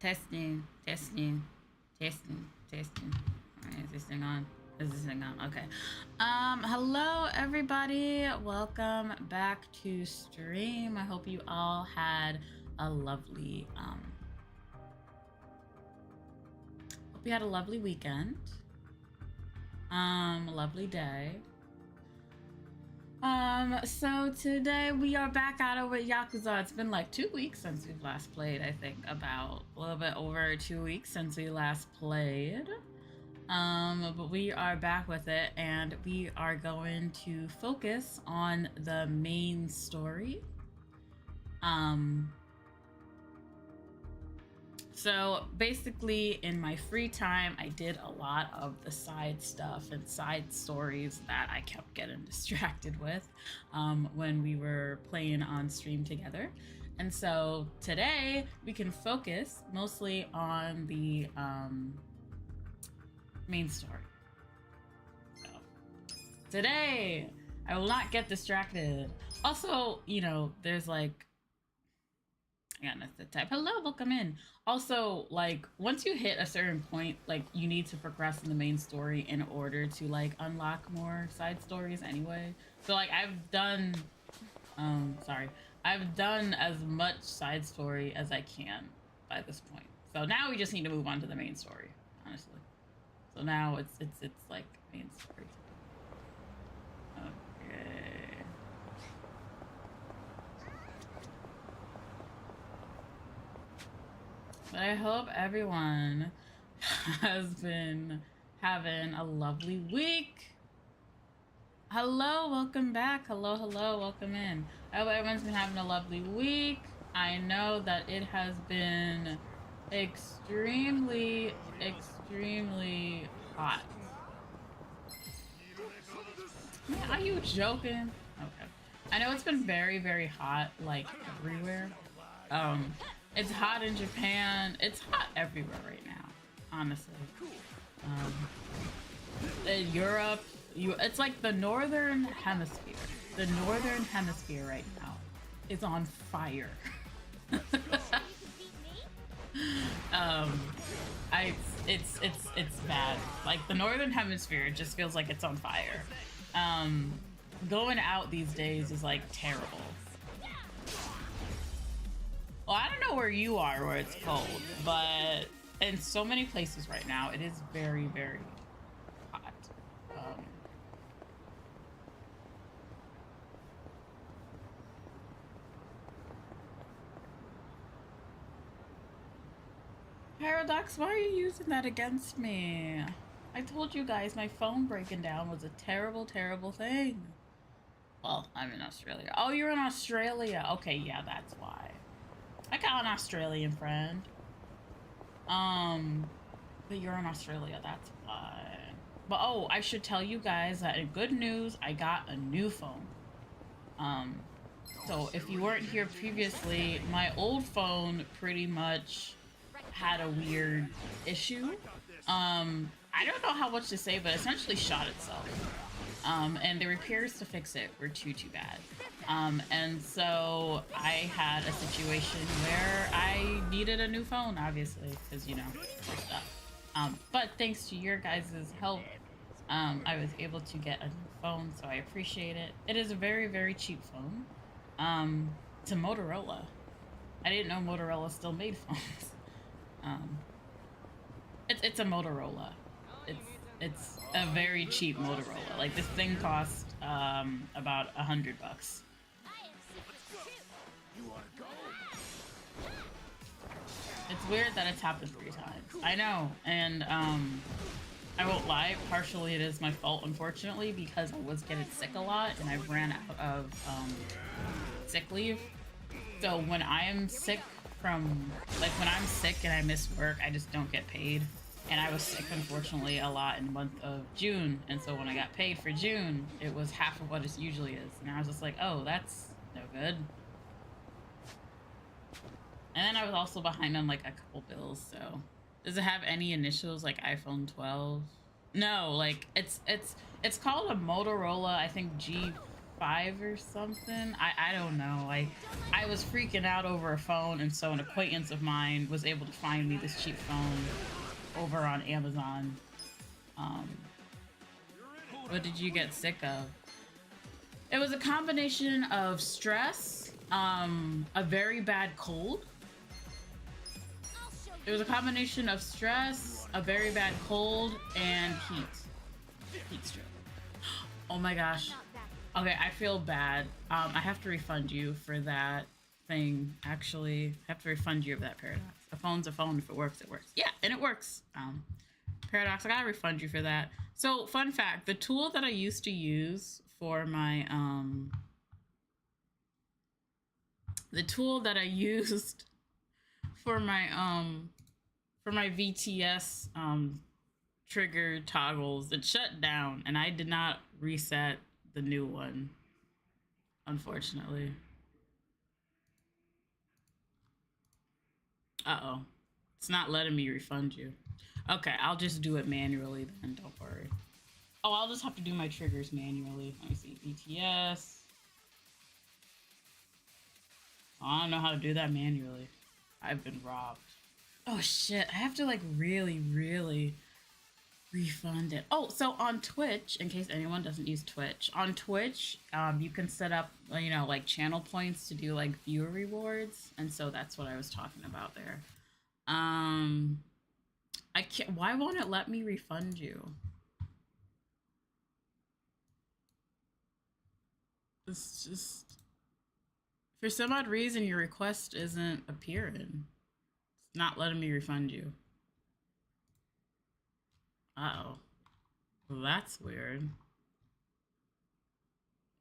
Testing, testing, testing, testing. All right, is this thing on? Is this thing on? Okay. Hello everybody. Welcome back to stream. I hope you all had a lovely weekend. Lovely day. So today we are back at it with Yakuza. It's been like 2 weeks since we've last played, I think. About a little bit over 2 weeks since we last played. But we are back with it, and we are going to focus on the main story. So basically, in my free time, I did a lot of the side stuff and side stories that I kept getting distracted with when we were playing on stream together. And so today we can focus mostly on the main story. So today I will not get distracted. Also, you know, there's like, yeah, that's the type. Hello, welcome in. Also, like, once you hit a certain point, like, you need to progress in the main story in order to, like, unlock more side stories anyway. So, like, I've done as much side story as I can by this point. So now we just need to move on to the main story, honestly. So now it's like main story. Okay. But I hope everyone has been having a lovely week. Hello, welcome back. Hello, welcome in. I hope everyone's been having a lovely week. I know that it has been extremely hot. Yeah, are you joking? Okay. I know it's been very hot, like, everywhere. It's hot in Japan. It's hot everywhere right now, honestly. In Europe, it's like the northern hemisphere. The northern hemisphere right now is on fire. It's bad. Like, the northern hemisphere just feels like it's on fire. Going out these days is like terrible. Well, I don't know where you are where it's cold, but in so many places right now, it is very hot. Paradox, why are you using that against me? I told you guys my phone breaking down was a terrible thing. Well, I'm in Australia. Oh, you're in Australia. Okay, yeah, that's why. I got an Australian friend. But you're in Australia, that's why. But oh, I should tell you guys that in good news, I got a new phone. So if you weren't here previously, my old phone pretty much had a weird issue. I don't know how much to say, but essentially shot itself. And the repairs to fix it were too bad. And so I had a situation where I needed a new phone, obviously, because, you know, stuff. But thanks to your guys' help, I was able to get a new phone, so I appreciate it. It is a very cheap phone. It's a Motorola. I didn't know Motorola still made phones. It's a Motorola. It's a very cheap Motorola. Like, this thing cost about $100. It's weird that it's happened 3 times. I know, and I won't lie, partially it is my fault, unfortunately, because I was getting sick a lot and I ran out of sick leave. So when I am sick when I'm sick and I miss work, I just don't get paid. And I was sick, unfortunately, a lot in the month of June. And so when I got paid for June, it was half of what it usually is. And I was just like, oh, that's no good. And then I was also behind on, like, a couple bills, so. Does it have any initials, like iPhone 12? No, like, it's called a Motorola, I think 5 or something. I don't know. I was freaking out over a phone, and so an acquaintance of mine was able to find me this cheap phone over on Amazon. What did you get sick of? It was a combination of stress, a very bad cold. It was a combination of stress, a very bad cold, and heat stroke. Oh my gosh. Okay, I feel bad. I have to refund you for that thing. Actually, I have to refund you of that paradox. A phone's a phone. If it works, it works. Yeah, and it works. Paradox, I gotta refund you for that. So, fun fact, the tool that I used to use for my, the tool that I used for my VTS, trigger toggles, it shut down, and I did not reset the new one, unfortunately. Uh-oh. It's not letting me refund you. Okay, I'll just do it manually then, don't worry. Oh, I'll just have to do my triggers manually. Let me see, BTS. Oh, I don't know how to do that manually. I've been robbed. Oh shit, I have to like really refund it. Oh, so on Twitch, in case anyone doesn't use Twitch, on Twitch, you can set up, you know, like channel points to do like viewer rewards, and so that's what I was talking about there. I can't. Why won't it let me refund you? It's just, for some odd reason, your request isn't appearing. It's not letting me refund you. Uh-oh. Well, that's weird.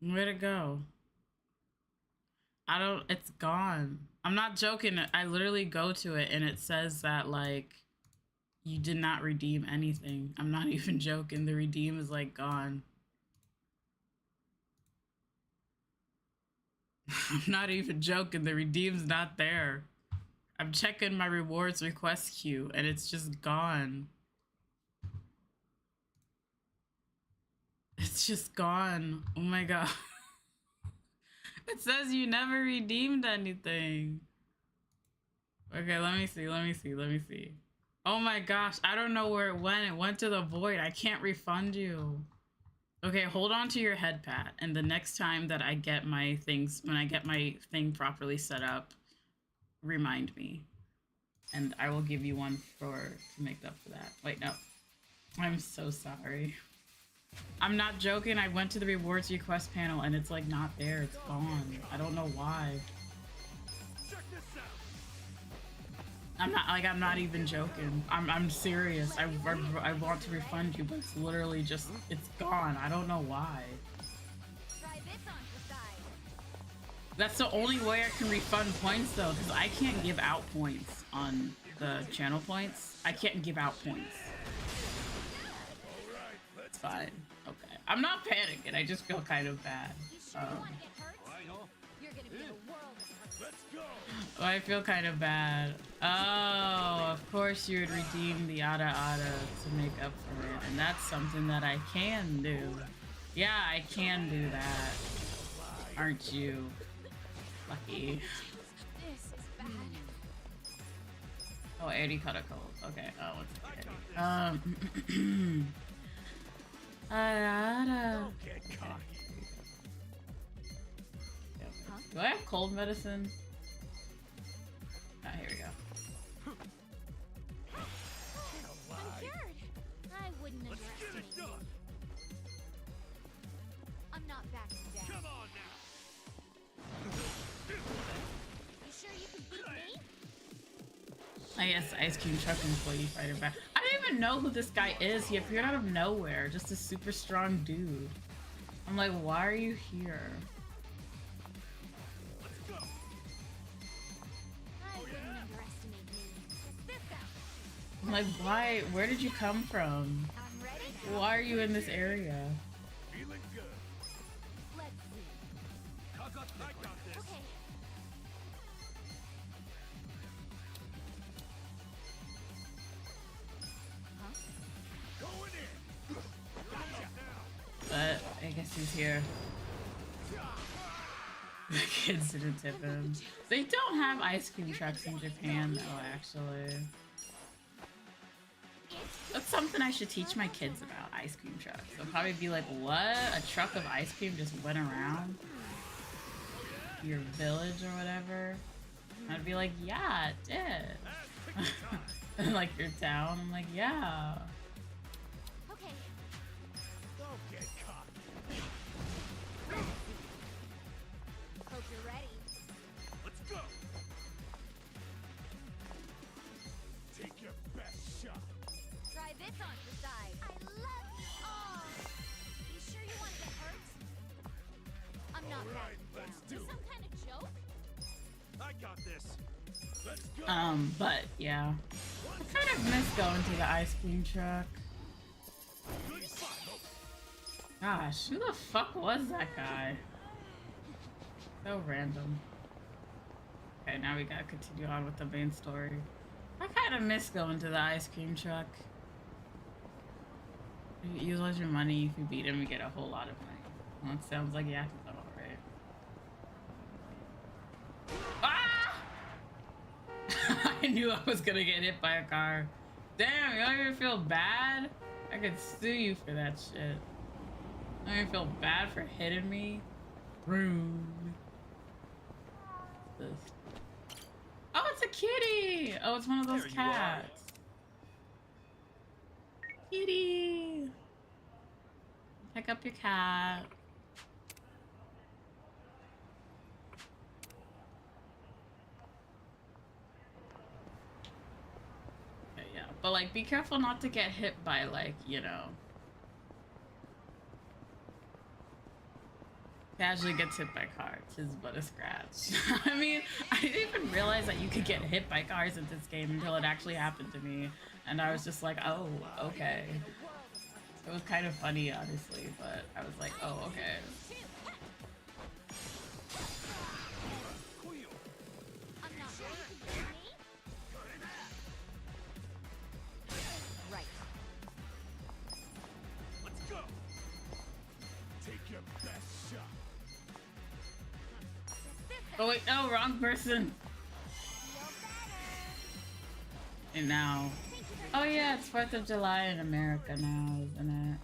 Where'd it go? It's gone. I'm not joking. I literally go to it and it says that, like, you did not redeem anything. I'm not even joking. The redeem is, like, gone. I'm not even joking. The redeem's not there. I'm checking my rewards request queue and it's just gone. It's just gone. Oh my god. It says you never redeemed anything. Okay, let me see. Oh my gosh, I don't know where it went. It went to the void. I can't refund you. Okay, hold on to your head, Pat. And the next time that I get my things, when I get my thing properly set up, remind me. And I will give you one to make up for that. Wait, no. I'm so sorry. I'm not joking. I went to the rewards request panel and it's like not there. It's gone. I don't know why. I'm not even joking. I'm serious. I want to refund you, but it's literally just, it's gone. I don't know why. That's the only way I can refund points though, because I can't give out points on the channel points. I can't give out points. It's fine. Okay. I'm not panicking. I just feel kind of bad. Oh, I feel kind of bad. Oh, of course you would redeem the Ada to make up for it. And that's something that I can do. Yeah, I can do that. Aren't you lucky? Oh, Eddie caught a cold. Okay. Oh, what's Eddie? Ada. Do I have cold medicine? Ah, here we go. I'm cured. I wouldn't underestimate you. I'm not backing down. Come on now. You sure you can beat me? I guess Ice Cream Truck Employee Fighter back. I don't even know who this guy is. He appeared out of nowhere. Just a super strong dude. I'm like, why are you here? I'm like, why? Where did you come from? Why are you in this area? Feeling good. Let's see. I got this. Okay. But I guess he's here. The kids didn't tip him. They don't have ice cream trucks in Japan, though, actually. That's something I should teach my kids about, ice cream trucks. They'll probably be like, what? A truck of ice cream just went around your village or whatever? And I'd be like, yeah, it did. And like your town, I'm like, yeah. Okay. Don't get caught. Hope you're ready. Let's go. Take your best shot. Try this on the side. I love you all. You sure you want to get hurt? I'm not All right, backing let's down. do Is it. some kind of joke? I got this. Let's go. But yeah. I kind of miss going to the ice cream truck. Good fight. Gosh, who the fuck was that guy? So random. Okay, now we gotta continue on with the main story. I kind of miss going to the ice cream truck. You lose your money. If you beat him, you get a whole lot of money. Well, it sounds like Yakuza, alright. Ah! I knew I was gonna get hit by a car. Damn, you don't even feel bad? I could sue you for that shit. I don't even feel bad for hitting me. Rude. What's this? Oh, it's a kitty! Oh, it's one of those There you are. cats. Kitty! Pick up your cat. Okay, yeah, but like, be careful not to get hit by, like, you know, casually gets hit by cars. His but a scratch. I mean, I didn't even realize that you could get hit by cars in this game until it actually happened to me, and I was just like, oh, okay. It was kind of funny, honestly, but I was like, oh, okay. I'm not ready to beat me. Right. Let's go. Take your best shot. Oh wait, no, wrong person. Feel better. And now, Thank you very oh much. yeah, it's 4th of July in America now, isn't it?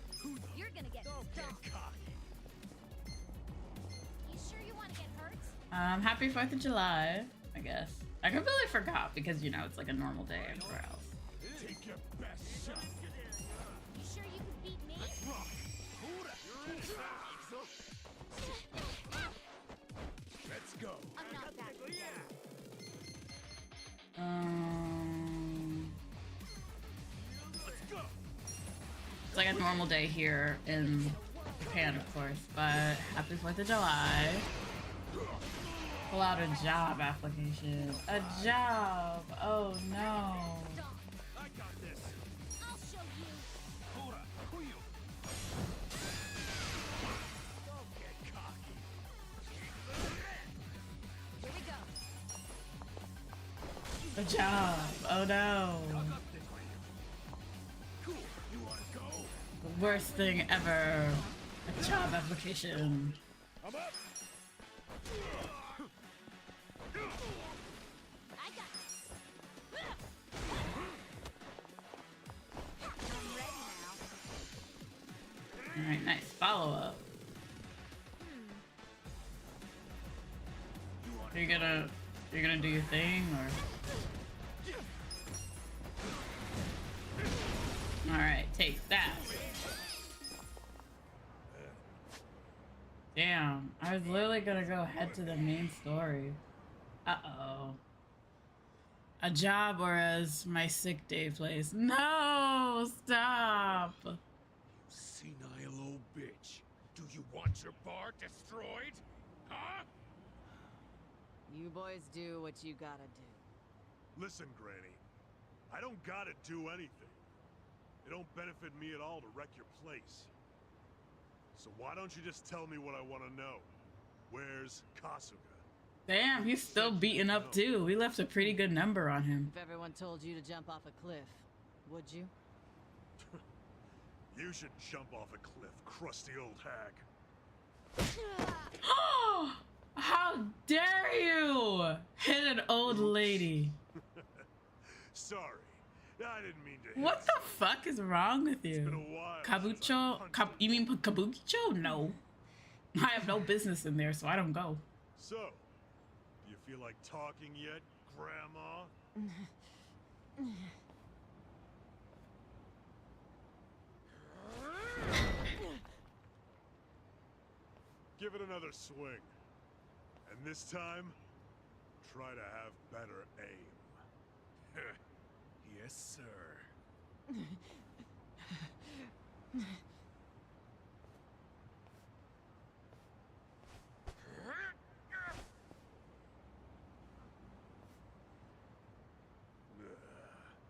You're gonna get Don't get stomped. cocky. You sure you want to get hurt? Happy 4th of July, I guess. I completely forgot because, you know, it's like a normal day everywhere else. Take your best shot. You sure you can beat me? Rock. Let's go. I'm not backing down. Let's go. It's like a normal day here in Japan, of course, but happy 4th of July. Pull out a job application. A job! Oh no. I got this. I'll show you. Hold on. Don't get cocky. Here we go. A job! Oh no. Cool. You wanna go? The worst thing ever. A job application. I'm up. I got this. I'm ready now. Alright, nice. Follow up. You're gonna do your thing, or? Alright, take that. Damn, I was literally gonna go head to the main story. Uh-oh. A job, or as my sick day place. No! Stop! Senile old bitch. Do you want your bar destroyed? Huh? You boys do what you gotta do. Listen, Granny. I don't gotta do anything. It don't benefit me at all to wreck your place. So why don't you just tell me what I want to know? Where's Kasuga? Damn, he's still beaten up too. We left a pretty good number on him. If everyone told you to jump off a cliff, would you? You should jump off a cliff, crusty old hag. How an old lady. Sorry, I didn't mean to. What the fuck is wrong with It's been you? a while. Kabucho? You mean Kabukicho? No. I have no business in there, so I don't go. So, do you feel like talking yet, Grandma? Give it another swing. And this time, try to have better aim. Yes, sir.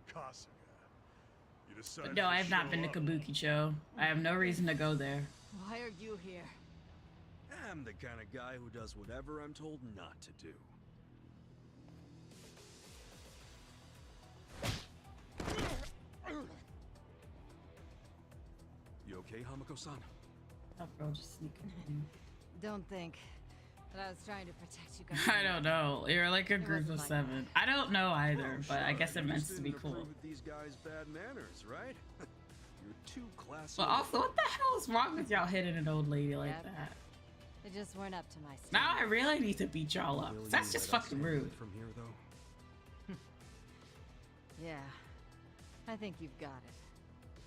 Kasuga, you decided No, to I have not show been to up. Kabukicho. I have no reason to go there. Why are you here? I'm the kind of guy who does whatever I'm told not to do. You okay, Hamako-san? Oh, bro, just sneaking in. Don't think. But I was trying to protect you guys. I don't know. You're like a group of 7. I don't know either, Oh, but I sure, guess it you meant just to be didn't cool. approve of these guys' bad manners, right? You're too classy. But also, what the hell is wrong with y'all hitting an old lady like Yep. that? They just weren't up to my standards. Now I really need to beat y'all up. Will That's you just let us fucking handle it rude. From here, though. Yeah. I think you've got it.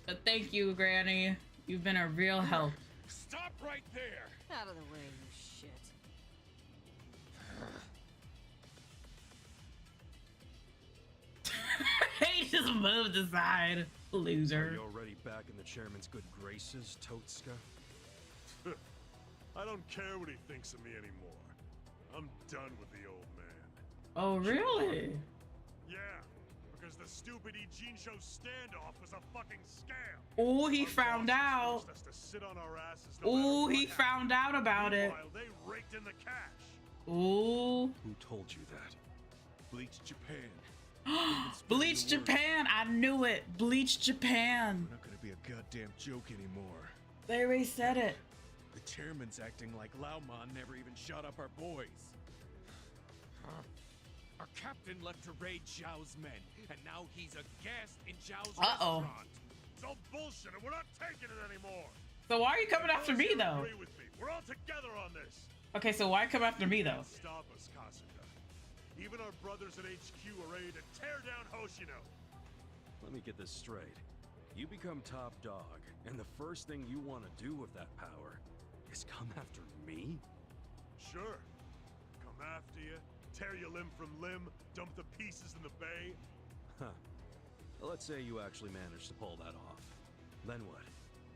But thank you, Granny. You've been a real help. Stop right there! Out of the way, you shit. He just moved aside. Are Loser. you already back in the chairman's good graces, Totsuka? I don't care what he thinks of me anymore. I'm done with the old man. Oh, really? Yeah, because the stupid Ijincho standoff was a fucking scam. Oh, he Our found bosses out. forced us to sit on our asses no Oh, matter he what found out about happened. it. Meanwhile, they raked in the cash. Oh. Who told you that? Bleach Japan. Bleach Japan. I knew it. Bleach Japan. We're not gonna be a goddamn joke anymore. They already said it. The chairman's acting like Laomon never even shot up our boys. Our captain left to raid Zhao's men, and now he's a guest in Zhao's Uh-oh. restaurant. It's all bullshit, and we're not taking it anymore. So why are you coming after me, though? Agree with me. We're all together on this. Okay, so why come after me, though? Stop us, Kasuga. Even our brothers at HQ are ready to tear down Hoshino. Let me get this straight. You become top dog, and the first thing you want to do with that power is come after me? Sure. Come after you, tear you limb from limb, dump the pieces in the bay. Huh. Well, let's say you actually managed to pull that off. Then what?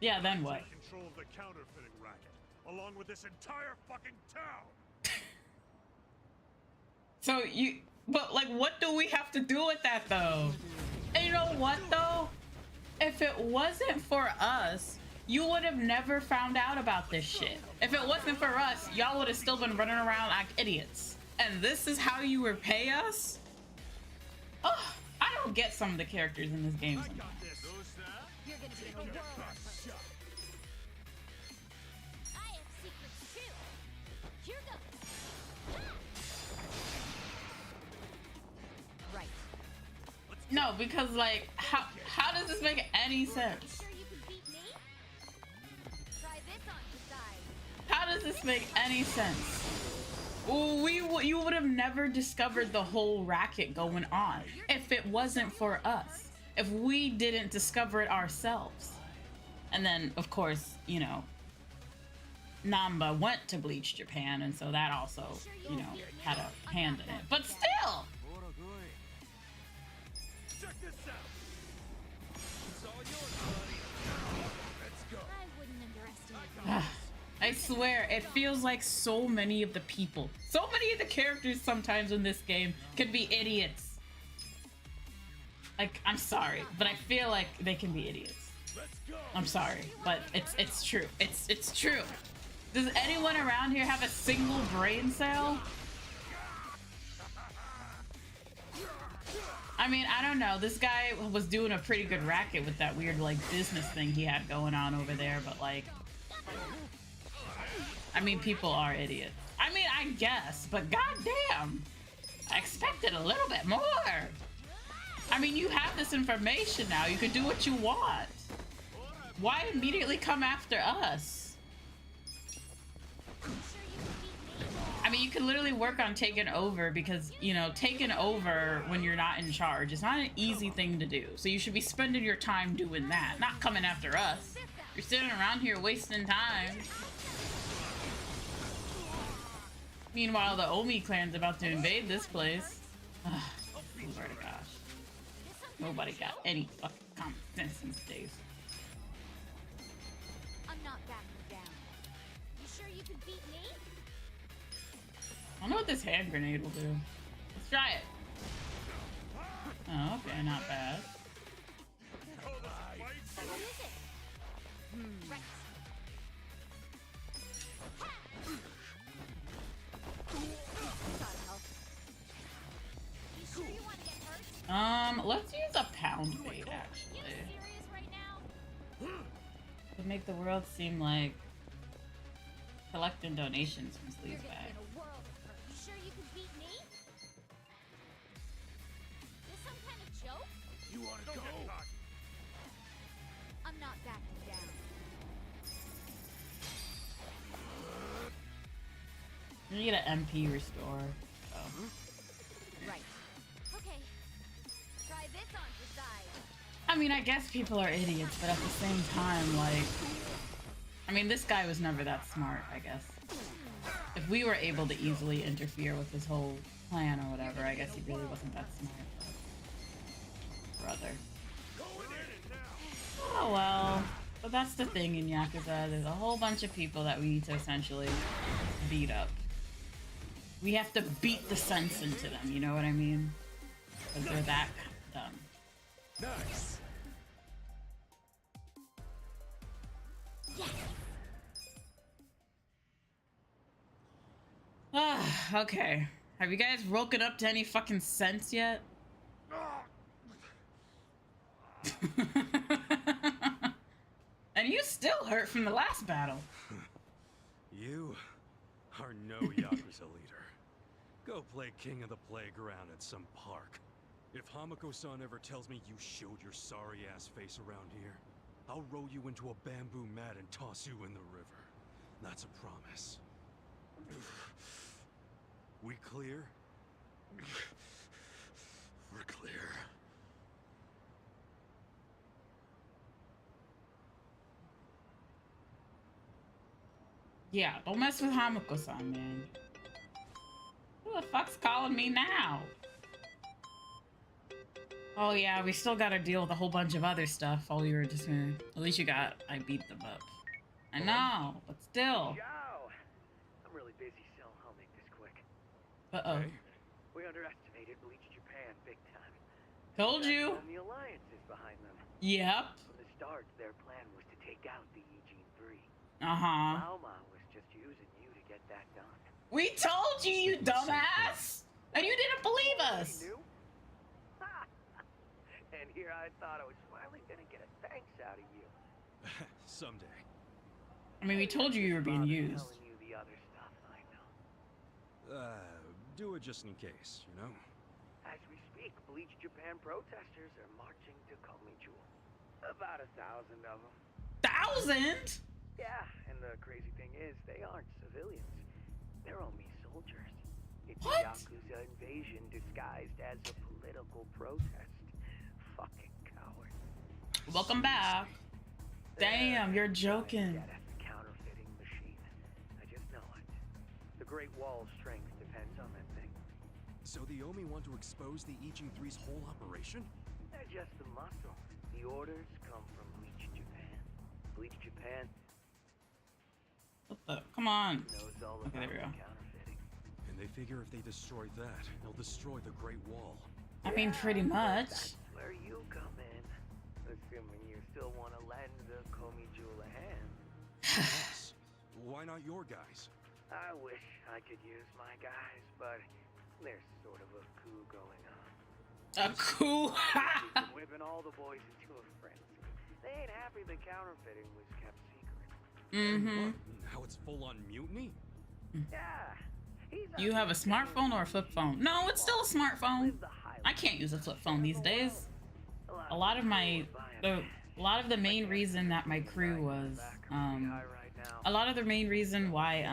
Yeah, then what? Take control of the counterfeiting racket, along with this entire fucking town. So but like, what do we have to do with that, though? And you know what, though? If it wasn't for us, you would have never found out about this shit. If it wasn't for us, y'all would have still been running around like idiots. And this is how you repay us? Oh, I don't get some of the characters in this game sometimes. You're gonna be in a world of hurt. I have secrets too. Here goes. Right. No, because like, how does this make any sense? Sure you can beat me? Try this on the side. How does this make any sense? You would have never discovered the whole racket going on if it wasn't for us. If we didn't discover it ourselves. And then, of course, you know, Namba went to Bleach Japan, and so that also, you know, had a hand in it. But still! Check this out. It's all yours, buddy. Let's go. I wouldn't underestimate you. I swear, it feels like so many of the people, so many of the characters sometimes in this game can be idiots. Like, I'm sorry, but I feel like they can be idiots. Let's go. I'm sorry, but it's true. It's true. Does anyone around here have a single brain cell? I mean, I don't know. This guy was doing a pretty good racket with that weird, like, business thing he had going on over there, but, like... I mean, people are idiots. I mean, I guess, but goddamn! I expected a little bit more. I mean, you have this information now. You can do what you want. Why immediately come after us? I mean, you can literally work on taking over because, you know, taking over when you're not in charge is not an easy thing to do. So you should be spending your time doing that, not coming after us. You're sitting around here wasting time. Meanwhile, the Omi clan's about to invade this place. Ugh, Lord of gosh. Nobody got any fucking common sense these days. I'm not backing down. You sure you can beat me? I don't know what this hand grenade will do. Let's try it. Oh, okay, not bad. Who is it? Right. Gotta help. You sure you want to get hurt? Let's use a pound bait, You actually. serious right now? To make the world seem like collecting donations from You're sleaze gonna bag. get a world of hurt. You sure you can beat me? This some kind of joke? You wanna go? I'm not backing down. You need an MP restore. Oh. Right. Okay. Try this on your side. I mean, I guess people are idiots, but at the same time, like... I mean, this guy was never that smart, I guess. If we were able to easily interfere with his whole plan or whatever, I guess he really wasn't that smart. Brother. Oh well. But that's the thing in Yakuza. There's a whole bunch of people that we need to essentially beat up. We have to beat the sense into them, you know what I mean? Because they're that dumb. Nice. Ah, okay. Have you guys woken up to any fucking sense yet? And you still hurt from the last battle. You are no Yakuza leader. Go play king of the playground at some park. If Hamako-san ever tells me you showed your sorry-ass face around here, I'll roll you into a bamboo mat and toss you in the river. That's a promise. We clear? We're clear. Yeah, don't mess with Hamako-san, man. Who the fuck's calling me now? Oh yeah, we still gotta deal with a whole bunch of other stuff while we were just gonna... At least you got... I beat them up. I know, but still. Joe! I'm really busy, so I'll make this quick. Uh-oh. Okay. We underestimated Bleach Japan big time. Told you. The alliance is behind them. Yep. From the start, their plan was to take out the Eugene 3. Uh-huh. Laoma was just using you to get that done. We told you, you dumbass! And you didn't believe us! You knew? And here I thought I was finally gonna get a thanks out of you. Someday. I mean, we told you were being used. Telling you the other stuff, I know. Do it just in case, you know? As we speak, Bleach Japan protesters are marching to Komichu. About 1,000 of them. 1,000? Yeah, and the crazy thing is, they aren't civilians. They're only soldiers. It's What? a Yakuza invasion disguised as a political protest. Fucking coward. Welcome back. Damn, you're joking. Yeah, that's the counterfeiting machine. I just know it. The Great Wall's strength depends on that thing. So the Omi want to expose the Eugene 3's whole operation? They're just the muscle. The orders come from Bleach Japan. Bleach Japan What the? Come on. knows all Okay, about there we the go. counterfeiting. And they figure if they destroy that, they'll destroy the Great Wall. I mean, pretty much. That's where you come in. Assuming you still want to lend the Komichu a hand. Yes. Why not your guys? I wish I could use my guys, but there's sort of a coup going on. A coup. We've been whipping all the boys into a frenzy. They ain't happy the counterfeiting was kept secret. Mm-hmm. What? Now it's full-on mutiny? Yeah, You have a smartphone or a flip phone? No, it's still a smartphone. I can't use a flip phone these days. A lot of the main reason that my crew was, a lot of the main reason why,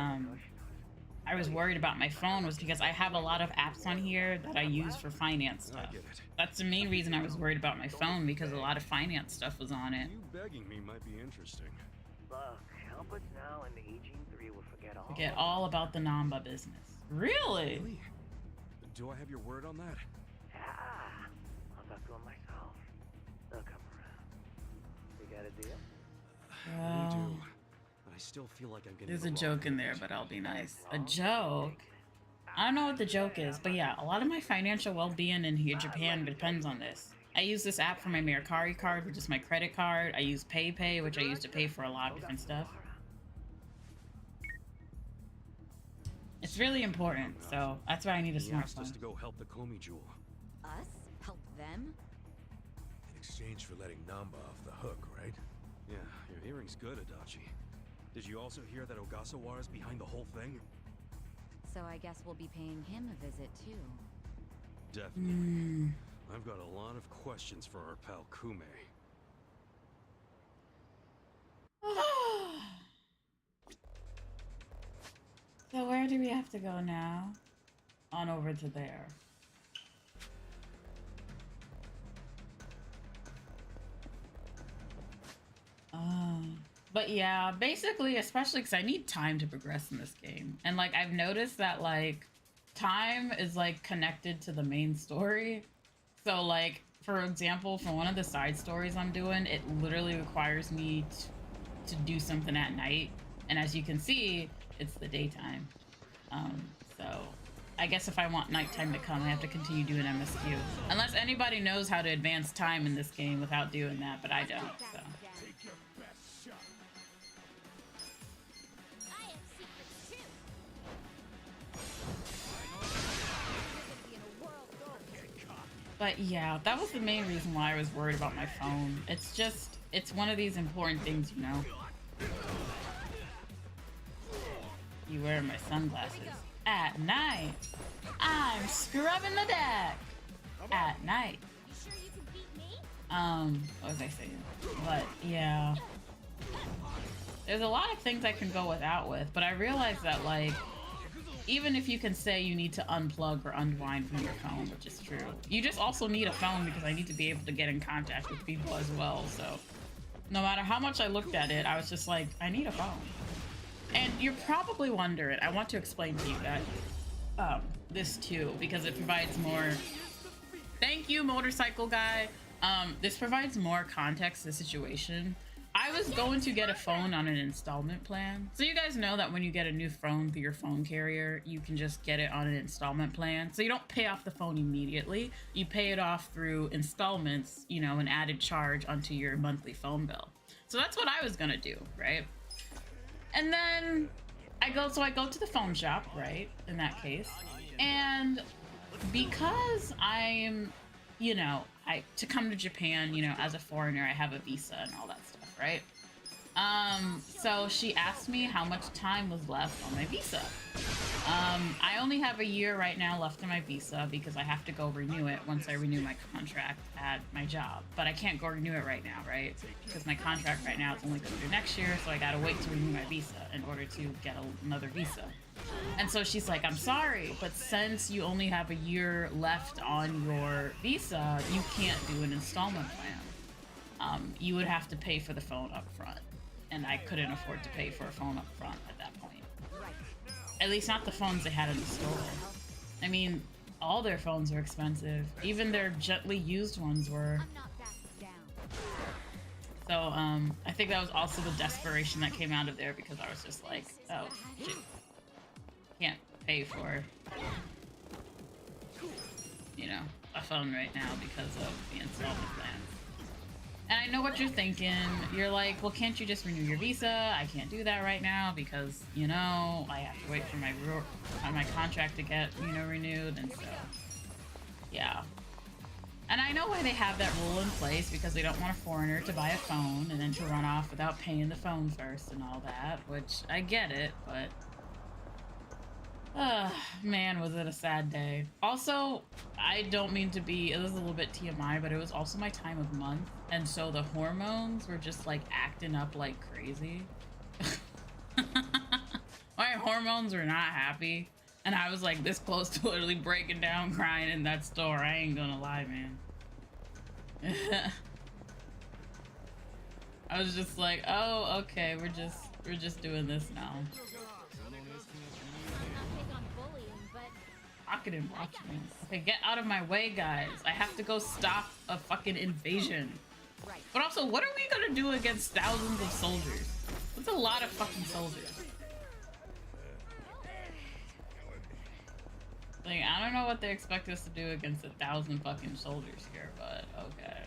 I was worried about my phone was because I have a lot of apps on here that I use for finance stuff. That's the main reason I was worried about my phone, because a lot of finance stuff was on it. You begging me might be interesting. Look, help us now and Aging 3 will Forget all about the Namba business. Really? Really? Do I have your word on that? Yeah, I'll talk to him myself. They'll come around. We got a deal? We do. But I still feel like I'm getting There's a joke in there, but I'll be nice. A joke? I don't know what the joke is, but yeah, a lot of my financial well-being in here, Japan, depends on this. I use this app for my Mercari card, which is my credit card. I use PayPay, which I use to pay for a lot of different stuff. It's really important, so that's why I need a He asked us smartphone. to go help the Komi Jewel. Us? Help them? In exchange for letting Namba off the hook, right? Yeah, your hearing's good, Adachi. Did you also hear that Ogasawara's behind the whole thing? So I guess we'll be paying him a visit too. Definitely. I've got a lot of questions for our pal Kume. So where do we have to go now? On over to there. But yeah, basically, especially because I need time to progress in this game. And like, I've noticed that like, time is like connected to the main story. So like, for example, for one of the side stories I'm doing, it literally requires me to do something at night. And as you can see, it's the daytime. So I guess if I want nighttime to come, I have to continue doing MSQ. Unless anybody knows how to advance time in this game without doing that, but I don't, so. Take your best shot. I have secrets too. You're gonna be in a world goal. But yeah, that was the main reason why I was worried about my phone. It's just, it's one of these important things, you know? You wear my sunglasses. At night, I'm scrubbing the deck. At night. You sure you can beat me? What was I saying? But yeah. There's a lot of things I can go without with, but I realize that like, even if you can say you need to unplug or unwind from your phone, which is true, you just also need a phone because I need to be able to get in contact with people as well, so. No matter how much I looked at it, I was just like, I need a phone. And you're probably wondering, I want to explain to you that, this too, because it provides more, thank you, motorcycle guy. This provides more context to the situation. I was going to get a phone on an installment plan. So you guys know that when you get a new phone through your phone carrier, you can just get it on an installment plan. So you don't pay off the phone immediately. You pay it off through installments, you know, an added charge onto your monthly phone bill. So that's what I was gonna do, right? And then I go to the phone shop, right, in that case. And because I'm, you know, to come to Japan, you know, as a foreigner, I have a visa and all that stuff, right? So she asked me how much time was left on my visa. I only have a year right now left on my visa because I have to go renew it once I renew my contract at my job. But I can't go renew it right now, right? Because my contract right now is only good through next year, so I gotta wait to renew my visa in order to get another visa. And so she's like, I'm sorry, but since you only have a year left on your visa, you can't do an installment plan. You would have to pay for the phone up front. And I couldn't afford to pay for a phone up front at that point. At least not the phones they had in the store. I mean, all their phones are expensive. Even their gently used ones were. I'm not backing down. So, I think that was also the desperation that came out of there because I was just like, oh, shit. Can't pay for, you know, a phone right now because of the installment plans. And I know what you're thinking. You're like, well, can't you just renew your visa? I can't do that right now because, you know, I have to wait for my contract to get, you know, renewed. And so, yeah. And I know why they have that rule in place because they don't want a foreigner to buy a phone and then to run off without paying the phone first and all that, which I get it, but Man, was it a sad day. Also, I don't mean to be, this is a little bit TMI, but it was also my time of month, and so the hormones were just like acting up like crazy. My hormones were not happy, and I was like this close to literally breaking down crying in that store. I ain't gonna lie, man. I was just like, oh, okay, we're just doing this now. Pocket and watch me. Okay, get out of my way, guys. I have to go stop a fucking invasion. But also, what are we gonna do against thousands of soldiers? That's a lot of fucking soldiers. Like, I don't know what they expect us to do against 1,000 fucking soldiers here, but okay.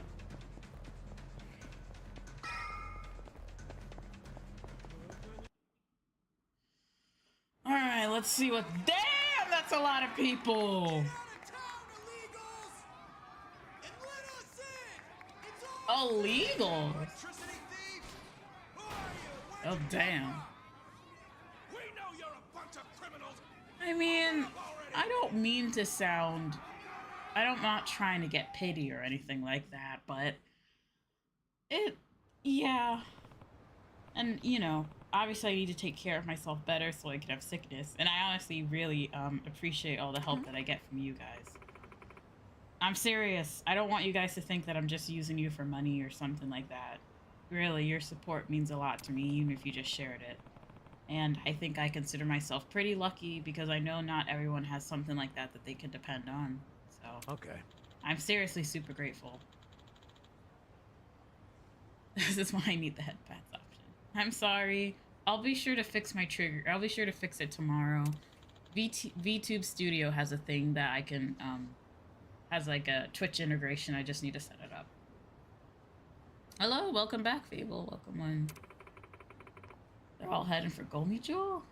Alright, let's see what. Damn, that's a lot of people! Illegal? Oh, damn. I mean, I don't mean to sound. I'm not trying to get pity or anything like that, but yeah. And, you know, obviously I need to take care of myself better so I can have sickness. And I honestly really appreciate all the help that I get from you guys. I'm serious. I don't want you guys to think that I'm just using you for money or something like that. Really, your support means a lot to me, even if you just shared it. And I think I consider myself pretty lucky because I know not everyone has something like that that they can depend on. So, Okay. I'm seriously super grateful. This is why I need the headpads option. I'm sorry. I'll be sure to fix my trigger. I'll be sure to fix it tomorrow. VTube Studio has a thing that I can, has like a Twitch integration. I just need to set it up. Hello, welcome back, Fable. Welcome on. They're all heading for Gomi Jewel?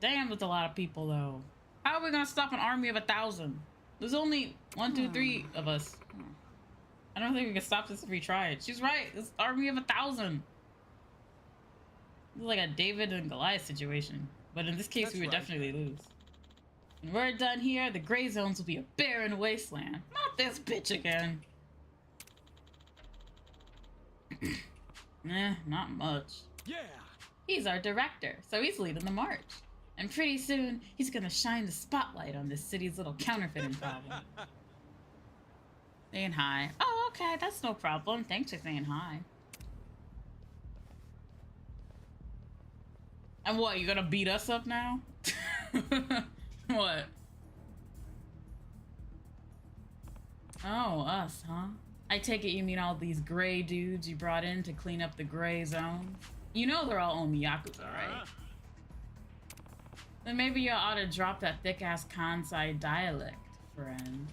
Damn, that's a lot of people, though. How are we gonna stop an army of 1,000? There's only 1, 2, 3 of us. I don't think we can stop this if we try it. She's right. This army of 1,000. It's like a David and Goliath situation. But in this case, we would definitely lose. When we're done here, the gray zones will be a barren wasteland. Not this bitch again. Nah, not much. Yeah. He's our director, so he's leading the march. And pretty soon, he's gonna shine the spotlight on this city's little counterfeiting problem. Saying hi. Oh, okay, that's no problem. Thanks for saying hi. And what, you gonna beat us up now? What? Oh, us, huh? I take it you mean all these gray dudes you brought in to clean up the gray zones? You know they're all only Yakuza, right? Then maybe you ought to drop that thick-ass Kansai dialect, friend.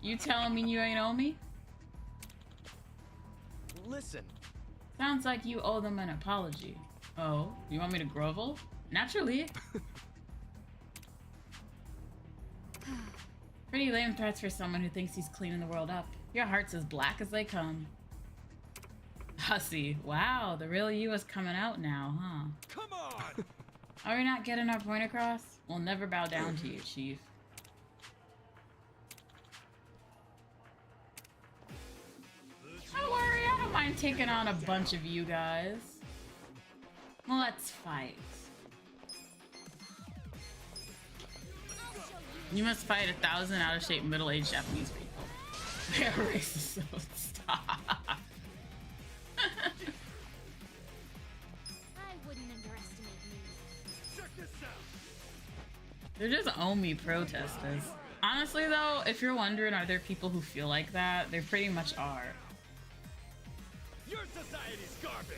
You telling me you ain't owe me? Listen. Sounds like you owe them an apology. Oh, you want me to grovel? Naturally. Pretty lame threats for someone who thinks he's cleaning the world up. Your heart's as black as they come. Hussy. Wow, the real you is coming out now, huh? Come on! Are we not getting our point across? We'll never bow down to you, Chief. Don't worry, I don't mind taking on a bunch of you guys. Let's fight. You must fight 1,000 out-of-shape middle-aged Japanese people. They are racist, so stop. I wouldn't underestimate me. Check this out. They're just Omi protesters. Honestly, though, if you're wondering, are there people who feel like that? There pretty much are. Your society's garbage.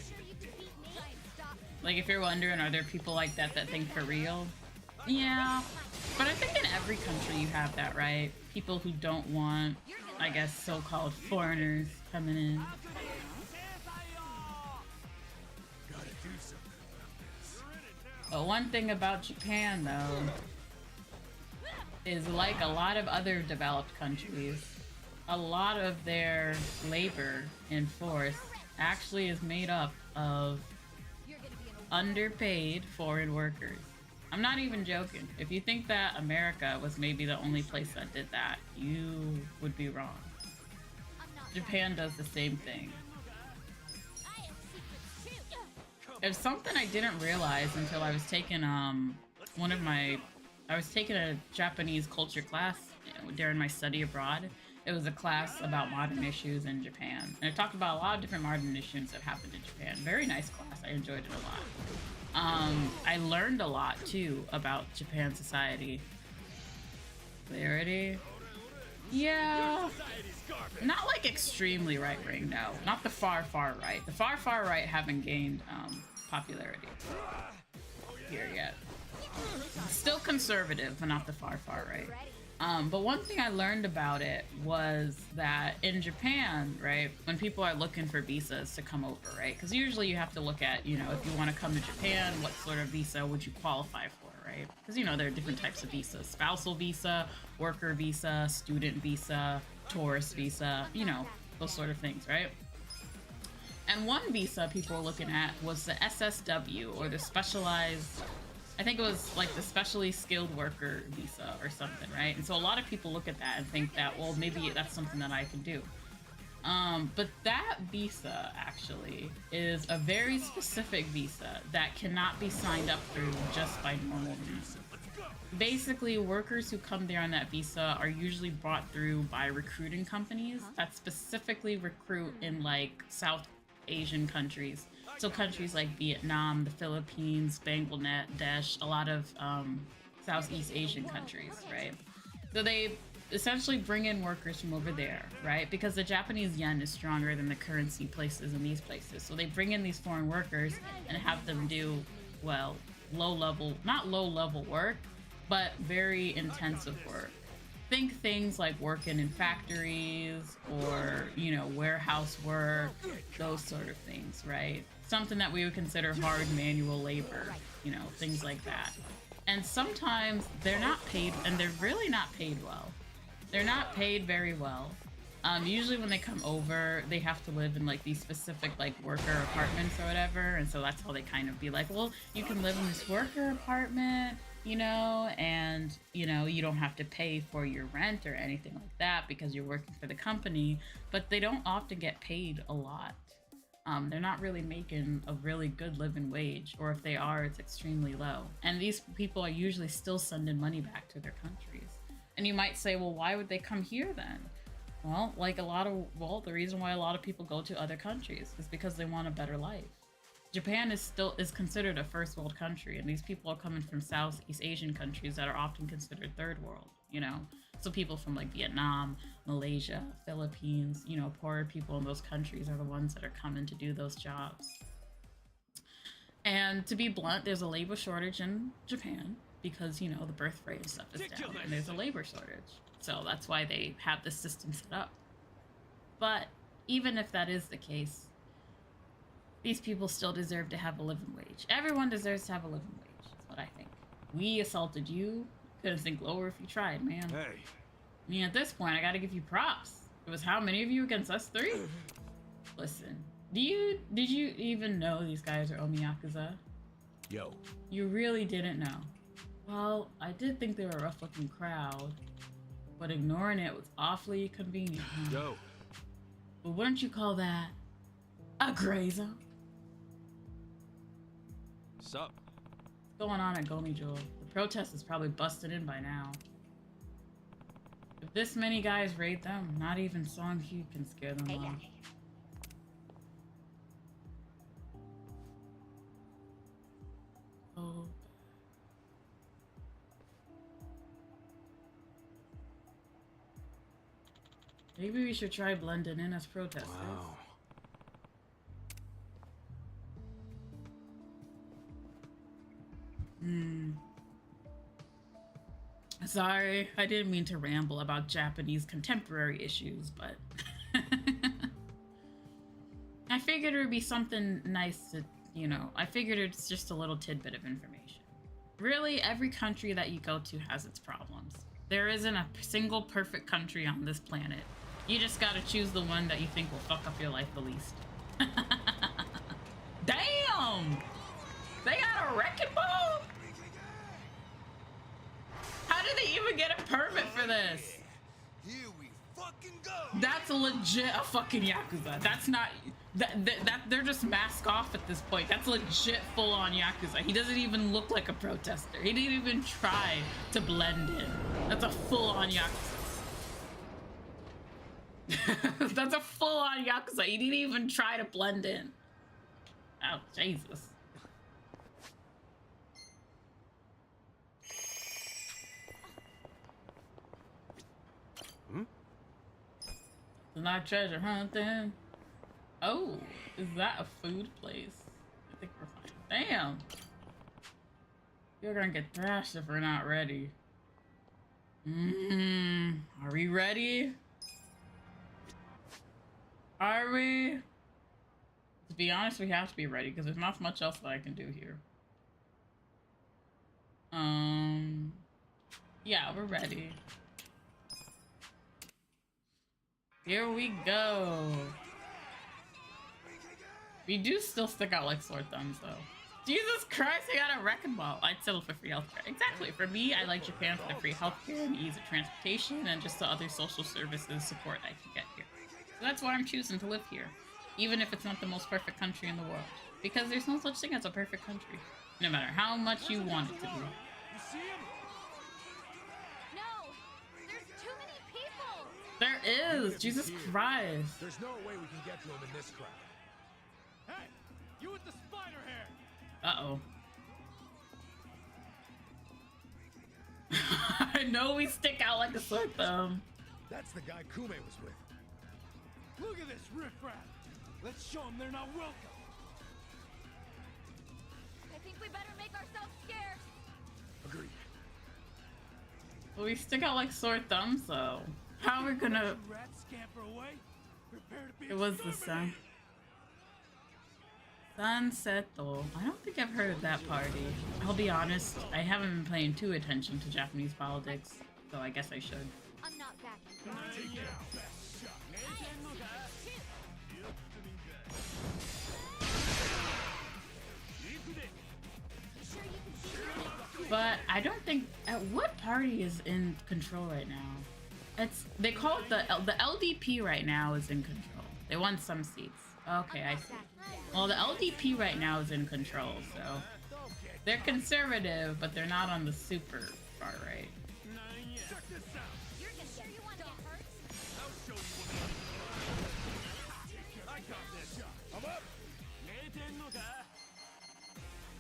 Sure you can beat me? Stop. Like, if you're wondering, are there people like that that think for real? Yeah, but I think in every country you have that, right? People who don't want, I guess, so-called foreigners coming in. Gotta do something about this. But one thing about Japan, though, is like a lot of other developed countries, a lot of their labor in force actually is made up of underpaid foreign workers. I'm not even joking. If you think that America was maybe the only place that did that, you would be wrong. I'm not Japan does the same thing. I have secrets too. It's something I didn't realize until I was taking I was taking a Japanese culture class during my study abroad. It was a class about modern issues in Japan, and it talked about a lot of different modern issues that happened in Japan. Very nice class. I enjoyed it a lot. I learned a lot too about Japan society. Clarity. Yeah. Not like extremely right-wing, no. Not the far right. The far right haven't gained popularity here yet. Still conservative, but not the far right. But one thing I learned about it was that in Japan, right, when people are looking for visas to come over, right, because usually you have to look at, you know, if you want to come to Japan, what sort of visa would you qualify for, right? Because, you know, there are different types of visas: spousal visa, worker visa, student visa, tourist visa, you know, those sort of things, right? And one visa people were looking at was the SSW, or the specialized, I think it was like the specially skilled worker visa or something, right? And so a lot of people look at that and think that, well, maybe that's something that I can do. But that visa actually is a very specific visa that cannot be signed up through just by normal means. Basically, workers who come there on that visa are usually brought through by recruiting companies that specifically recruit in like South Asian countries. So countries like Vietnam, the Philippines, Bangladesh, a lot of Southeast Asian countries, right? So they essentially bring in workers from over there, right? Because the Japanese yen is stronger than the currency places in these places. So they bring in these foreign workers and have them do, well, not low level work, but very intensive work. Think things like working in factories or, you know, warehouse work, those sort of things, right? Something that we would consider hard manual labor, you know, things like that. And sometimes they're not paid, and they're really not paid well. They're not paid very well. Usually when they come over, they have to live in like these specific like worker apartments or whatever. And so that's how they kind of be like, well, you can live in this worker apartment, you know, and, you know, you don't have to pay for your rent or anything like that because you're working for the company. But they don't often get paid a lot. They're not really making a really good living wage, or if they are, it's extremely low. And these people are usually still sending money back to their countries. And you might say, well, why would they come here then? Well, like the reason why a lot of people go to other countries is because they want a better life. Japan is considered a first world country, and these people are coming from Southeast Asian countries that are often considered third world, you know? So people from like Vietnam, Malaysia, Philippines, you know, poorer people in those countries are the ones that are coming to do those jobs. And to be blunt, there's a labor shortage in Japan because, you know, the birth rate and stuff is down, and there's a labor shortage. So that's why they have this system set up. But even if that is the case, these people still deserve to have a living wage. Everyone deserves to have a living wage, is what I think. We assaulted you. Couldn't think lower if you tried, man. Hey. I mean, at this point, I gotta give you props. It was how many of you against us three? Listen, did you even know these guys are Omi Yakuza? Yo. You really didn't know. Well, I did think they were a rough looking crowd, but ignoring it was awfully convenient, huh? Yo. But wouldn't you call that a gray zone? Sup? What's going on at Gomi Jewel? The protest is probably busted in by now. If this many guys raid them, not even Song Hugh can scare them off. Oh. Maybe we should try blending in as protesters. Wow. Sorry, I didn't mean to ramble about Japanese contemporary issues, but I figured it would be something nice to, you know, I figured it's just a little tidbit of information. Really, every country that you go to has its problems. There isn't a single perfect country on this planet. You just gotta choose the one that you think will fuck up your life the least. Damn! They got a wrecking ball? they even get a permit for this? Here we fucking go. That's legit a fucking Yakuza. That's not that they're just mask off at this point. That's legit full-on Yakuza. He doesn't even look like a protester. He didn't even try to blend in. That's a full-on Yakuza. That's a full-on Yakuza. He didn't even try to blend in. Oh, Jesus. Not treasure hunting. Oh, is that a food place? I think we're fine. Damn. You're gonna get thrashed if we're not ready. Are we ready? Are we? To be honest, we have to be ready because there's not much else that I can do here. Yeah, we're ready. Here we go. We do still stick out like sore thumbs, though. Jesus Christ, I got a wrecking ball. I'd settle for free healthcare. Exactly. For me, I like Japan for the free healthcare and ease of transportation and just the other social services support I can get here. So that's why I'm choosing to live here, even if it's not the most perfect country in the world. Because there's no such thing as a perfect country, no matter how much you want it to be. You see him? No! There's too many people! There is! Jesus Christ! There's no way we can get to him in this crowd. Hey, you with the spider hair? Uh-oh. I know we stick out like a sore thumb. That's the guy Kume was with. Look at this riffraff. Let's show them they're not welcome. I think we better make ourselves scarce. Agreed. We stick out like sore thumbs, though. How are we gonna... Rats scamper away. Prepare to be It was the sun. Sunset, though. I don't think I've heard of that party. I'll be honest, I haven't been paying too attention to Japanese politics, so I guess I should. I'm not backing. But I don't think... what party is in control right now? They call it the LDP right now is in control. They won some seats. Okay, I see. Well, the LDP right now is in control, so they're conservative, but they're not on the super far right. Check this out. You're just sure you want to get hurt? I'll show you what I got this. I'm up.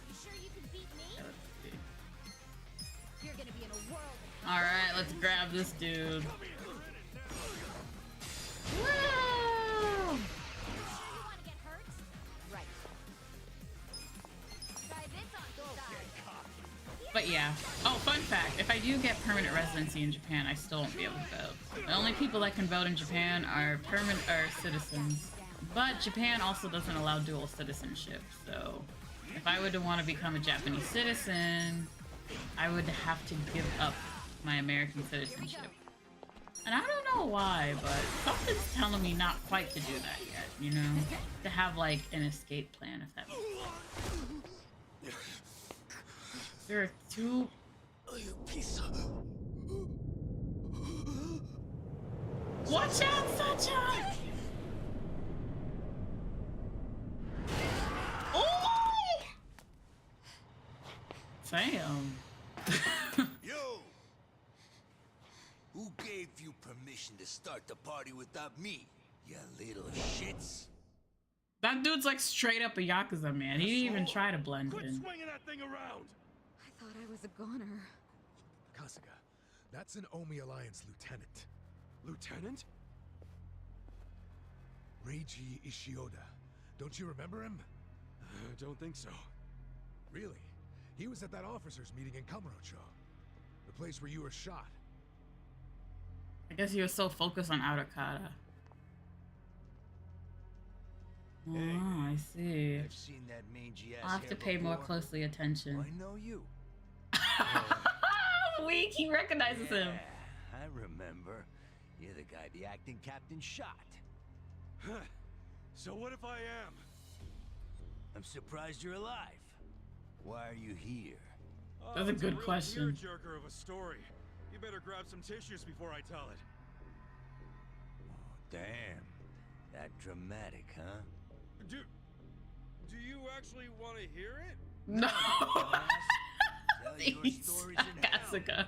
You sure you can beat me? You're gonna be in a world of All right, let's grab this dude. Woo! You want to get hurt? Right. Try this on the side. But yeah. Oh, fun fact. If I do get permanent residency in Japan, I still won't be able to vote. The only people that can vote in Japan are citizens. But Japan also doesn't allow dual citizenship. So if I were to want to become a Japanese citizen, I would have to give up my American citizenship. And I don't know why, but something's telling me not quite to do that yet, you know? To have, like, an escape plan, if that makes sense. There are two... You piece of... Watch out, Sunshine! Oh! Damn. Yo! Who gave you permission to start the party without me, you little shits? That dude's like straight up a Yakuza, man. He didn't even try to blend Quit in. swinging that thing around. I thought I was a goner. Kasuga, that's an Omi Alliance lieutenant. Lieutenant? Reiji Ishioda. Don't you remember him? I don't think so. Really? He was at that officers' meeting in Kamurocho. The place where you were shot. I guess he was so focused on Arakata. Oh, I see. I've seen that mangy ass I'll have to pay more closely attention. I know you. Weak, he recognizes him. Yeah, I remember. You're the guy the acting captain shot. Huh. So what if I am? I'm surprised you're alive. Why are you here? That's a It's good real question. tearjerker of a story. You better grab some tissues before I tell it. Damn. That dramatic, huh? Do you actually want to hear it? No. Tell your Please, stories in hell. Katsuka.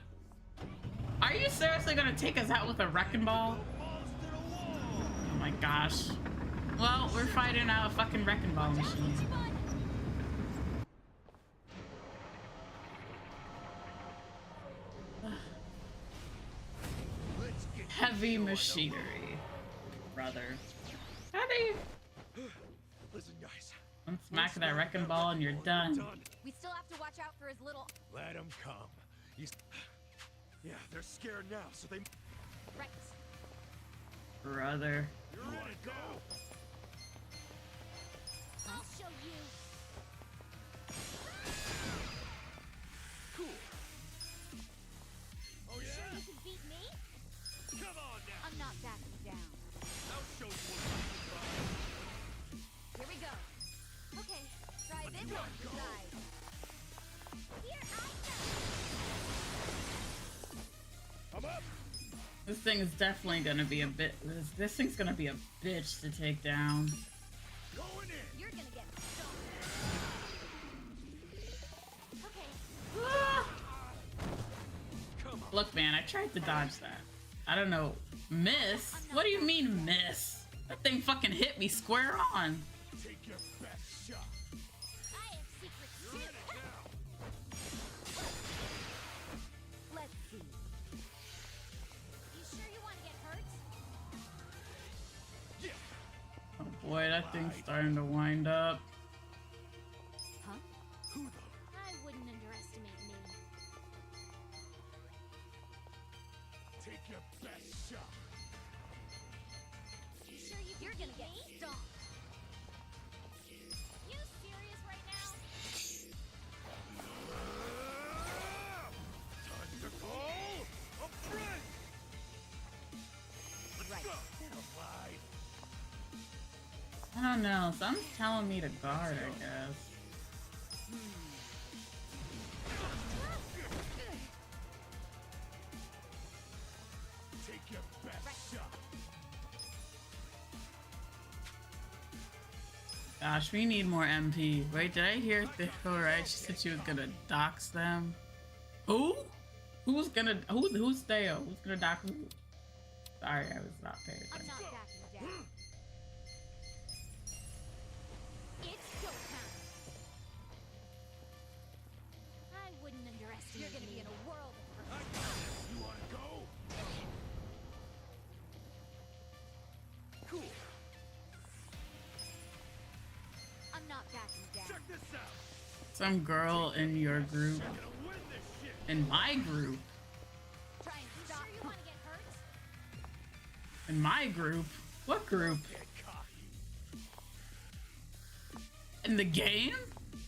Are you seriously gonna take us out with a wrecking ball? Oh my gosh. Well, we're fighting out a fucking wrecking ball machine. Heavy machinery, brother. Heavy. Listen, guys. One smack of that wrecking ball and you're done. We still have to watch out for his little... Let him come. He's... Yeah, they're scared now, so they... Right. Brother. You wanna go? I'll show you. Cool. Oh Sure yeah? you can beat me? Come on now. I'm not backing down. I'll show you what Here we go. Okay, try this on the side. Here I I'm up. This thing is definitely gonna be a bit. This thing's gonna be a bitch to take down. Going in. You're gonna get stoned. Okay. Ah! Come on. Look, man, I tried to dodge that. I don't know. Miss? What do you mean, miss? That thing fucking hit me square on. Take your best shot. I have secrets You're too. in it now. Let's see. You sure you want to get hurt? Yeah. Oh boy, that thing's starting to wind up. Huh? Who the? I wouldn't underestimate me. Take your best shot. You sure you're gonna get stomped? You serious right now? Time to call a friend. Let's Right. go. Get alive. I don't know. Something's telling me to guard, I guess. Take your best shot. Gosh, we need more MP. Wait, did I hear right? She said she was gonna dox them. Who? Who's Theo? Who's gonna dox who? Sorry, I was not paying I'm attention. not backing down. It's go time. I wouldn't underestimate You're gonna be in a world of I hurt. got this. You wanna go? Cool. I'm not backing down. Check this out. Some girl in your group, You're gonna win this shit. in my group, Try and stop. Sure you want to get hurt? in my group. What group? Get cocky. In the game?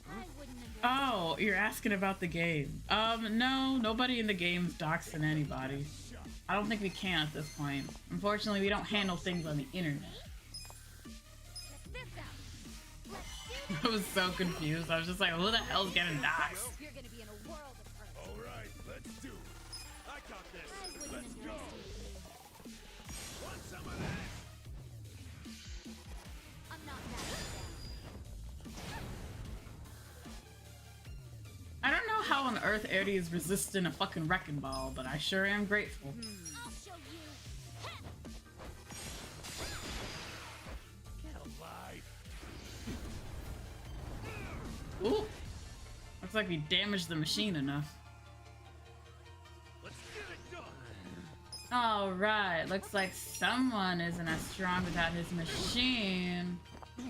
I wouldn't underestimate. Oh, you're asking about the game. No, nobody in the game's doxing anybody. I don't think we can at this point. Unfortunately, we don't handle things on the internet. Check this out. Let's do I was so confused. I was just like, who the hell's getting doxed? this. You're gonna be in a world of hurt. All right, let's do it. I got this. I wouldn't Let's go. underestimate me. Want some of that? I'm not backing down. I don't know how on earth Eddie is resisting a fucking wrecking ball, but I sure am grateful. I'll show you. Get alive. Ooh. Looks like we damaged the machine enough. Let's get it done. Alright, looks like someone isn't as strong without his machine. This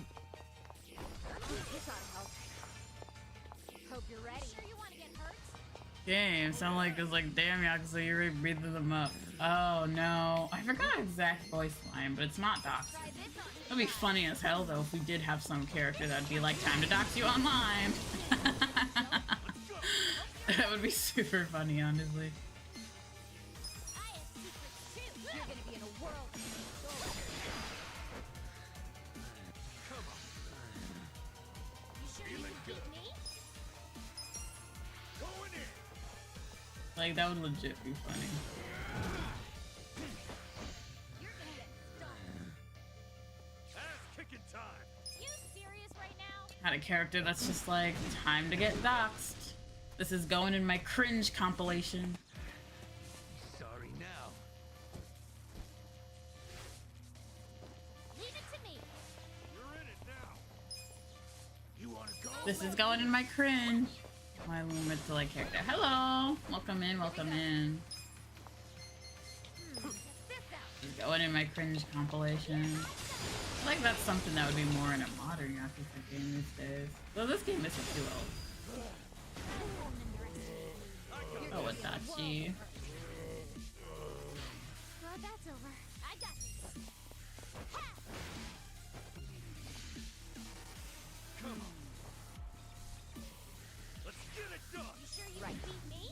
ought to help. Hope you're ready. Sure you want to get hurt? Game, sound like it's like, damn Yakuza, you're really breathing them up. Oh no. I forgot exact voice line, but it's not doxing. Try this on. It'd be funny as hell though if we did have some character that'd be like, time to dox you online. That would be super funny, honestly. I have secrets too. You're gonna be in a world of hurt. Come on. You sure you can beat me? Going in. Like, that would legit be funny. You're gonna get stung. Ass kicking time. You serious right now? Had a character that's just like, time to get doxxed. This is going in my cringe compilation. Sorry now. Leave it to me. You're in it now. You wanna go? This is going in my cringe. My limit to like character. Hello! Welcome in, welcome in. This out. Going in my cringe compilation. I feel like that's something that would be more in a modern Yakuza game these days. Though this game isn't too old. Oh, Itachi. Well, that's over. I got this. Ha! Let's get it done. You sure you can beat me?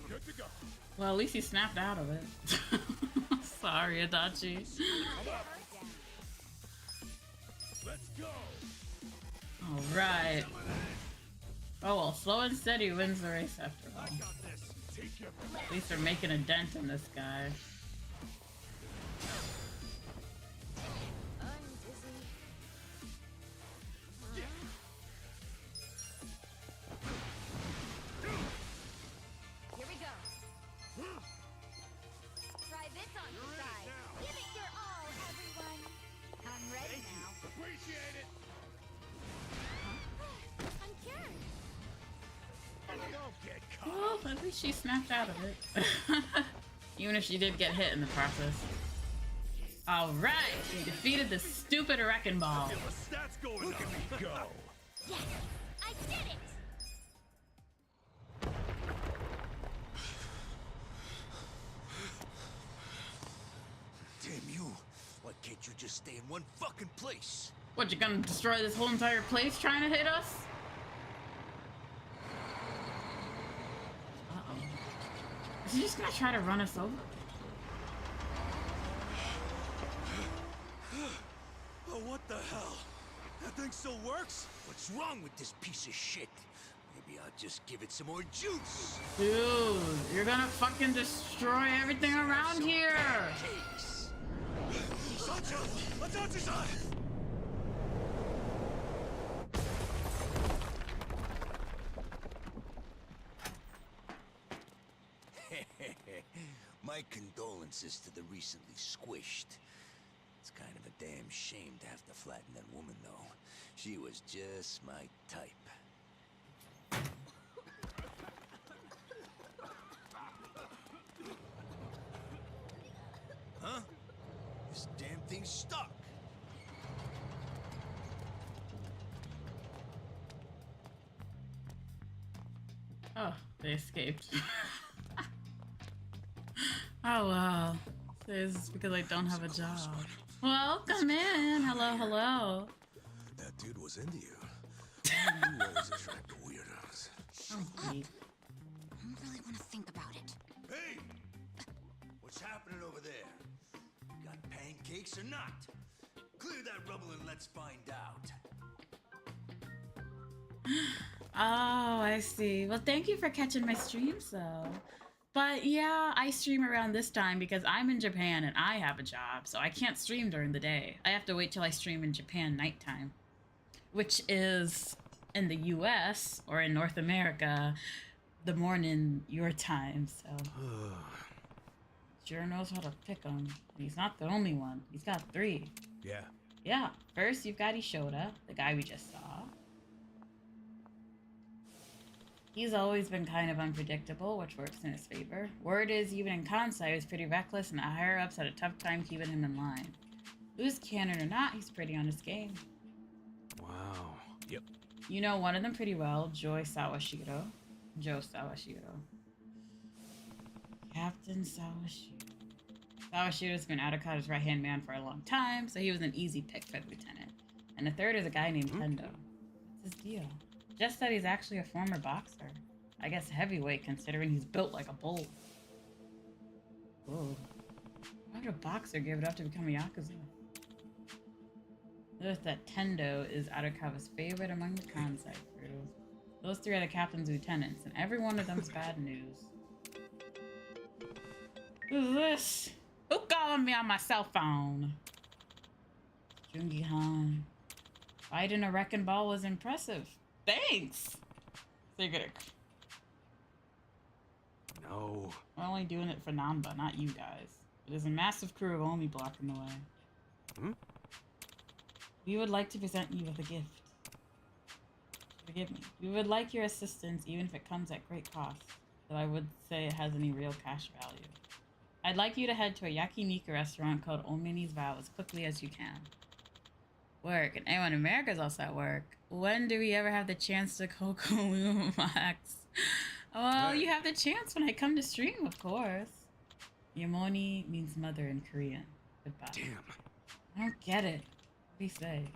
Good to go. Well, at least he snapped out of it. Sorry, Itachi. Let's go. Alright. Oh well, slow and steady wins the race after all. I got this. Take your At least they're making a dent in this guy. I'm dizzy. Here we go. Try this on the side. Give it your all, everyone. I'm ready now. appreciate it. I'm cured. Don't get caught. Well, at least she snapped out of it. Even if she did get hit in the process. Alright, she defeated the stupid wrecking ball. Get my stats going. Look at me go. Yes, I did it. Damn you. Why can't you just stay in one fucking place? What, you gonna destroy this whole entire place trying to hit us? Uh-oh. Is he just gonna try to run us over? Oh, what the hell? That thing still works? What's wrong with this piece of shit? Maybe I'll just give it some more juice. Dude, you're gonna fucking destroy everything around here! Case. Sancho, Itachi-san. My condolences to the recently squished. It's kind of a damn shame to have to flatten that woman, though. She was just my type. Huh? This damn thing's stuck. Oh, they escaped. Oh wow. So this is because I don't have a job. Welcome in. Hello, hello. That dude was into you. Why do you always attract weirdos? Oh, sweet. I really want to think about it. Hey! What's happening over there? You got pancakes or not? Clear that rubble and let's find out. Oh, I see. Well, thank you for catching my streams, though. But yeah, I stream around this time because I'm in Japan and I have a job, so I can't stream during the day. I have to wait till I stream in Japan nighttime, which is in the US or in North America, the morning your time. So sure knows how to pick him. He's not the only one. He's got 3. Yeah. Yeah. First, you've got Ishoda, the guy we just saw. He's always been kind of unpredictable, which works in his favor. Word is, even in Kansai, he's pretty reckless, and the higher-ups had a tough time keeping him in line. Loose cannon or not, he's pretty on his game. Wow. Yep. You know one of them pretty well, Joe Sawashiro. Captain Sawashiro. Sawashiro's been Adokata's right-hand man for a long time, so he was an easy pick for the lieutenant. And the third is a guy named Tendo. What's his deal? Just that he's actually a former boxer. I guess heavyweight, considering he's built like a bull. Whoa. Why would a boxer give it up to become a Yakuza? Notice that Tendo is Adokawa's favorite among the Kansai crew. Those three are the captain's lieutenants, and every one of them's bad news. Who's this? Who calling me on my cell phone? Jungi Han. Fighting a wrecking ball was impressive. Thanks! So you're gonna... No. We're only doing it for Namba, not you guys. It is a massive crew of Omi blocking the way. Hmm? We would like to present you with a gift. Forgive me. We would like your assistance, even if it comes at great cost. Though I would say it has any real cash value. I'd like you to head to a yakiniku restaurant called Omini's Vow as quickly as you can. Work, and anyone in America is also at work. When do we ever have the chance to KokoLuna Max? Well, you have the chance when I come to stream, of course. Yamoni means mother in Korean. Goodbye. Damn. I don't get it. What do you say?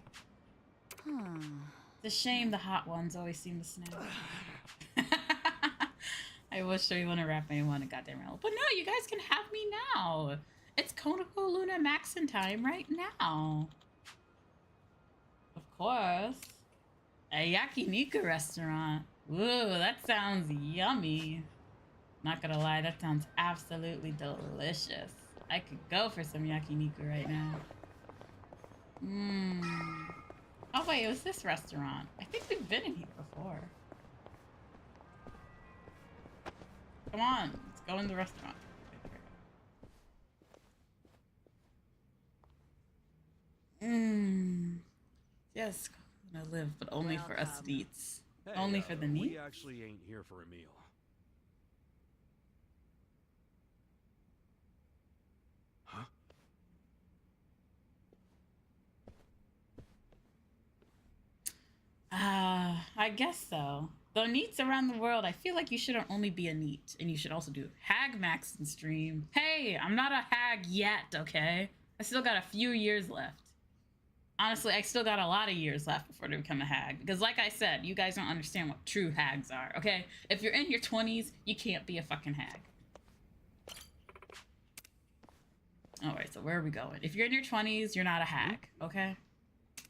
It's a shame the hot ones always seem to snap. I wish we wouldn't wrap anyone a goddamn round. But no, you guys can have me now. It's KokoLuna Maxin time right now. Of course. A yakiniku restaurant. Ooh, that sounds yummy. Not gonna lie, that sounds absolutely delicious. I could go for some yakiniku right now. Oh wait, it was this restaurant. I think we've been in here before. Come on, let's go in the restaurant. Yes, gonna live, but only for us neats. Hey, Only for the neat. We actually ain't here for a meal. Huh? I guess so. Though neats around the world, I feel like you shouldn't only be a neat, and you should also do hag max and stream. Hey, I'm not a hag yet, okay? I still got a few years left. Honestly, I still got a lot of years left before to become a hag. Because like I said, you guys don't understand what true hags are, okay? If you're in your 20s, you can't be a fucking hag. Alright, so where are we going? If you're in your 20s, you're not a hag, okay? She's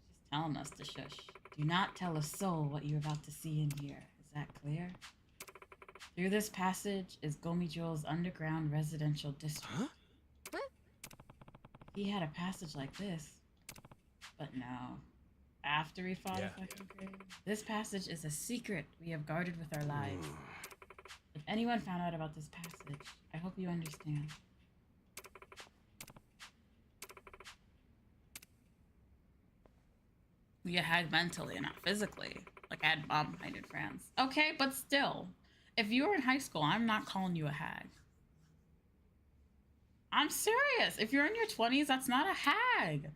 just telling us to shush. Do not tell a soul what you're about to see in here. Is that clear? Through this passage is Gomijul's underground residential district. Huh? He had a passage like this. But no. After we fought a fucking grave. This passage is a secret we have guarded with our lives. If anyone found out about this passage, I hope you understand. We had mentally and not physically. Like I had bomb-minded friends. Okay, but still. If you were in high school, I'm not calling you a hag. I'm serious. If you're in your 20s, that's not a hag.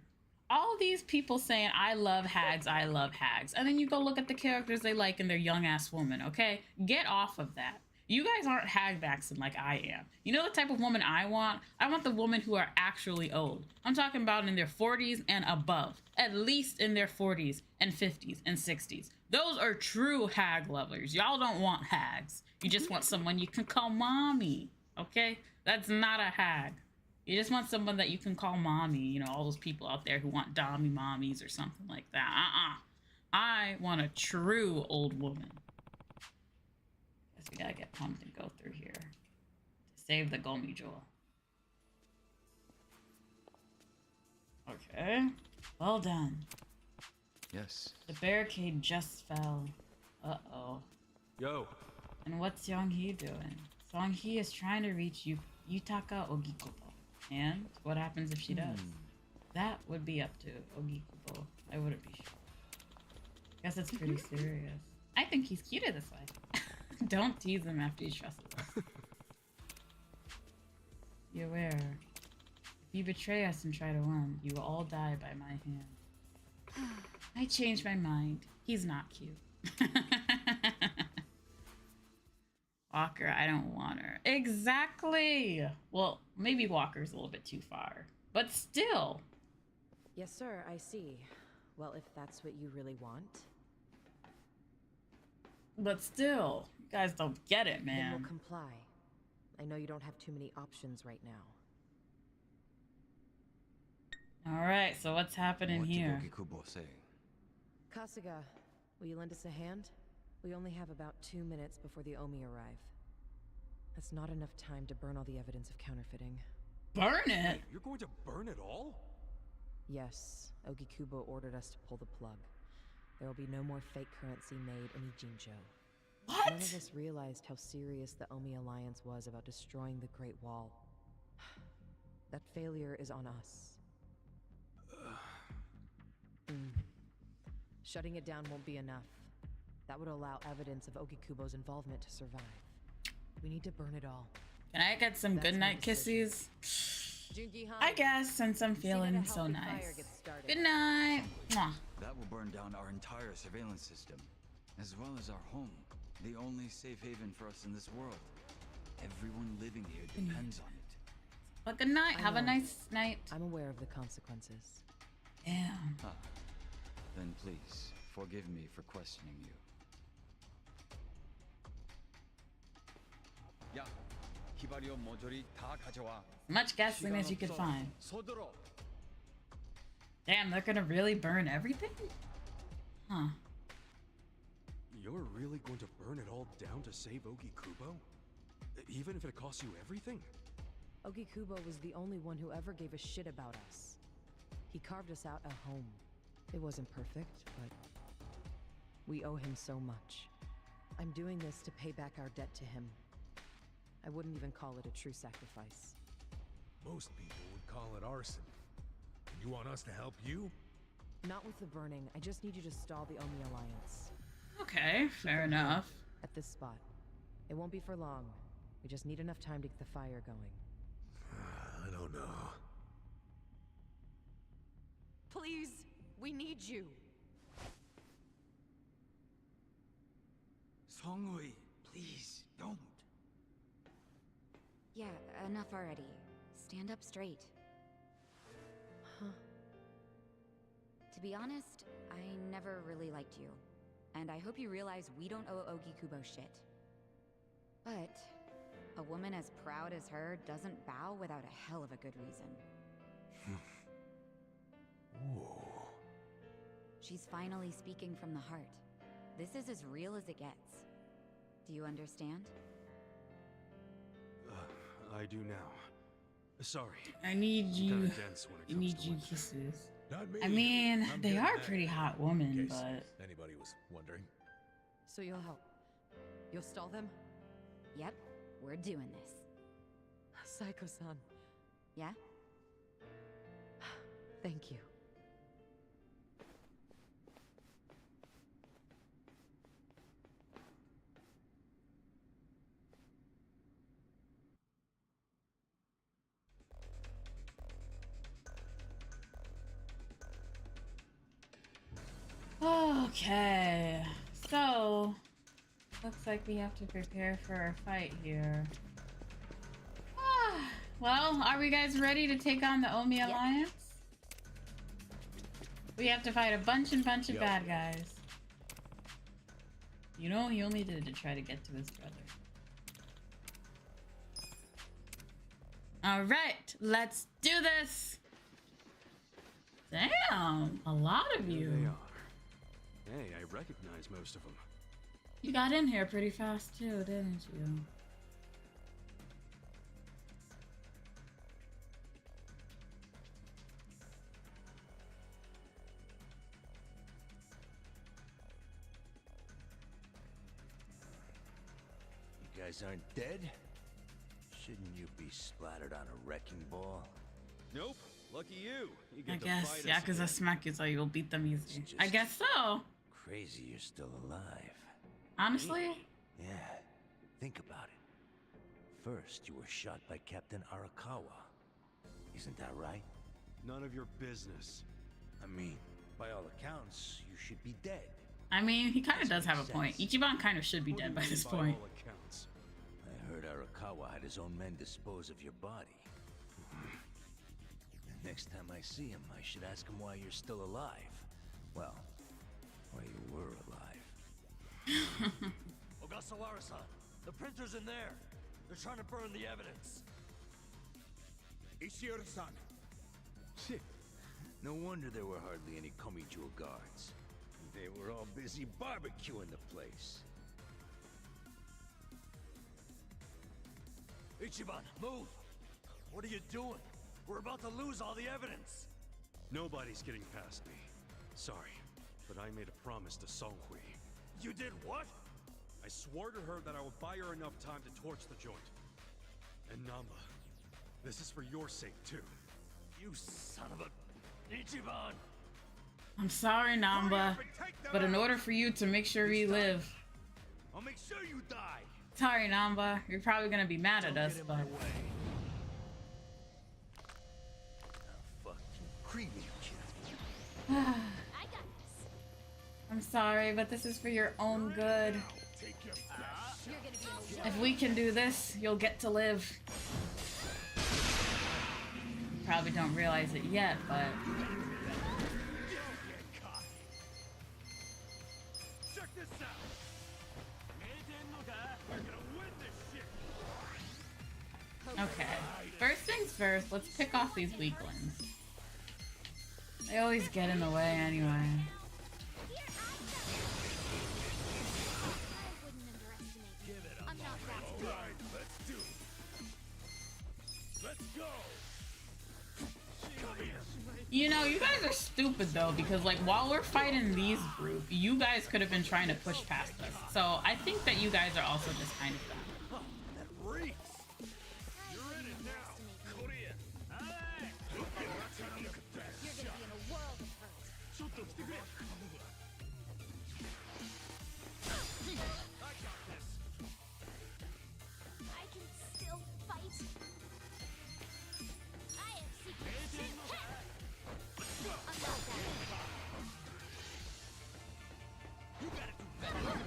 All these people saying, I love hags, I love hags. And then you go look at the characters they like and they're young-ass women, okay? Get off of that. You guys aren't hag maxing like I am. You know the type of woman I want? I want the women who are actually old. I'm talking about in their 40s and above. At least in their 40s and 50s and 60s. Those are true hag lovers. Y'all don't want hags. You just want someone you can call mommy, okay? That's not a hag. You just want someone that you can call mommy. You know, all those people out there who want dommy mommies or something like that. I want a true old woman. Guess we gotta get pumped and go through here to save the Gomi Jewel. Okay. Well done. Yes. The barricade just fell. Uh-oh. Yo. And what's Yonghee doing? Songhee is trying to reach Yutaka Ogikubo. And what happens if she does? That would be up to Ogikubo. I wouldn't be sure. Guess it's pretty serious. I think he's cuter this way. Don't tease him after he trusts us. Be aware. If you betray us and try to run, you will all die by my hand. I changed my mind. He's not cute. Walker, I don't want her. Exactly! Well, maybe Walker's a little bit too far. But still! Yes, sir, I see. Well, if that's what you really want... But still, you guys don't get it, man. Then we'll comply. I know you don't have too many options right now. Alright, so what's happening here? What did Ogikubo say? Kasuga, Will you lend us a hand? We only have about 2 minutes before the Omi arrive. That's not enough time to burn all the evidence of counterfeiting. Burn it? Wait, you're going to burn it all? Yes, Ogikubo ordered us to pull the plug. There will be no more fake currency made in Ijincho. What? None of us realized how serious the Omi Alliance was about destroying the Great Wall. That failure is on us. Shutting it down won't be enough. That would allow evidence of Ogikubo's involvement to survive. We need to burn it all. Can I get some goodnight kisses? I guess, since I'm feeling so nice. Good night. Mwah. That will burn down our entire surveillance system, as well as our home. The only safe haven for us in this world. Everyone living here depends on it. Well, good night. Have a nice night. I'm aware of the consequences. Damn. Ah, then please, forgive me for questioning you. 야, 히바리오 모조리 다 가져와. Much gasoline as you could find. Damn, they're gonna really burn everything? Huh. You're really going to burn it all down to save Ogikubo? Even if it costs you everything? Ogikubo was the only one who ever gave a shit about us. He carved us out a home. It wasn't perfect, but we owe him so much. I'm doing this to pay back our debt to him. I wouldn't even call it a true sacrifice. Most people would call it arson. You want us to help you? Not with the burning. I just need you to stall the Omi Alliance. Okay, fair enough. At this spot. It won't be for long. We just need enough time to get the fire going. I don't know. Please, we need you. 성우이, please, don't. Yeah, enough already. Stand up straight. Huh? To be honest, I never really liked you. And I hope you realize we don't owe Ogikubo shit. But a woman as proud as her doesn't bow without a hell of a good reason. Whoa. She's finally speaking from the heart. This is as real as it gets. Do you understand? I do now. Sorry. I need you. Kinda dense when it I comes need to you women. kisses. Not me. I mean, I'm they getting are that. pretty hot women, In case but anybody was wondering. So you'll help. You'll stall them? Yep, we're doing this. Saiko-san. Yeah? Thank you. okay. So looks like we have to prepare for a fight here. Well, are we guys ready to take on the Omi Alliance? We have to fight a bunch of bad guys. You know, he only did it to try to get to his brother. All right, let's do this. Damn, a lot of There they you. are. Hey, I recognize most of them. You got in here pretty fast too, didn't you? You guys aren't dead? Shouldn't you be splattered on a wrecking ball? Nope. Lucky you. You I get to guess fight us again. Yakuza smack you so you'll beat them easy. It's I just- guess so. Crazy you're still alive. Honestly, Yeah, think about it. First, you were shot by Captain Arakawa. Isn't that right? None of your business. I mean, by all accounts, you should be dead. I mean, he kind of does have a point. Ichiban kind of should be What do dead you by mean this by point. all accounts? I heard Arakawa had his own men dispose of your body. Next time I see him, I should ask him why you're still alive. Well, why you were alive. Ogasawara-san, the printer's in there. They're trying to burn the evidence. Shit. No wonder there were hardly any Komichuo guards. They were all busy barbecuing the place. Ichiban, move! What are you doing? We're about to lose all the evidence. Nobody's getting past me. Sorry, but I made a promise to Songhui. You did what? I swore to her that I would buy her enough time to torch the joint. And Namba, this is for your sake too. You son of a... Ichiban! I'm sorry, Namba, but in order for you to make sure we live... I'll make sure you die! Sorry, Namba. You're probably gonna be mad at us, but... Fucking creepy kid. I'm sorry, but this is for your own good. If we can do this, you'll get to live. You probably don't realize it yet, but... Check this out! We're gonna win this shit! Okay. First things first, let's pick off these weaklings. They always get in the way anyway. Alright, let's do it. Let's go! Come here! You know, you guys are stupid though, because like while we're fighting these group, you guys could have been trying to push past us. So I think that you guys are also just kind of dumb. That reeks! You're in it now! Korea! Hey! Look at that! You're gonna be in a world of hurt. I got this! I can still fight. I have secrets too. I'm not that. You gotta do better!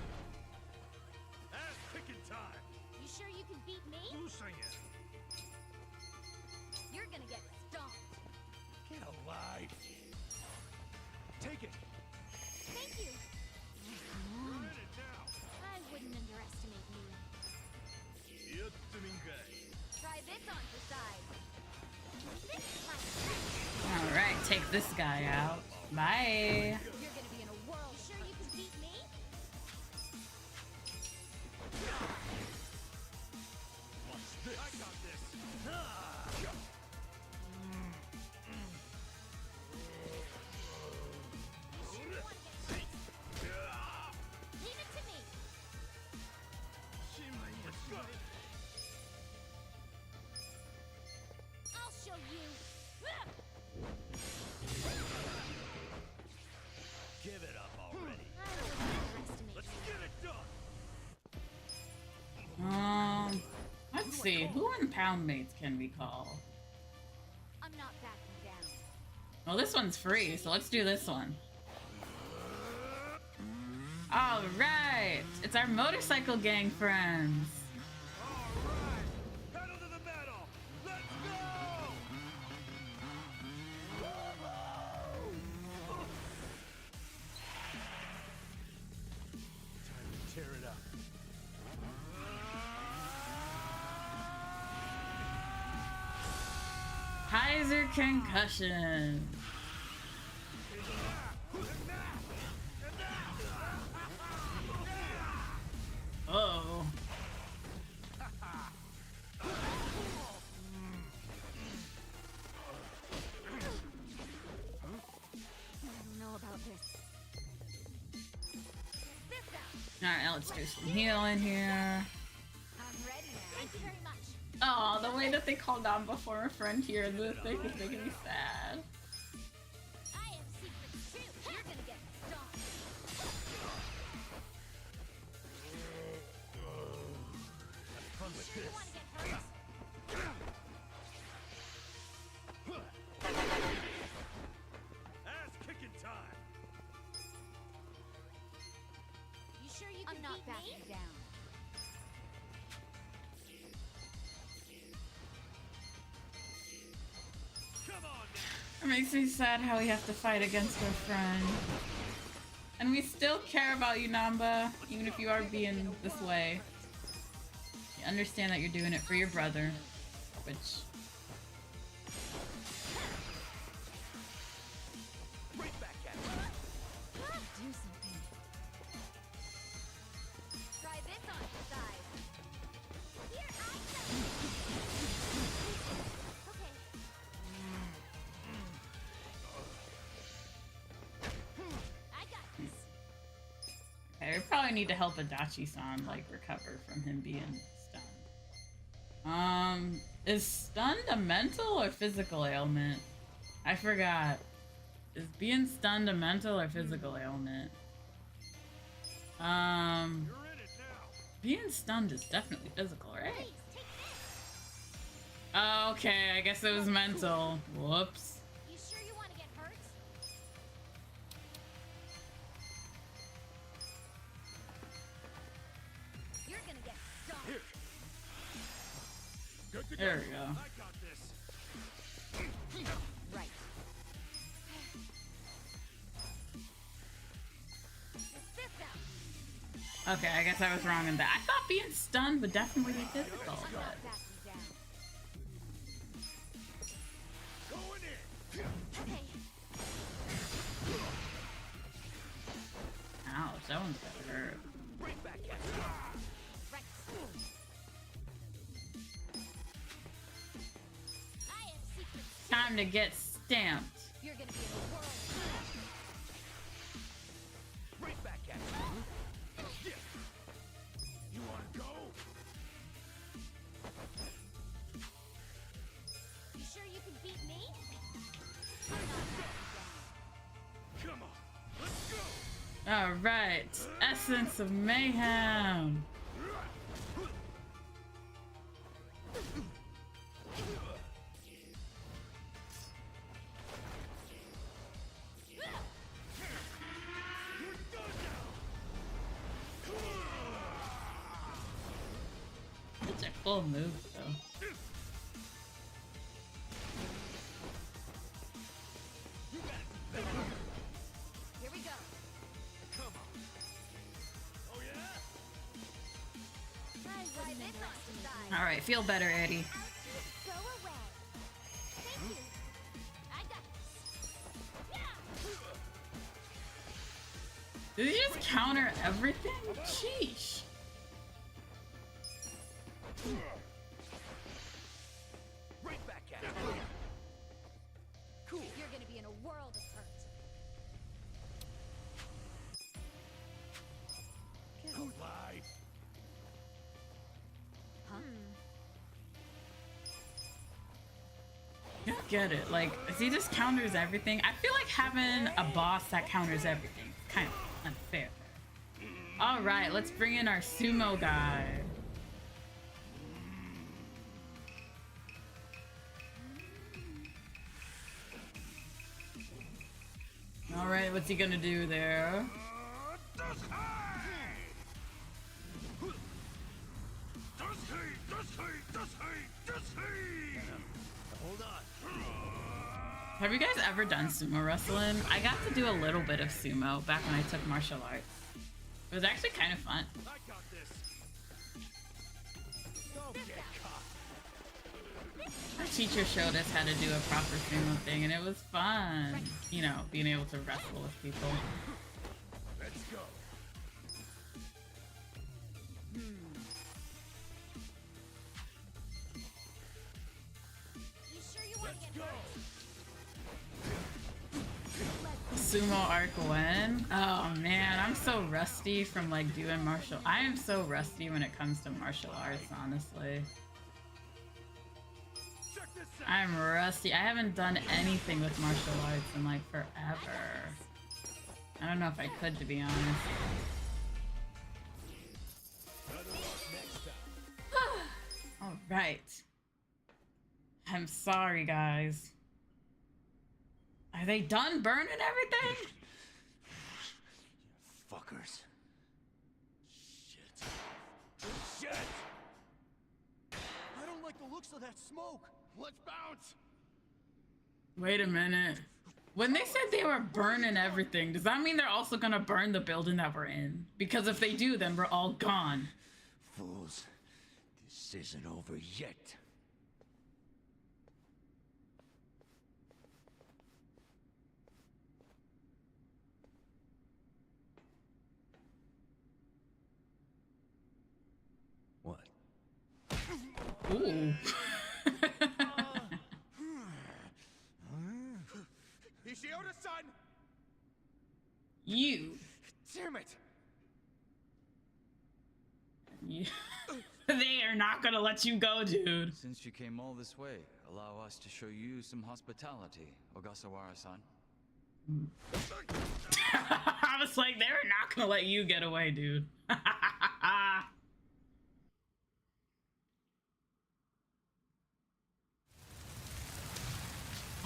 Ass kicking time! You sure you can beat me? You sing it! You're gonna get stomped. Get alive! Take it! Thank you. You're in it now! I wouldn't underestimate you. Try this on for size. This is my strength. Alright, take this guy out. Bye. You're gonna be in a world. Sure you can beat me? Watch this! I got this! Leave it to me. Let's go! I'll show you. Give it up already. I wouldn't underestimate Let's you. get it done! Let's see, who in Pound Mates can we call? I'm not backing down. Well, this one's free, so let's do this one. Alright! It's our motorcycle gang friends. Alright! Pedal to the metal! Let's go! Time to tear it up. Kaiser Concussion. Oh. I don't know about this. This out. Alright, now let's do some healing here. I'm ready now. Thank you very much. Oh, the way that they called Namba for a friend here in this thing is making me sad. I have secrets too. You're gonna get stomped. Have fun with You this. wanna get hurt? Ass kicking time! You sure you can I'm not backing down. Come on now! It makes me sad how we have to fight against our friend. And we still care about you, Namba, even if you are being this way. You understand that you're doing it for your brother, which... Right back at you! Do something. I need to help Adachi-san like recover from him being stunned. Is stunned a mental or physical ailment? I forgot. Is being stunned a mental or physical ailment? Being stunned is definitely physical, right? Oh, okay, I guess it was mental. Whoops. You sure you want to get hurt? You're gonna get stung. Here. Good to There go. we go. I got this. Right. Okay, I guess I was wrong in that. I thought being stunned would definitely be physical, but... Going in. Okay. Ouch, that one's gotta hurt. Right back at you. Right. I have secrets. Time to get stamped. You're gonna be in a world. Right back at you. Yeah. You wanna go? You sure you can beat me? Come on. Let's go. All right, essence of mayhem. Such a cool move, though. Here we go. Come on. Oh yeah? I wouldn't underestimate. All right, feel better, Eddie. Go away. Thank you. I got this. Did he just counter everything? Sheesh. Right back at you. Cool. You're gonna be in a world of hurt. Good life. Huh? I don't get it. Like, if he just counters everything, I feel like having a boss that counters everything is kind of unfair. All right, let's bring in our sumo guy. All right, what's he gonna do there? Hold on. Have you guys ever done sumo wrestling? I got to do a little bit of sumo back when I took martial arts. It was actually kind of fun. I got this. Don't get caught. Our teacher showed us how to do a proper sumo thing, and it was fun. You know, being able to wrestle with people. Let's go. You sure you want to Let's get go. hurt? Sumo arc when? Oh man, I'm so rusty from like doing martial. I am so rusty when it comes to martial arts, honestly. Check this out. I'm rusty. I haven't done anything with martial arts in like forever. I don't know if I could, to be honest. All right. I'm sorry, guys. Are they done burning everything? Fuckers. Shit. Shit! I don't like the looks of that smoke. Let's bounce. Wait a minute. When they said they were burning everything, does that mean they're also gonna burn the building that we're in? Because if they do, then we're all gone. Fools, this isn't over yet. What? Ooh. Ishioda-san! You. Damn it! They are not gonna let you go, dude. Since you came all this way, allow us to show you some hospitality, Ogasawara-san. I was like, they're not gonna let you get away, dude.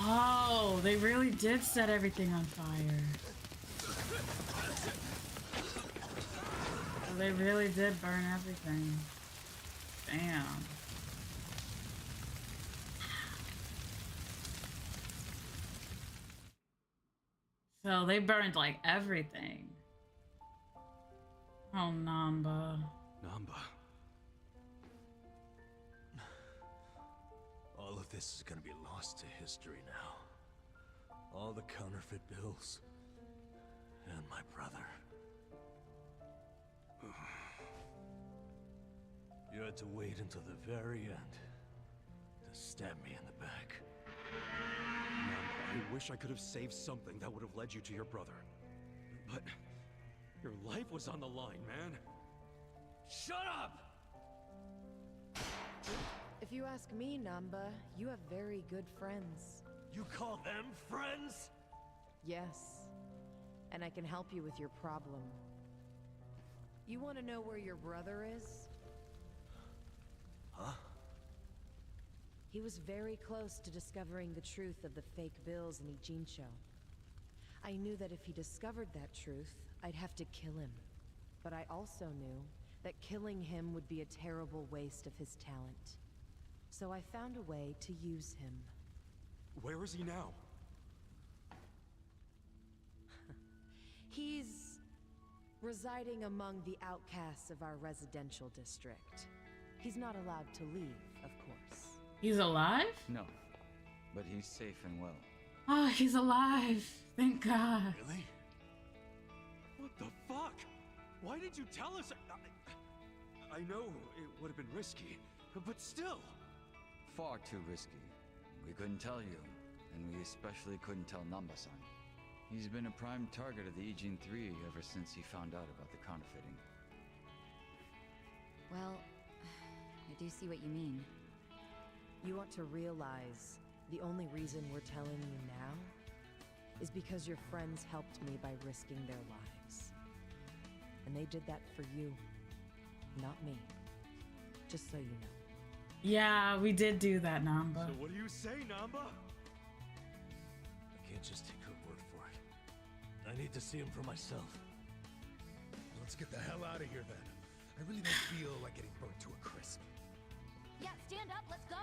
Oh, they really did set everything on fire. Oh, they really did burn everything. Damn. So they burned like everything. Oh, Namba. Namba. All of this is gonna be lost to history now. All the counterfeit bills. And my brother. You had to wait until the very end to stab me in the back. Namba, I wish I could have saved something that would have led you to your brother. But your life was on the line, man. Shut up! If you ask me, Namba, you have very good friends. You call them friends? Yes. And I can help you with your problem. You want to know where your brother is? Huh? He was very close to discovering the truth of the fake bills in Ijincho. I knew that if he discovered that truth, I'd have to kill him. But I also knew that killing him would be a terrible waste of his talent. So I found a way to use him. Where is he now? He's residing among the outcasts of our residential district. He's not allowed to leave, of course. He's alive? No, but he's safe and well. Oh, he's alive. Thank God. Really? What the fuck? Why did you tell us? I know it would have been risky, but still. Far too risky. We couldn't tell you, and we especially couldn't tell Namba-san. He's been a prime target of the Ijin 3 ever since he found out about the counterfeiting. Well, I do see what you mean. You ought to realize the only reason we're telling you now is because your friends helped me by risking their lives. And they did that for you, not me. Just so you know. Yeah, we did do that, Namba. So what do you say, Namba? I can't just take her word for it. I need to see him for myself. Let's get the hell out of here then. I really don't feel like getting burnt to a crisp. Yeah, stand up, let's go!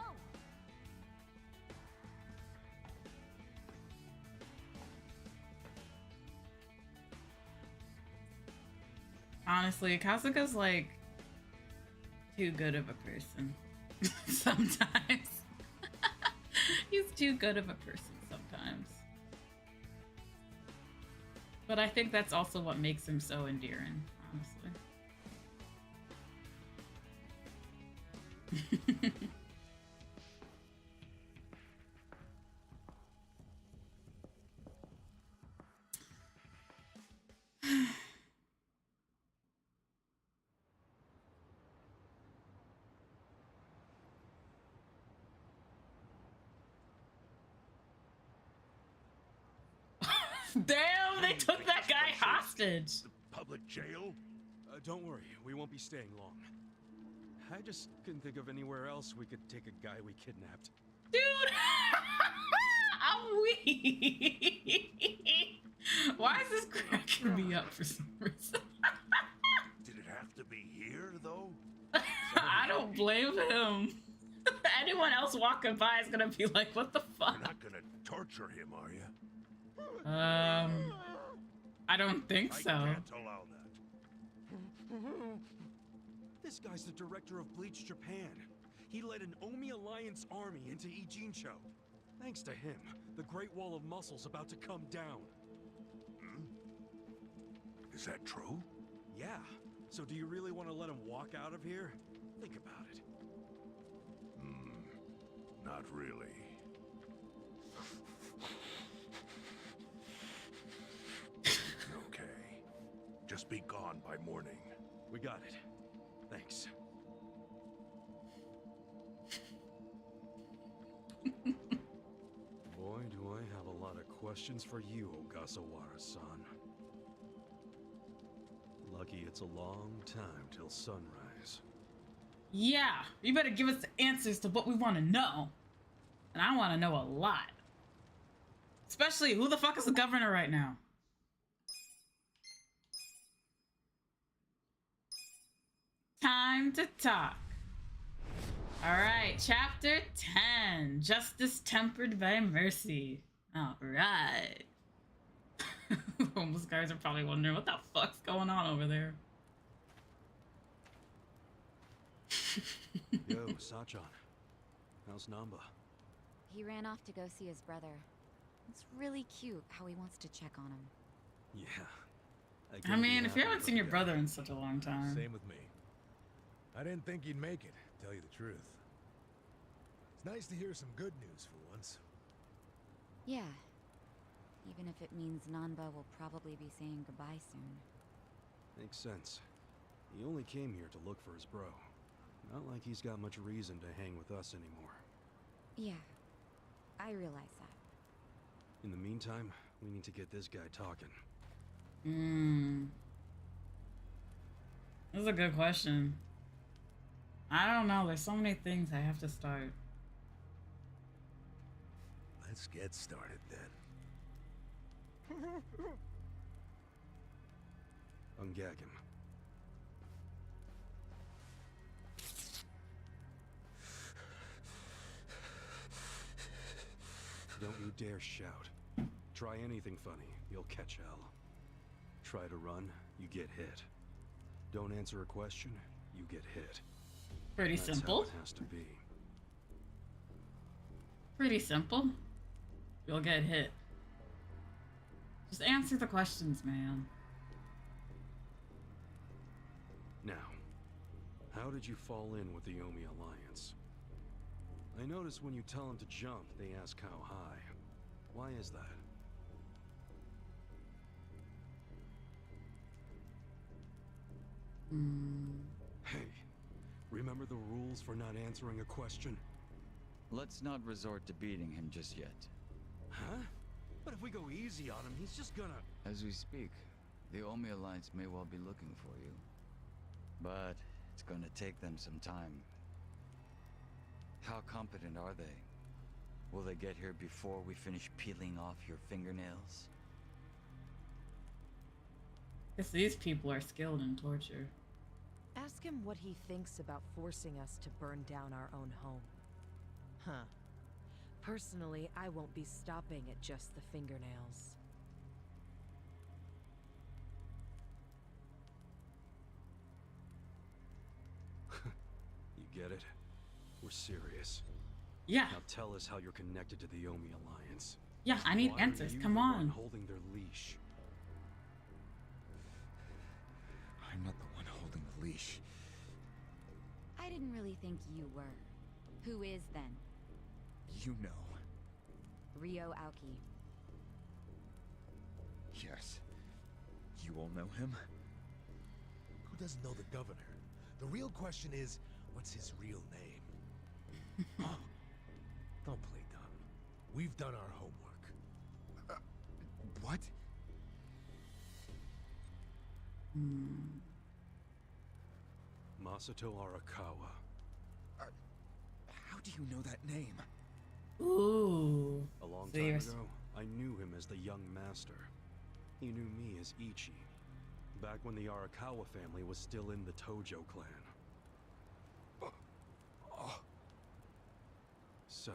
Honestly, Kasuga's like too good of a person. Sometimes. He's too good of a person sometimes. But I think that's also what makes him so endearing, honestly. Damn, they took that guy hostage. The public jail? Don't worry, we won't be staying long. I just couldn't think of anywhere else we could take a guy we kidnapped. Dude, I'm weak. Why is this cracking me up for some reason? Did it have to be here, though? I don't blame him. Anyone else walking by is gonna be like, what the fuck? You're not gonna torture him, are you? I don't think so. I can't allow that. This guy's the director of Bleach Japan. He led an Omi Alliance army into Ijincho. Thanks to him, the Great Wall of Muscle's about to come down. Hmm? Is that true? Yeah. So do you really want to let him walk out of here? Think about it. Not really. Okay. Just be gone by morning. We got it. Thanks. questions for you, Ogasawara-san. Lucky it's a long time till sunrise. Yeah, you better give us the answers to what we want to know. And I want to know a lot. Especially, who the fuck is the governor right now? Time to talk. All right, chapter 10. Justice tempered by mercy. All right. Most guys are probably wondering what the fuck's going on over there. Yo, Sachan. How's Namba? He ran off to go see his brother. It's really cute how he wants to check on him. Yeah. I mean, if you haven't seen your brother in such a long time. Same with me. I didn't think you'd make it, to tell you the truth. It's nice to hear some good news for once. Yeah. Even if it means Nanba will probably be saying goodbye soon. Makes sense. He only came here to look for his bro. Not like he's got much reason to hang with us anymore. Yeah. I realize that. In the meantime, we need to get this guy talking. That's a good question. I don't know. There's so many things I have to start. Let's get started then. Ungag him. Don't you dare shout. Try anything funny, you'll catch hell. Try to run, you get hit. Don't answer a question, you get hit. Pretty That's simple. How it has to be. Pretty simple. You'll get hit. Just answer the questions, man. Now, how did you fall in with the Omi Alliance? I notice when you tell them to jump, they ask how high. Why is that? Hey, remember the rules for not answering a question? Let's not resort to beating him just yet. Huh? But if we go easy on him, he's just gonna... As we speak, the Omi Alliance may well be looking for you. But it's gonna take them some time. How competent are they? Will they get here before we finish peeling off your fingernails? Guess these people are skilled in torture. Ask him what he thinks about forcing us to burn down our own home. Huh. Personally, I won't be stopping at just the fingernails. You get it? We're serious. Yeah. Now tell us how you're connected to the Omi Alliance. Yeah, I need Why are answers. you Come the one on. holding their leash? I'm not the one holding the leash. I didn't really think you were. Who is then? You know. Ryo Aoki. Yes. You all know him? Who doesn't know the governor? The real question is, what's his real name? Oh, don't play dumb. We've done our homework. What? Masato Arakawa. How do you know that name? Ooh. A long So time you're- ago, I knew him as the young master. He knew me as Ichi, back when the Arakawa family was still in the Tojo clan. So,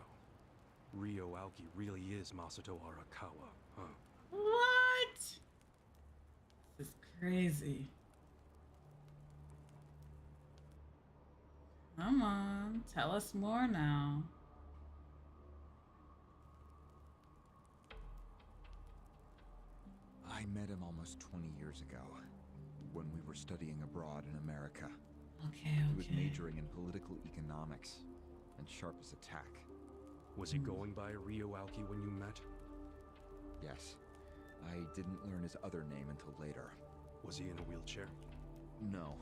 Ryo Aoki really is Masato Arakawa, huh? What? This is crazy. Come on, tell us more now. I met him almost 20 years ago, when we were studying abroad in America. Okay, He was okay. majoring in political economics, and sharp as a tack. Was he going by Ryo Aoki when you met? Yes. I didn't learn his other name until later. Was he in a wheelchair? No,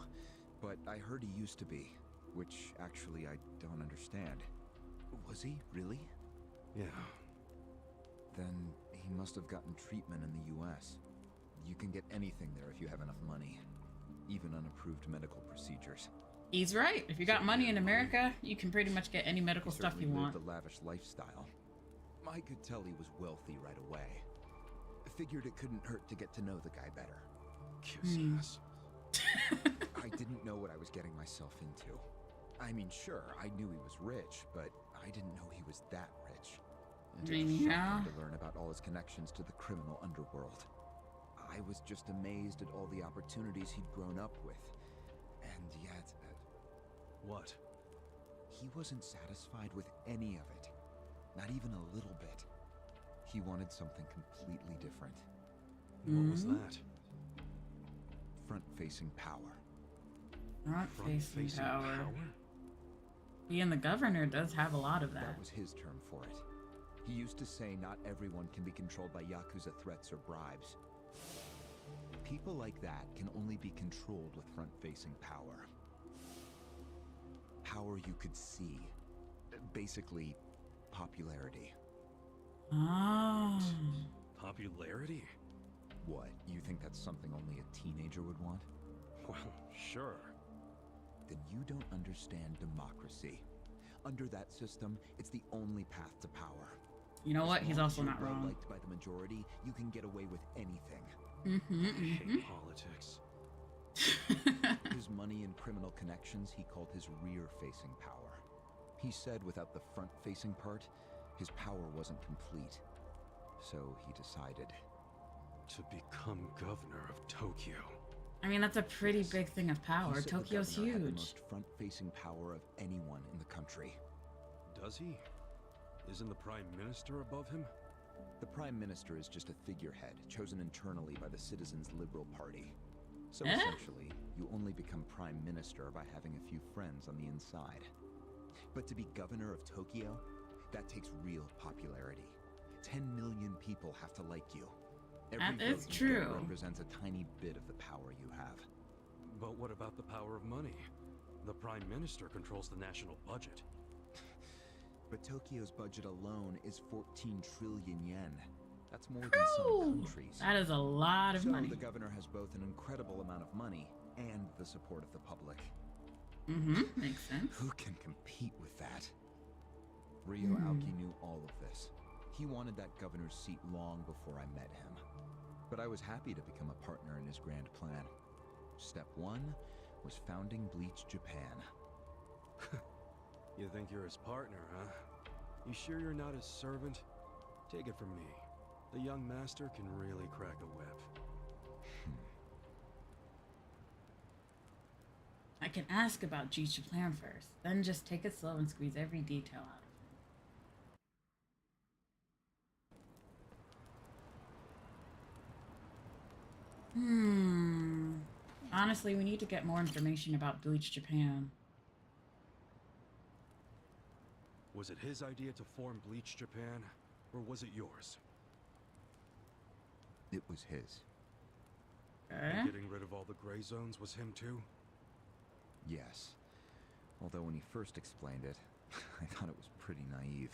but I heard he used to be, which actually I don't understand. Was he, really? Yeah. Then He must have gotten treatment in the US. You can get anything there if you have enough money. Even unapproved medical procedures. He's right. If you got money in America, you can pretty much get any medical stuff you want. He lived a lavish lifestyle. I could tell he was wealthy right away. Figured it couldn't hurt to get to know the guy better. Kiss ass. I didn't know what I was getting myself into. I mean, sure, I knew he was rich, but I didn't know he was that rich. And it was shocking to learn about all his connections to the criminal underworld. I was just amazed at all the opportunities he'd grown up with. And yet... What? He wasn't satisfied with any of it. Not even a little bit. He wanted something completely different. What was that? Front-facing power. Front-facing power. Being the governor does have a lot of that. That was his term for it. He used to say not everyone can be controlled by Yakuza threats or bribes. People like that can only be controlled with front-facing power. Power you could see. Basically, popularity. Ah. Popularity? What, you think that's something only a teenager would want? Well, sure. Then you don't understand democracy. Under that system, it's the only path to power. You know what? He's also not wrong. Liked by the majority, you can get away with anything. I hate politics. His money and criminal connections he called his rear-facing power. He said without the front-facing part, his power wasn't complete. So he decided to become governor of Tokyo. I mean, that's a pretty big thing of power. Tokyo's huge. Had the most front-facing power of anyone in the country. Does he? Isn't the Prime Minister above him? The Prime Minister is just a figurehead, chosen internally by the Citizens' Liberal Party. So Eh? essentially, you only become Prime Minister by having a few friends on the inside. But to be governor of Tokyo, that takes real popularity. 10 million people have to like you. That Every is vote you get true. represents a tiny bit of the power you have. But what about the power of money? The Prime Minister controls the national budget. But Tokyo's budget alone is 14 trillion yen. That's more than some countries. That is a lot of money. So the governor has both an incredible amount of money and the support of the public. Makes sense. Who can compete with that? Ryo Aoki knew all of this. He wanted that governor's seat long before I met him. But I was happy to become a partner in his grand plan. Step 1 was founding Bleach Japan. You think you're his partner, huh? You sure you're not his servant? Take it from me. The young master can really crack a whip. I can ask about Bleach Japan first, then just take it slow and squeeze every detail out of him. Honestly, we need to get more information about Bleach Japan. Was it his idea to form Bleach Japan, or was it yours? It was his. And getting rid of all the gray zones was him too? Yes. Although when he first explained it, I thought it was pretty naive.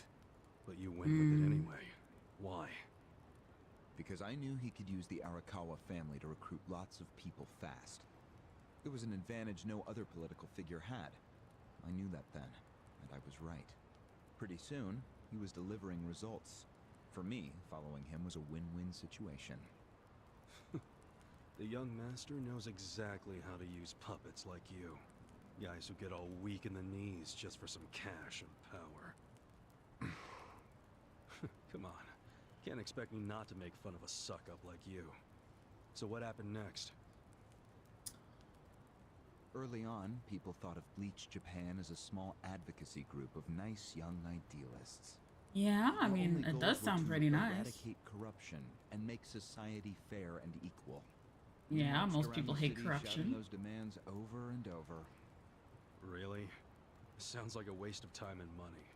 But you went with it anyway. Why? Because I knew he could use the Arakawa family to recruit lots of people fast. It was an advantage no other political figure had. I knew that then, and I was right. Pretty soon, he was delivering results. For me, following him was a win-win situation. The young master knows exactly how to use puppets like you. Guys who get all weak in the knees just for some cash and power. Come on. Can't expect me not to make fun of a suck-up like you. So what happened next? Early on, people thought of Bleach Japan as a small advocacy group of nice young idealists. Yeah, I Our mean, only it goals does were sound to pretty nice. Eradicate corruption and make society fair and equal. Yeah, marched most around people the hate city corruption. shouting those demands over and over. Really? Sounds like a waste of time and money.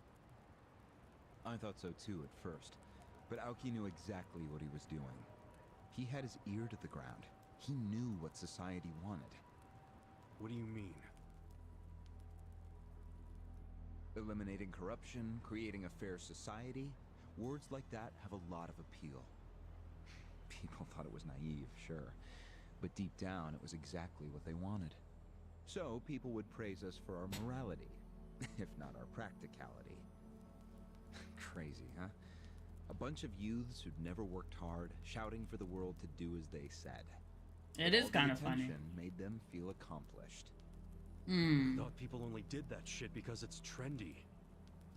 I thought so too at first, but Aoki knew exactly what he was doing. He had his ear to the ground. He knew what society wanted. What do you mean? Eliminating corruption, creating a fair society, words like that have a lot of appeal. People thought it was naive, sure. But deep down, it was exactly what they wanted. So people would praise us for our morality, if not our practicality. Crazy, huh? A bunch of youths who'd never worked hard, shouting for the world to do as they said. It is kind of funny. Made them feel accomplished. I thought people only did that shit because it's trendy.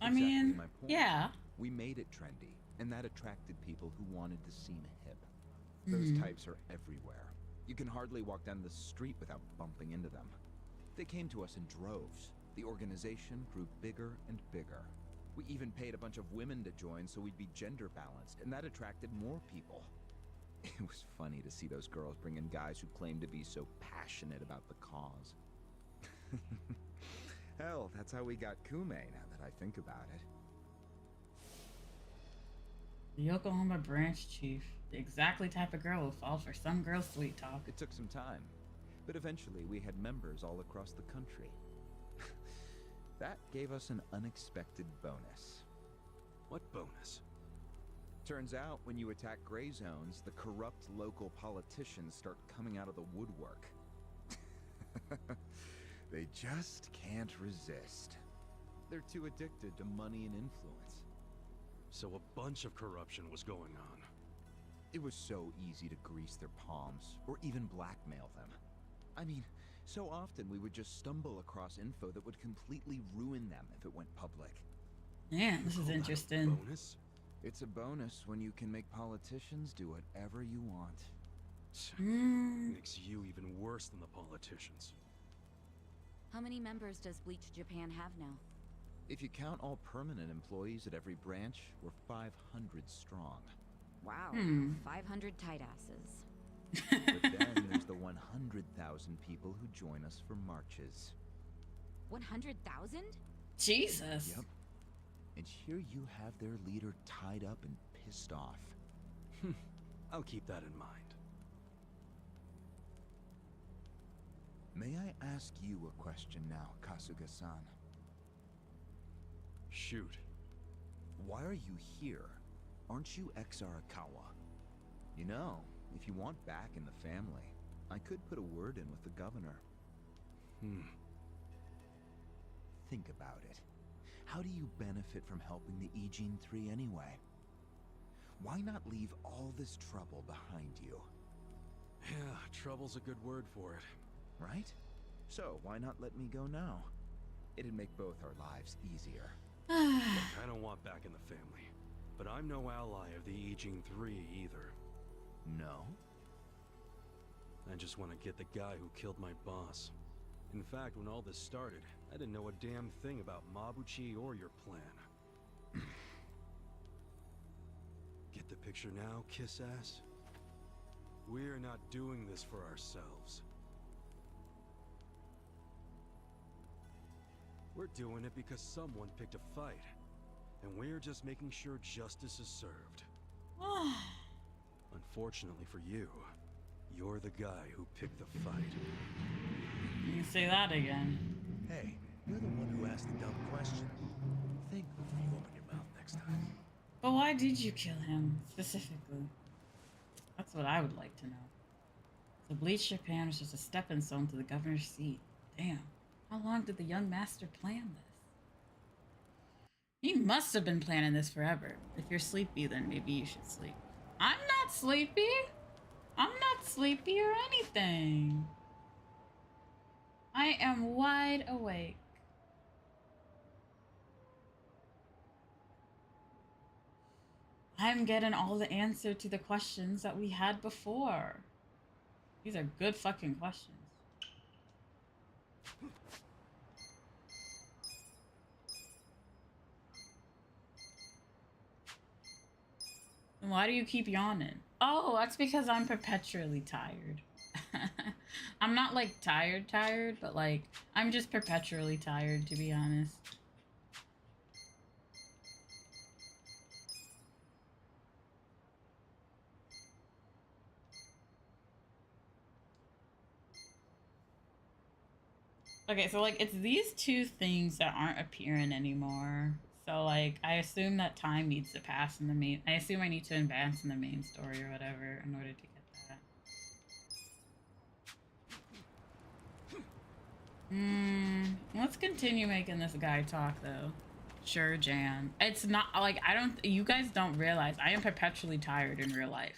I mean, my point. yeah. We made it trendy, and that attracted people who wanted to seem hip. Those types are everywhere. You can hardly walk down the street without bumping into them. They came to us in droves. The organization grew bigger and bigger. We even paid a bunch of women to join so we'd be gender balanced, and that attracted more people. It was funny to see those girls bring in guys who claimed to be so passionate about the cause. Hell, that's how we got Kume, now that I think about it. The Oklahoma branch chief. The exactly type of girl who falls for some girl's sweet talk. It took some time, but eventually we had members all across the country. That gave us an unexpected bonus. What bonus? Turns out, when you attack gray zones, the corrupt local politicians start coming out of the woodwork. They just can't resist. They're too addicted to money and influence. So a bunch of corruption was going on. It was so easy to grease their palms, or even blackmail them. I mean, so often we would just stumble across info that would completely ruin them if it went public. Man, this is interesting. Bonus? It's a bonus when you can make politicians do whatever you want. Makes you even worse than the politicians. How many members does Bleach Japan have now? If you count all permanent employees at every branch, we're 500 strong. Wow, 500 tight asses. But then there's the 100,000 people who join us for marches. 100,000? Jesus. Yep. And here you have their leader tied up and pissed off. I'll keep that in mind. May I ask you a question now, Kasuga-san? Shoot. Why are you here? Aren't you ex-Arakawa? You know, if you want back in the family, I could put a word in with the governor. Think about it. How do you benefit from helping the Ijin 3 anyway? Why not leave all this trouble behind you? Yeah, trouble's a good word for it. Right? So, why not let me go now? It'd make both our lives easier. Look, I don't want back in the family. But I'm no ally of the Ijin 3 either. No? I just want to get the guy who killed my boss. In fact, when all this started, I didn't know a damn thing about Mabuchi or your plan. Get the picture now, kiss ass? We're not doing this for ourselves. We're doing it because someone picked a fight. And we're just making sure justice is served. Unfortunately for you, you're the guy who picked the fight. You can say that again. Hey, you're the one who asked the dumb question. Think before you open your mouth next time. But why did you kill him, specifically? That's what I would like to know. So Bleach Japan was just a stepping stone to the governor's seat. Damn. How long did the young master plan this? He must have been planning this forever. If you're sleepy, then maybe you should sleep. I'm not sleepy. I'm not sleepy or anything. I am wide awake. I'm getting all the answer to the questions that we had before. These are good fucking questions. And why do you keep yawning? Oh, that's because I'm perpetually tired. I'm not like tired, but like I'm just perpetually tired, to be honest. Okay, so like it's these two things that aren't appearing anymore. So like, I assume that time needs to pass in the main. I assume I need to advance in the main story or whatever in order to get that. Let's continue making this guy talk though. Sure, Jan. It's not like you guys don't realize I am perpetually tired in real life.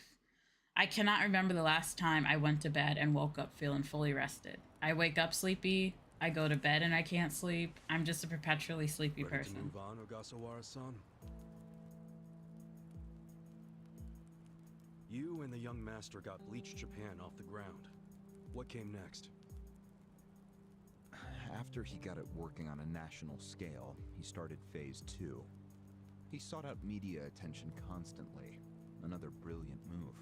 I cannot remember the last time I went to bed and woke up feeling fully rested. I wake up sleepy, I go to bed and I can't sleep. I'm just a perpetually sleepy person. Ready to move on, Ogasawara-san? You and the young master got Bleach Japan off the ground. What came next? After he got it working on a national scale, he started Phase 2. He sought out media attention constantly. Another brilliant move.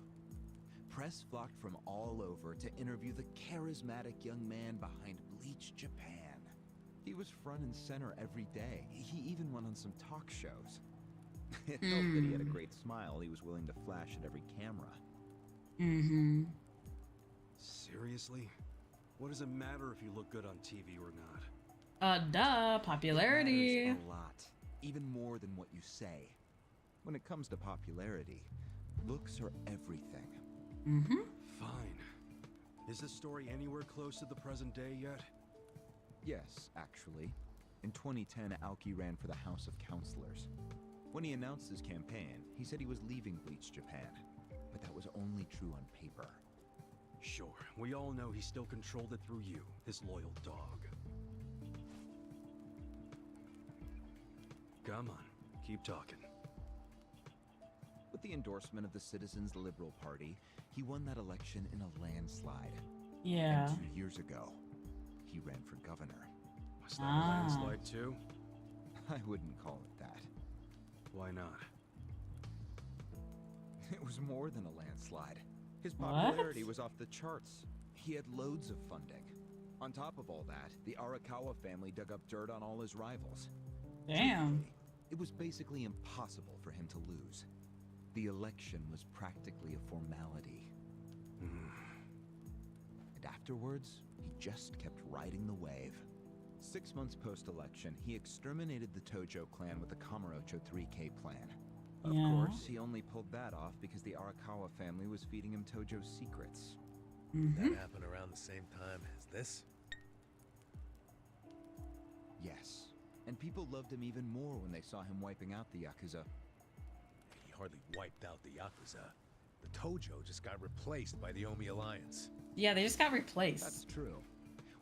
Press flocked from all over to interview the charismatic young man behind Bleach Japan. He was front and center every day. He even went on some talk shows. It helped that he had a great smile he was willing to flash at every camera. Seriously? What does it matter if you look good on TV or not? Duh, popularity. It matters a lot, even more than what you say. When it comes to popularity, looks are everything. Fine. Is this story anywhere close to the present day yet? Yes, actually. In 2010, Aoki ran for the House of Councilors. When he announced his campaign, he said he was leaving Bleach Japan. But that was only true on paper. Sure, we all know he still controlled it through you, his loyal dog. Come on, keep talking. With the endorsement of the Citizens Liberal Party, he won that election in a landslide. Yeah. And 2 years ago, he ran for governor. Was that a landslide too? I wouldn't call it that. Why not? It was more than a landslide. His popularity was off the charts. He had loads of funding. On top of all that, the Arakawa family dug up dirt on all his rivals. Damn. It was basically impossible for him to lose. The election was practically a formality. And afterwards, he just kept riding the wave. 6 months post-election, he exterminated the Tojo clan with the Kamurocho 3K plan. Of course, he only pulled that off because the Arakawa family was feeding him Tojo's secrets. Did that happen around the same time as this? Yes. And people loved him even more when they saw him wiping out the Yakuza. He hardly wiped out the Yakuza. The Tojo just got replaced by the Omi Alliance. Yeah, they just got replaced. That's true.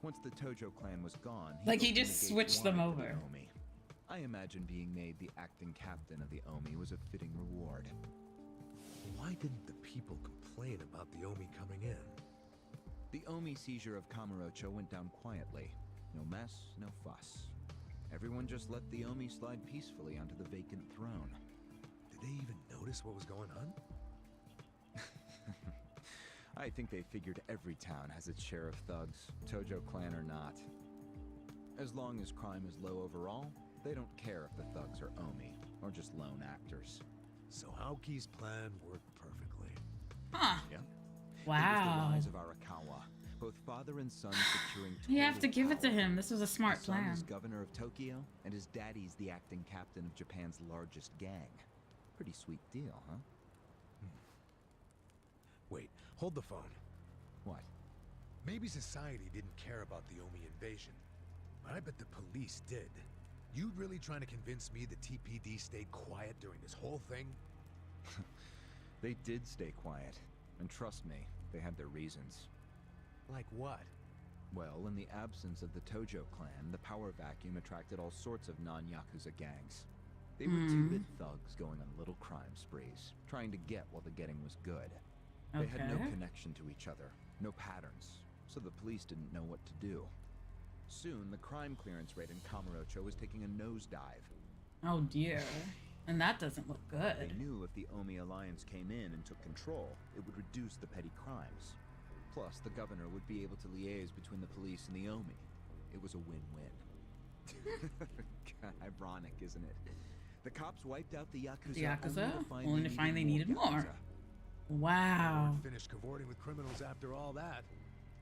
Once the Tojo clan was gone, he just switched them over. I imagine being made the acting captain of the Omi was a fitting reward. Why didn't the people complain about the Omi coming in? The Omi seizure of Kamurocho went down quietly. No mess, no fuss. Everyone just let the Omi slide peacefully onto the vacant throne. Did they even notice what was going on? I think they figured every town has its share of thugs, Tojo clan or not. As long as crime is low overall, they don't care if the thugs are Omi, or just lone actors. So Aoki's plan worked perfectly. Huh. Yeah. Wow. It was the rise of Arakawa, both father and son securing total You have to give it to power. him. This was a smart His son plan. is governor of Tokyo, and his daddy's the acting captain of Japan's largest gang. Pretty sweet deal, huh? Wait, hold the phone. What? Maybe society didn't care about the Omi invasion, but I bet the police did. You really trying to convince me the TPD stayed quiet during this whole thing? They did stay quiet, and trust me, they had their reasons. Like what? Well, in the absence of the Tojo clan, the power vacuum attracted all sorts of non-Yakuza gangs. They were two-bit thugs going on little crime sprees, trying to get while the getting was good. They had no connection to each other, no patterns, so the police didn't know what to do. Soon, the crime clearance rate in Kamurocho was taking a nosedive. Oh dear. And that doesn't look good. They knew if the Omi Alliance came in and took control, it would reduce the petty crimes. Plus, the governor would be able to liaise between the police and the Omi. It was a win-win. Ironic, isn't it? The cops wiped out the Yakuza, only to find they needed more. Wow. Finished cavorting with criminals after all that.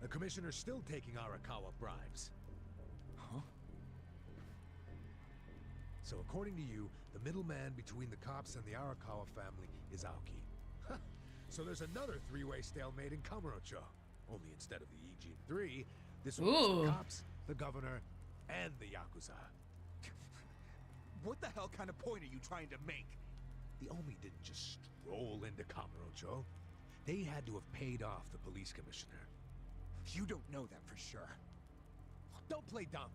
The commissioner's still taking Arakawa bribes. Huh? So according to you, the middleman between the cops and the Arakawa family is Aoki. So there's another three-way stalemate in Kamurocho. Only instead of the Ijin 3, this one is the cops, the governor, and the Yakuza. What the hell kind of point are you trying to make? The Omi didn't just stroll into Kamurocho. They had to have paid off the police commissioner. You don't know that for sure. Don't play dumb.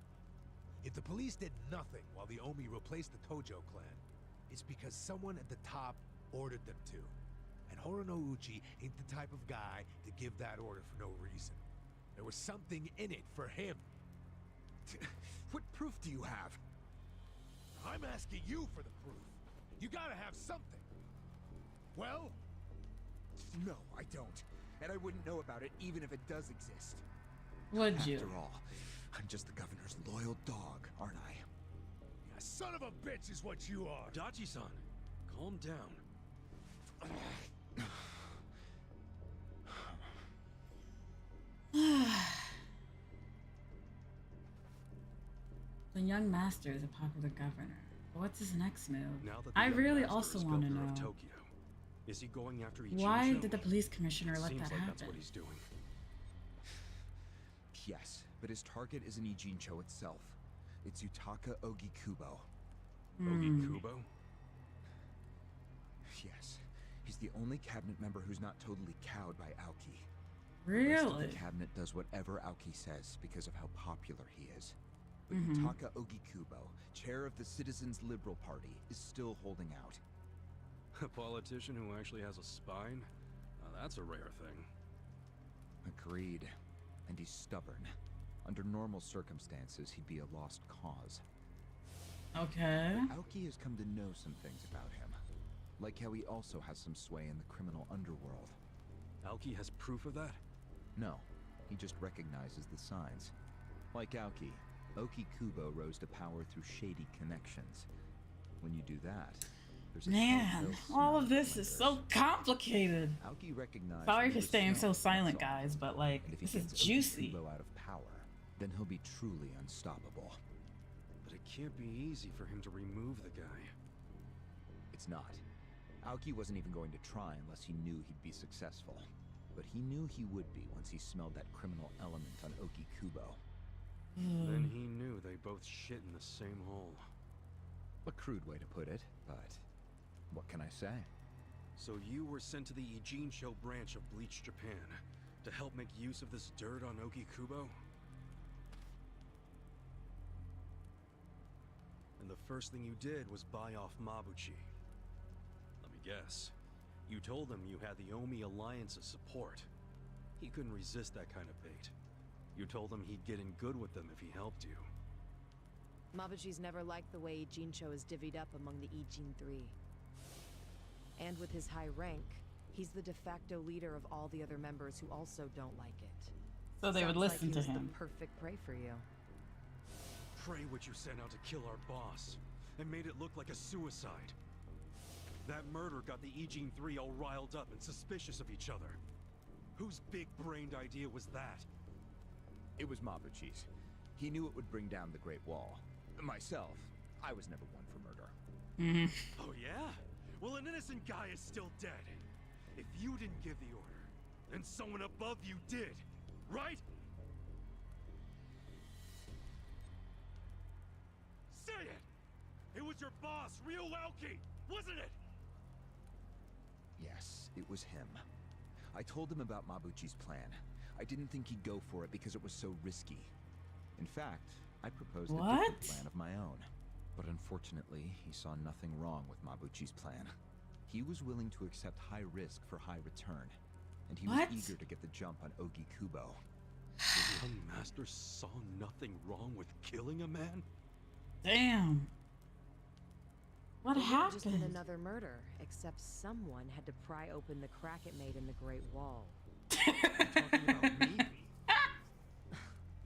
If the police did nothing while the Omi replaced the Tojo clan, it's because someone at the top ordered them to. And Horonouchi ain't the type of guy to give that order for no reason. There was something in it for him. What proof do you have? I'm asking you for the proof. You gotta have something. Well? No, I don't. And I wouldn't know about it even if it does exist. Would you? After all, I'm just the governor's loyal dog, aren't I? Yeah, son of a bitch is what you are. Dachi-san, calm down. The young master is a popular governor. But what's his next move? Now that the I young really master also is want to governor of know. Tokyo, is he going after Ijin Why Cho? did the police commissioner let Seems that like happen? that's what he's doing. Yes, but his target isn't Ijincho itself. It's Yutaka Ogikubo. Ogikubo? Yes. He's the only cabinet member who's not totally cowed by Aoki. Really? The rest of the cabinet does whatever Aoki says because of how popular he is. But Yutaka Ogikubo, chair of the Citizens Liberal Party, is still holding out. A politician who actually has a spine? Now that's a rare thing. Agreed. And he's stubborn. Under normal circumstances, he'd be a lost cause. Okay. Aoki has come to know some things about him. Like how he also has some sway in the criminal underworld. Aoki has proof of that? No, he just recognizes the signs. Like Aoki, Ogikubo rose to power through shady connections. When you do that, there's a Man, all of this is so complicated. Aoki recognized Sorry he for was staying so smelling silent, that's all. guys, but like, And if he this is gets juicy. Ogikubo out of power, then he'll be truly unstoppable. But it can't be easy for him to remove the guy. It's not. Aoki wasn't even going to try unless he knew he'd be successful. But he knew he would be once he smelled that criminal element on Ogikubo. Then he knew they both shit in the same hole. A crude way to put it, but what can I say? So you were sent to the Ijincho branch of Bleach Japan to help make use of this dirt on Ogikubo? And the first thing you did was buy off Mabuchi. Let me guess. You told him you had the Omi Alliance's support. He couldn't resist that kind of bait. You told him he'd get in good with them if he helped you. Mabuchi's never liked the way Ijincho is divvied up among the Ijin 3. And with his high rank, he's the de facto leader of all the other members who also don't like it. So they would Sounds listen like to he was him. the perfect prey for you. Pray what you sent out to kill our boss, and made it look like a suicide. That murder got the Ijin 3 all riled up and suspicious of each other. Whose big-brained idea was that? It was Mabuchi's. He knew it would bring down the Great Wall. Myself, I was never one for murder. Oh yeah? Well, an innocent guy is still dead. If you didn't give the order, then someone above you did, right? Say it! It was your boss, Ryo Aoki, wasn't it? Yes, it was him. I told him about Mabuchi's plan. I didn't think he'd go for it because it was so risky. In fact, I proposed a different plan of my own. But unfortunately, he saw nothing wrong with Mabuchi's plan. He was willing to accept high risk for high return. And he was eager to get the jump on Ogikubo. The young master saw nothing wrong with killing a man? Damn. What It might have just been happened? another murder, except someone had to pry open the crack it made in the Great Wall. Talking about me?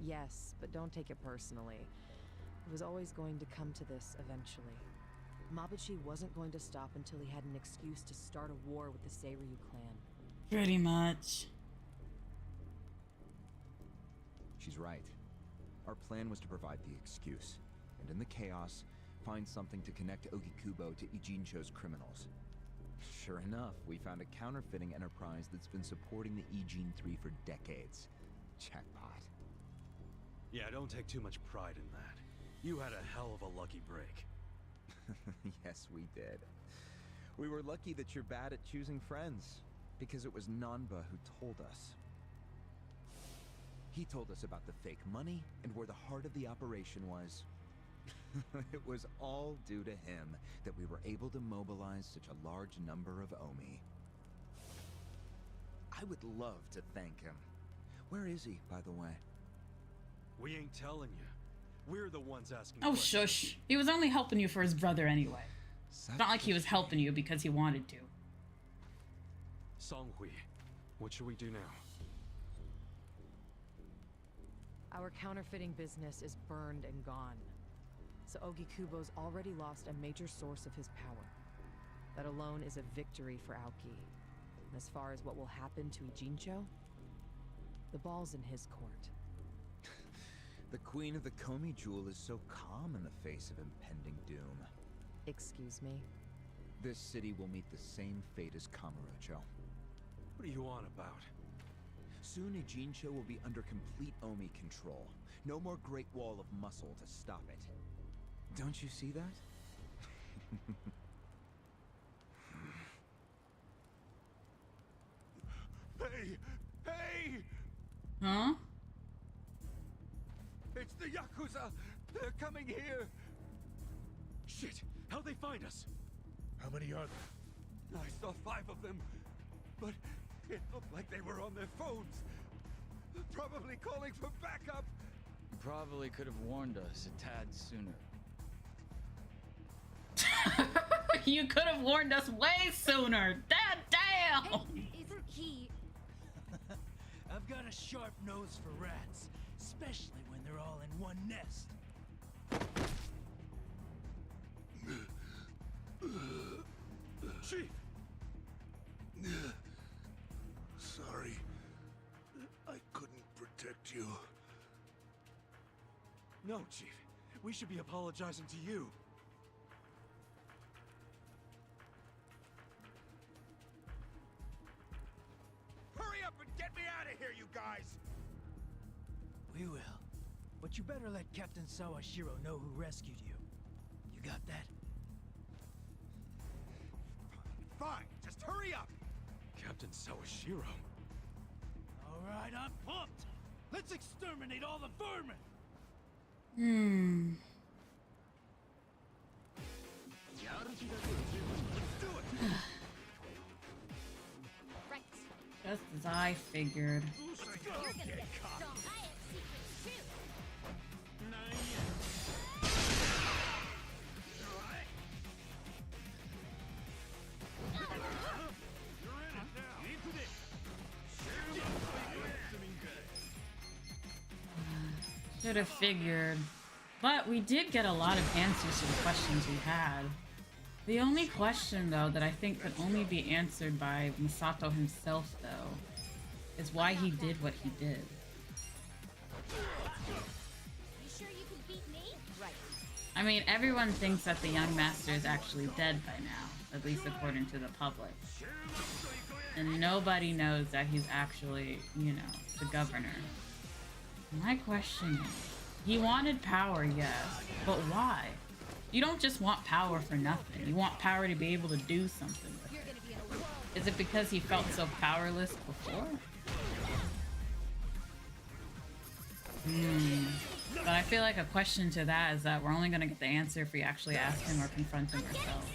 Yes, but don't take it personally. It was always going to come to this eventually. Mabuchi wasn't going to stop until he had an excuse to start a war with the Seiryu clan. Pretty much. She's right. Our plan was to provide the excuse. And in the chaos, find something to connect Ogikubo to Ijincho's criminals. Sure enough, we found a counterfeiting enterprise that's been supporting the Ijin 3 for decades. Jackpot. Yeah, don't take too much pride in that. You had a hell of a lucky break. Yes, we did. We were lucky that you're bad at choosing friends, because it was Nanba who told us. He told us about the fake money and where the heart of the operation was. It was all due to him that we were able to mobilize such a large number of Omi. I would love to thank him. Where is he, by the way? We ain't telling you. We're the ones asking Oh, questions. shush. He was only helping you for his brother anyway. It's not like he was helping you because he wanted to. Songhui, what should we do now? Our counterfeiting business is burned and gone. So Ogikubo's already lost a major source of his power. That alone is a victory for Aoki. And as far as what will happen to Ijincho, the ball's in his court. The Queen of the Komi Jewel is so calm in the face of impending doom. Excuse me? This city will meet the same fate as Kamurocho. What are you on about? Soon Ijincho will be under complete Omi control. No more Great Wall of Muscle to stop it. Don't you see that? Hey! Hey! Huh? It's the Yakuza! They're coming here! Shit! How'd they find us? How many are there? I saw 5 of them, but it looked like they were on their phones. Probably calling for backup. You probably could have warned us a tad sooner. You could have warned us way sooner. Dad, damn! Hey, is he... I've got a sharp nose for rats, especially when they're all in one nest. Chief! Sorry. I couldn't protect you. No, Chief. We should be apologizing to you. Hurry up and get me out of here, you guys! We will. But you better let Captain Sawashiro know who rescued you. You got that? Fine, just hurry up! Captain Sawashiro. All right, I'm pumped. Let's exterminate all the vermin. Right. Just as I figured. You're gonna get some high secrets too. Should have figured. But we did get a lot of answers to the questions we had. The only question, though, that I think could only be answered by Misato himself, though, is why he did what he did. You sure you can beat me? Right. I mean, everyone thinks that the young master is actually dead by now, at least according to the public. And nobody knows that he's actually, you know, the governor. My question is, he wanted power, yes, but why? You don't just want power for nothing. You want power to be able to do something with it. Is it because he felt so powerless before? But I feel like a question to that is that we're only going to get the answer if we actually ask him or confront him ourselves.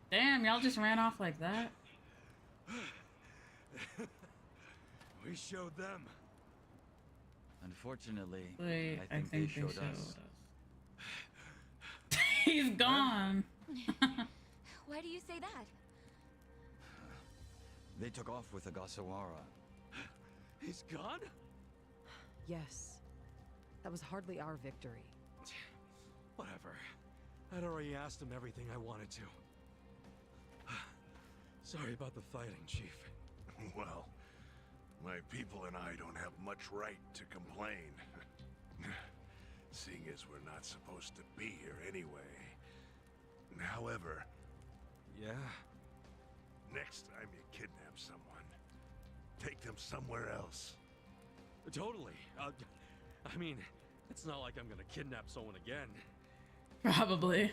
Damn, y'all just ran off like that? We showed them. Unfortunately, Wait, I think they showed us. He's gone. Why do you say that? They took off with Agasawara. He's gone? Yes. That was hardly our victory. Whatever. I'd already asked him everything I wanted to. Sorry about the fighting, Chief. Well, My people and I don't have much right to complain. Seeing as we're not supposed to be here anyway. However... Yeah? Next time you kidnap someone, take them somewhere else. Totally. I mean, it's not like I'm gonna kidnap someone again. Probably.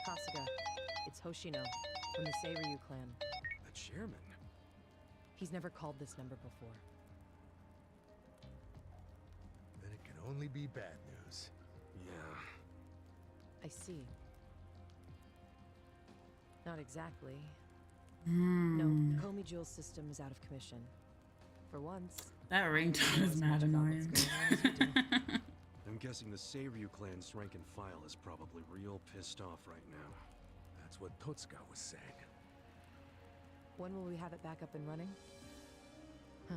Kasuga, it's Hoshino from the Seiryu clan. The chairman? He's never called this number before. Then it can only be bad news. Yeah. I see. Not exactly. Hmm. No, Komi Jewel's system is out of commission. For once. That ringtone is mad annoying. I'm guessing the Seiryu clan's rank and file is probably real pissed off right now. That's what Totsuka was saying. When will we have it back up and running? Huh.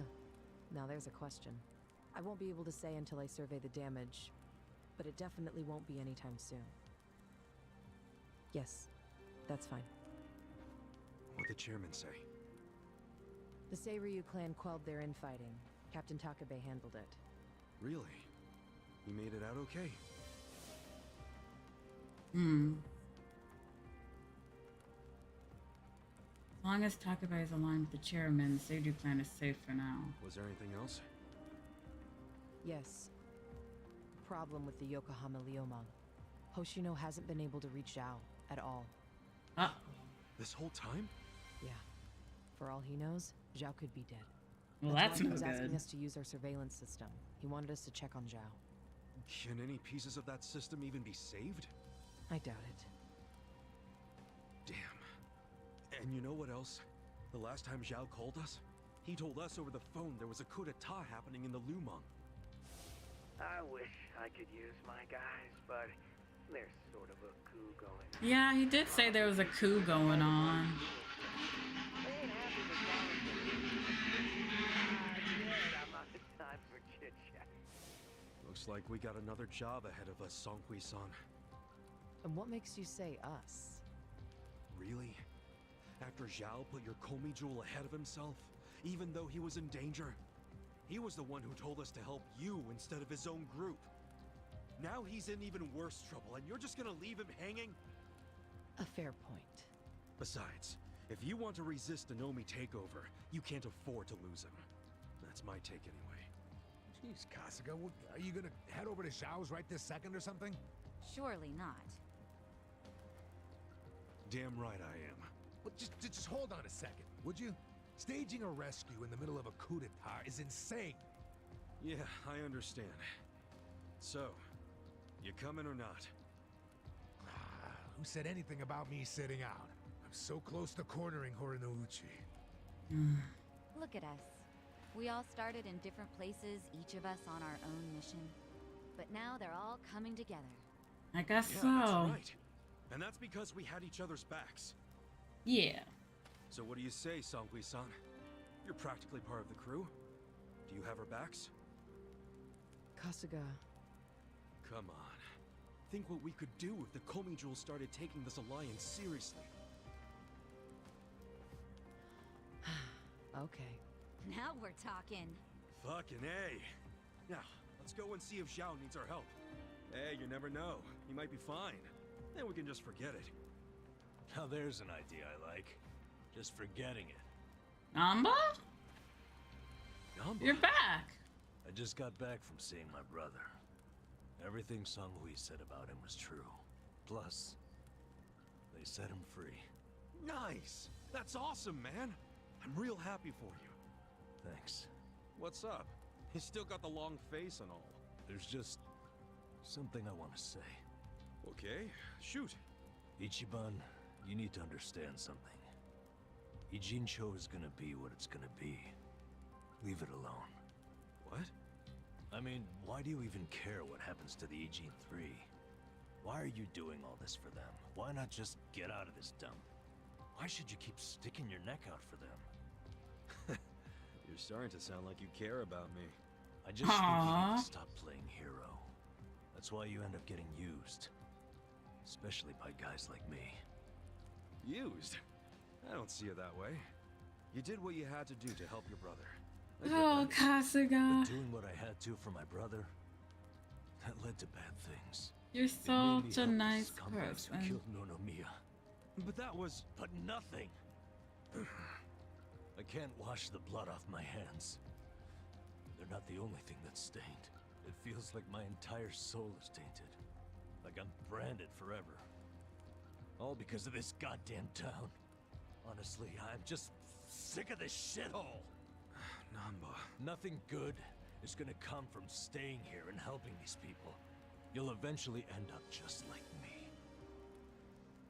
Now there's a question. I won't be able to say until I survey the damage, but it definitely won't be anytime soon. Yes, that's fine. What'd the chairman say? The Seiryu clan quelled their infighting. Captain Takabe handled it. Really? He made it out okay? Hmm. As long as Takabe is aligned with the chairman, the Seiryu clan is safe for now. Was there anything else? Yes. Problem with the Yokohama Liomang. Hoshino hasn't been able to reach Zhao at all. This whole time? Yeah. For all he knows, Zhao could be dead. Well, why that's he no was asking good. us to use our surveillance system. He wanted us to check on Zhao. Can any pieces of that system even be saved? I doubt it. Damn. And you know what else? The last time Zhao called us, he told us over the phone there was a coup d'etat happening in the Lumang. I wish I could use my guys, but there's sort of a coup going on. Yeah, he did say there was a coup going on. They ain't happy with I'm out of time for chit-chat. Looks like we got another job ahead of us, Songhui-san. And what makes you say us? Really? After Zhao put your Komi jewel ahead of himself, even though he was in danger? He was the one who told us to help you instead of his own group. Now he's in even worse trouble, and you're just gonna leave him hanging? A fair point. Besides, if you want to resist an Omi takeover, you can't afford to lose him. That's my take anyway. Jeez, Kasuga, are you gonna head over to Zhao's right this second or something? Surely not. Damn right I am. Well, just hold on a second, would you? Staging a rescue in the middle of a coup d'etat is insane. Yeah, I understand. So, you coming or not? Who said anything about me sitting out? I'm so close to cornering Horinouchi. Look at us. We all started in different places, each of us on our own mission. But now they're all coming together. I guess Yeah, so. that's right. And that's because we had each other's backs. Yeah. So what do you say, Songhui-san? You're practically part of the crew. Do you have our backs? Kasuga. Come on. Think what we could do if the Komi Jewel started taking this alliance seriously. Okay. Now we're talking. Fucking A. Now, let's go and see if Zhao needs our help. Hey, you never know. He might be fine. Then we can just forget it. Now there's an idea I like. Just forgetting it. Namba? Namba? You're back. I just got back from seeing my brother. Everything Songhui said about him was true. Plus, they set him free. Nice! That's awesome, man! I'm real happy for you. Thanks. What's up? He's still got the long face and all. There's just something I want to say. Okay, shoot. Ichiban, you need to understand something. Ijincho is gonna be what it's gonna be. Leave it alone. What? I mean, why do you even care what happens to the Ijin 3? Why are you doing all this for them? Why not just get out of this dump? Why should you keep sticking your neck out for them? You're starting to sound like you care about me. I just think you need to stop playing hero. That's why you end up getting used. Especially by guys like me. Used? I don't see it that way. You did what you had to do to help your brother. I get Oh, that. Kasuga. But doing what I had to for my brother, that led to bad things. You're It made me such a help the nice scumbags who person. killed Nonomiya. But that was... But nothing! I can't wash the blood off my hands. They're not the only thing that's stained. It feels like my entire soul is tainted. Like I'm branded forever. All because of this goddamn town. Honestly, I'm just sick of this shithole. Namba. Nothing good is gonna come from staying here and helping these people. You'll eventually end up just like me.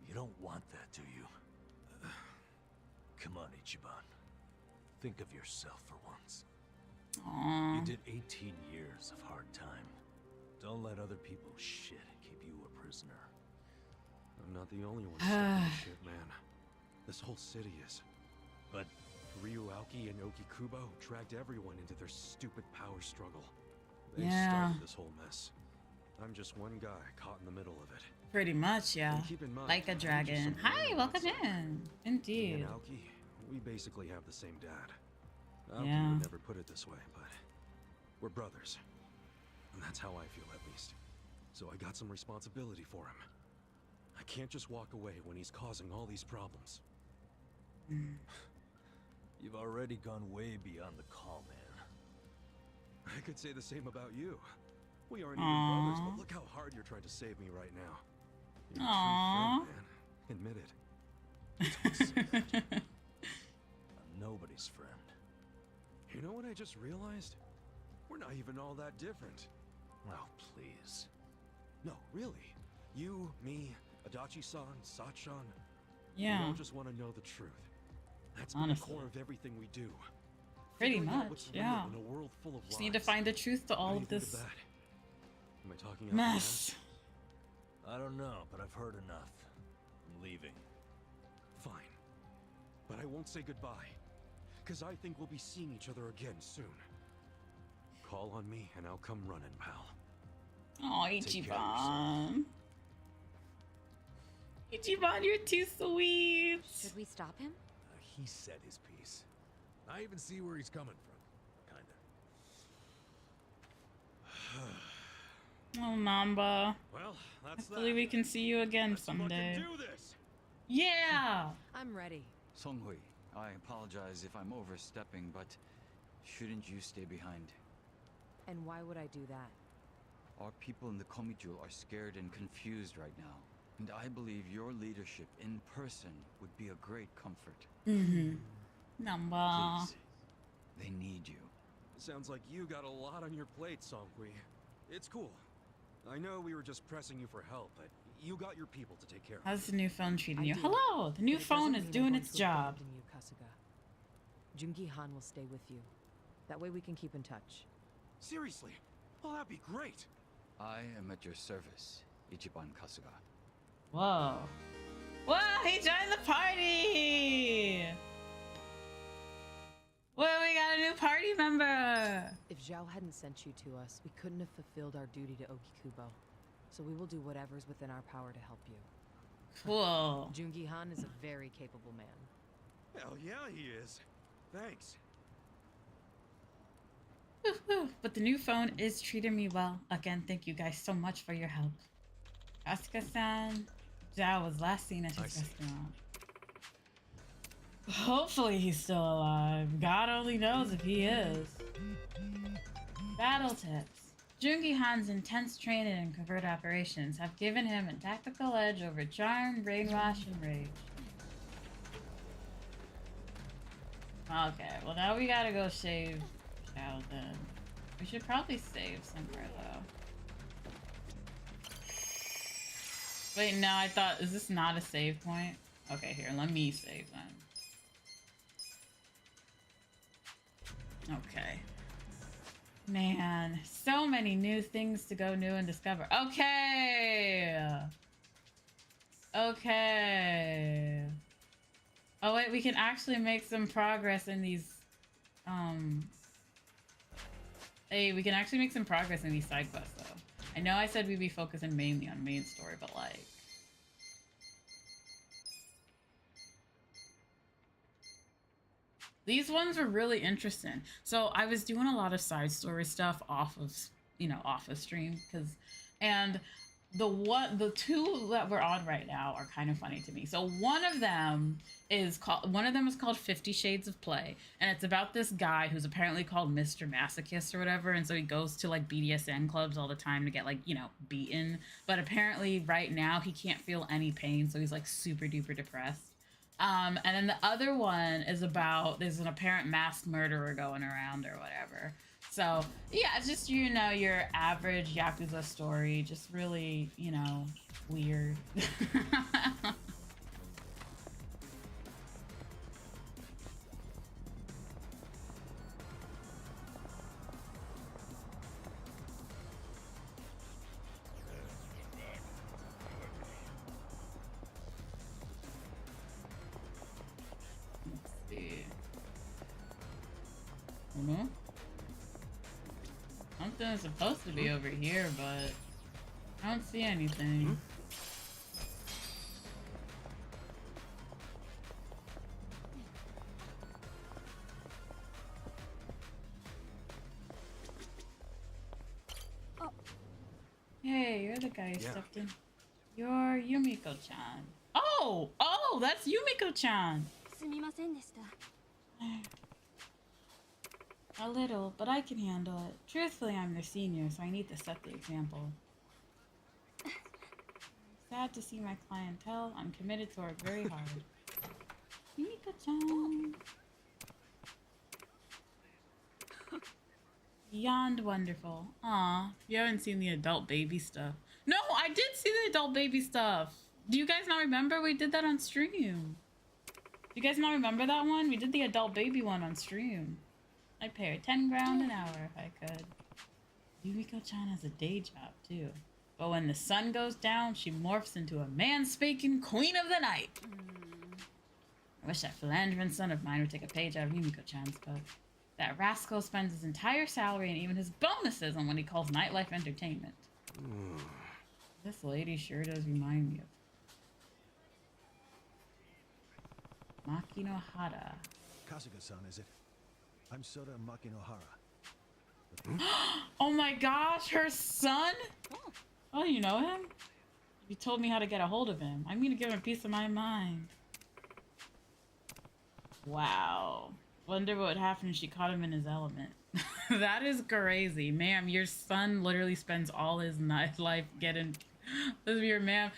You don't want that, do you? Come on, Ichiban. Think of yourself for once. Aww. You did 18 years of hard time. Don't let other people's shit keep you a prisoner. I'm not the only one stuck in this shit, man. This whole city is. But Ryuauki and Okikubo dragged everyone into their stupid power struggle. They Yeah. started this whole mess. I'm just one guy caught in the middle of it. Pretty much, yeah. And keep in mind, Like a we're just dragon. some Hi, random welcome outsider. in. Me Indeed. and Aoki, we basically have the same dad. Aoki Yeah. would never put it this way, but we're brothers. And that's how I feel, at least. So I got some responsibility for him. I can't just walk away when he's causing all these problems. you've already gone way beyond the call, man. I could say the same about you. We aren't Aww. even brothers, but look how hard you're trying to save me right now. You're a Aww. true friend, man. Admit it. I'm nobody's friend. You know what I just realized? We're not even all that different. Oh, please. No, really. You, me, Adachi-san, Sachan. Yeah. We all just want to know the truth. That's been Honestly. the core of everything we do. Pretty Figuring out much, what's real yeah. In a world full of Just need to lies. find the truth to all What of do you think this of that? Am I talking out mess. I don't know, but I've heard enough. I'm leaving. Fine. But I won't say goodbye. Because I think we'll be seeing each other again soon. Call on me and I'll come running, pal. Oh, Take care of Ichiban. Ichiban, you're too sweet. Should we stop him? He said his piece. I even see where he's coming from. Kinda. Oh, Namba. Well, that's Hopefully we can see you again someday. do this! Yeah! I'm ready. Songhui, I apologize if I'm overstepping, but shouldn't you stay behind? And why would I do that? Our people in the Komijul are scared and confused right now, and I believe your leadership in person would be a great comfort. Mm-hmm. Namba. Please, they need you. Sounds like you got a lot on your plate, Songhui. It's cool. I know we were just pressing you for help, but you got your people to take care of. How's the new phone treating I you? do. Hello! The new But it phone doesn't is mean I'm doing going its to job. abandon you, Kasuga. Jungi Han will stay with you. That way we can keep in touch. Seriously? Oh, that'd be great. I am at your service, Ichiban Kasuga. Whoa. Whoa, he joined the party! Whoa, we got a new party member! If Zhao hadn't sent you to us, we couldn't have fulfilled our duty to Okikubo. So we will do whatever's within our power to help you. Cool. Jungi Han is a very capable man. Hell yeah, he is. Thanks. Woo-hoo. But the new phone is treating me well. Again, thank you guys so much for your help. Asuka-san, Zhao was last seen at his restaurant. Hopefully he's still alive. God only knows if he is. Battle tips. Jungi Han's intense training in covert operations have given him a tactical edge over charm, brainwash, and rage. Okay, well now we gotta go save Zhao then. We should probably save somewhere though. Wait, no, I thought, is this not a save point? Okay, here, let me save then. Okay. Man, so many new things to go new and discover. Okay! Okay. Oh wait, we can actually make some progress in these, Hey, we can actually make some progress in these side quests though. I know I said we'd be focusing mainly on main story, but like... These ones were really interesting. So I was doing a lot of side story stuff off of, you know, off of stream, and the two that we're on right now are kind of funny to me. So one of them is called 50 Shades of Play, and it's about this guy who's apparently called Mr. Masochist or whatever, and so he goes to like BDSM clubs all the time to get like, you know, beaten, but apparently right now he can't feel any pain, so he's like super duper depressed. And then the other one is about there's an apparent mass murderer going around or whatever. So yeah, it's just, you know, your average Yakuza story, just really, you know, weird. Mm-hmm. Something's supposed to be over here, but I don't see anything. Oh. Hey, you're the guy who stepped in. You're Yumiko-chan. Oh, that's Yumiko-chan. すみませんでした。 A little, but I can handle it. Truthfully, I'm their senior, so I need to set the example. Sad to see my clientele. I'm committed to work very hard. Yumiko-chan. Beyond wonderful. Aw, you haven't seen the adult baby stuff. No, I did see the adult baby stuff. Do you guys not remember? We did that on stream. Do you guys not remember that one? We did the adult baby one on stream. I'd pay her 10 grand an hour if I could. Yumiko-chan has a day job, too. But when the sun goes down, she morphs into a man-spanking queen of the night. I wish that philandering son of mine would take a page out of Yumiko-chan's book. That rascal spends his entire salary and even his bonuses on what he calls nightlife entertainment. This lady sure does remind me of Makinohara. Kasuga-san, is it? I'm Soda Makinohara. Oh my gosh, her son? Oh, you know him? You told me how to get a hold of him. I'm gonna give him a piece of my mind. Wow. Wonder what would happen if she caught him in his element. That is crazy. Ma'am, your son literally spends all his life getting... Ma'am,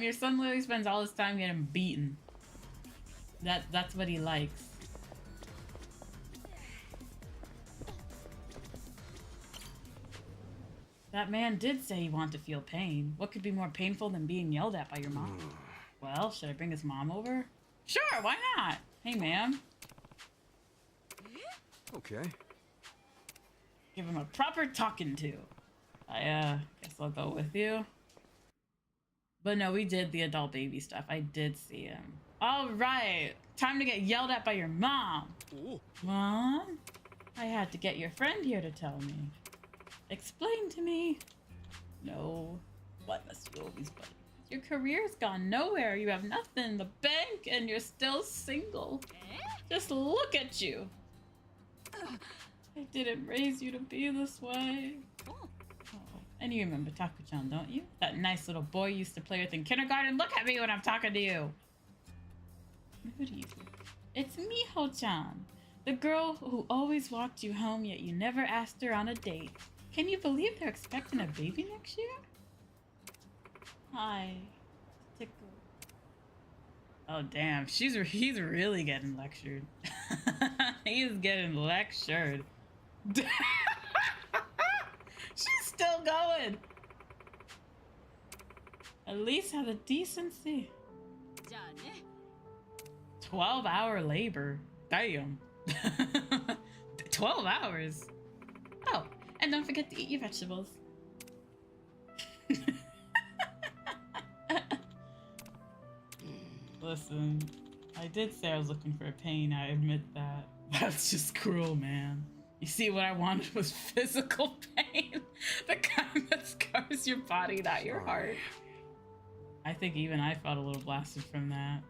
your son literally spends all his time getting beaten. That's what he likes. That man did say he wanted to feel pain. What could be more painful than being yelled at by your mom? Well, should I bring his mom over? Sure, why not? Hey, ma'am. Okay. Give him a proper talking to. I guess I'll go with you. But no, we did the adult baby stuff. I did see him. All right, time to get yelled at by your mom. Ooh. Mom? I had to get your friend here to tell me. Explain to me. No. What must you always buddy? Your career's gone nowhere. You have nothing in the bank and you're still single. Just look at you. I didn't raise you to be this way. Oh. And you remember Taku-chan, don't you? That nice little boy you used to play with in kindergarten. Look at me when I'm talking to you. Who do you think? It's Miho-chan. The girl who always walked you home, yet you never asked her on a date. Can you believe they're expecting a baby next year? Hi. Tickle. Oh, damn. He's really getting lectured. He is getting lectured. She's still going. At least have the decency. 12-hour labor. Damn. 12 hours. Oh, and don't forget to eat your vegetables. Listen, I did say I was looking for pain, I admit that. That's just cruel, man. You see, what I wanted was physical pain. The kind that scars was your body, not your heart. I think even I felt a little blasted from that.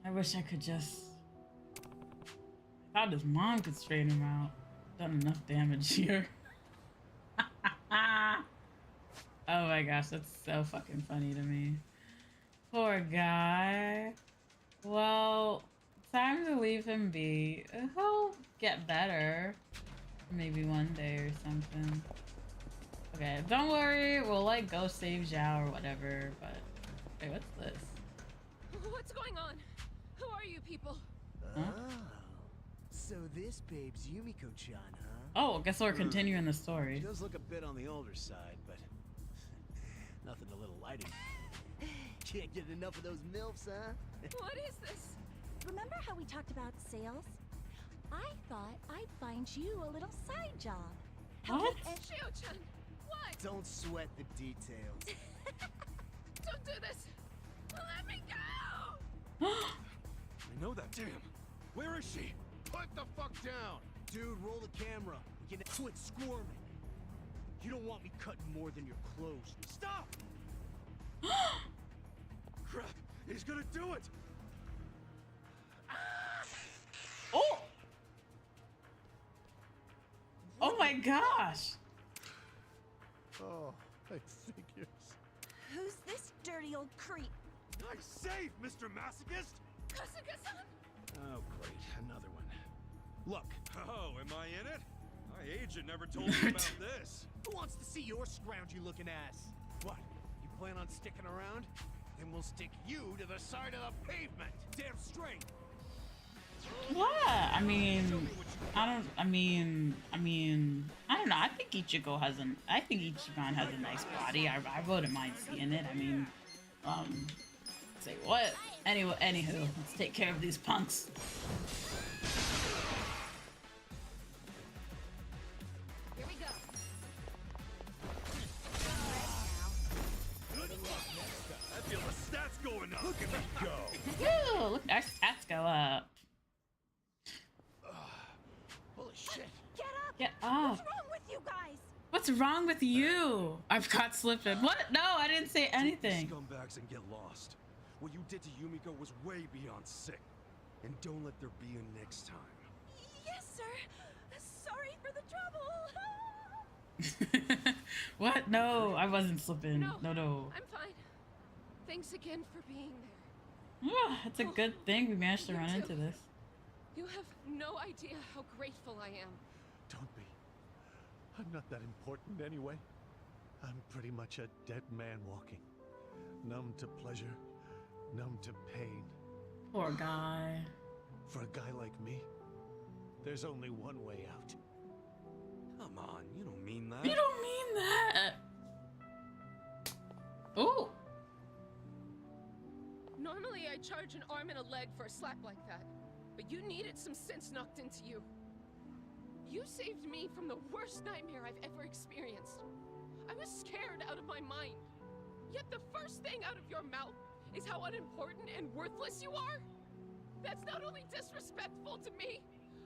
I wish I could just... I thought his mom could straighten him out. Done enough damage here. Oh my gosh, that's so fucking funny to me. Poor guy. Well, time to leave him be. He'll get better. Maybe one day or something. Okay, don't worry. We'll like go save Zhao or whatever, but... Wait, what's this? What's going on? Who are you people? Huh? Oh, so this babe's Yumiko-chan, huh? Oh, guess we're continuing the story. She does look a bit on the older side, but nothing a little lighter. Can't get enough of those MILFs, huh? What is this? Remember how we talked about sales? I thought I'd find you a little side job. What? Shio-chan, what? Don't sweat the details. Don't do this! Let me go! I know that. Damn. Where is she? Put the fuck down! Dude, roll the camera. We can quit squirming. You don't want me cutting more than your clothes. Stop! Crap! He's gonna do it! Oh! Oh my gosh! Oh, I figures. Who's this dirty old creep? Nice save, Mr. Masochist! Kasuga-san! Oh, great. Another one. Look. Oh, am I in it? My agent never told me about this. Who wants to see your scroungy-looking ass? What? You plan on sticking around? Then we'll stick you to the side of the pavement. Damn straight. What? I mean, I don't know. I think Ichigo has I think Ichiban has a nice body. I wouldn't mind seeing it. I mean, say what? Anyway, anywho, let's take care of these punks. Here we go. Good luck. I feel the stats going up. Look at me go. Woo! Look, our stats go up. Holy shit. Get up! Get up! What's wrong with you guys? What's wrong with you? I've caught slipping. What? No, I didn't say anything. Scumbags and get lost. What you did to Yumiko was way beyond sick. And don't let there be a next time. Yes, sir. Sorry for the trouble. What? No, I wasn't slipping. No. I'm fine. Thanks again for being there. It's a good thing we managed to run into this. You have no idea how grateful I am. Don't be. I'm not that important anyway. I'm pretty much a dead man walking. Numb to pleasure, numb to pain. Poor guy. For a guy like me, there's only one way out. Come on, you don't mean that. You don't mean that. Oh. Normally I charge an arm and a leg for a slap like that. But you needed some sense knocked into you. You saved me from the worst nightmare I've ever experienced. I was scared out of my mind. Yet the first thing out of your mouth is how unimportant and worthless you are. That's not only disrespectful to me,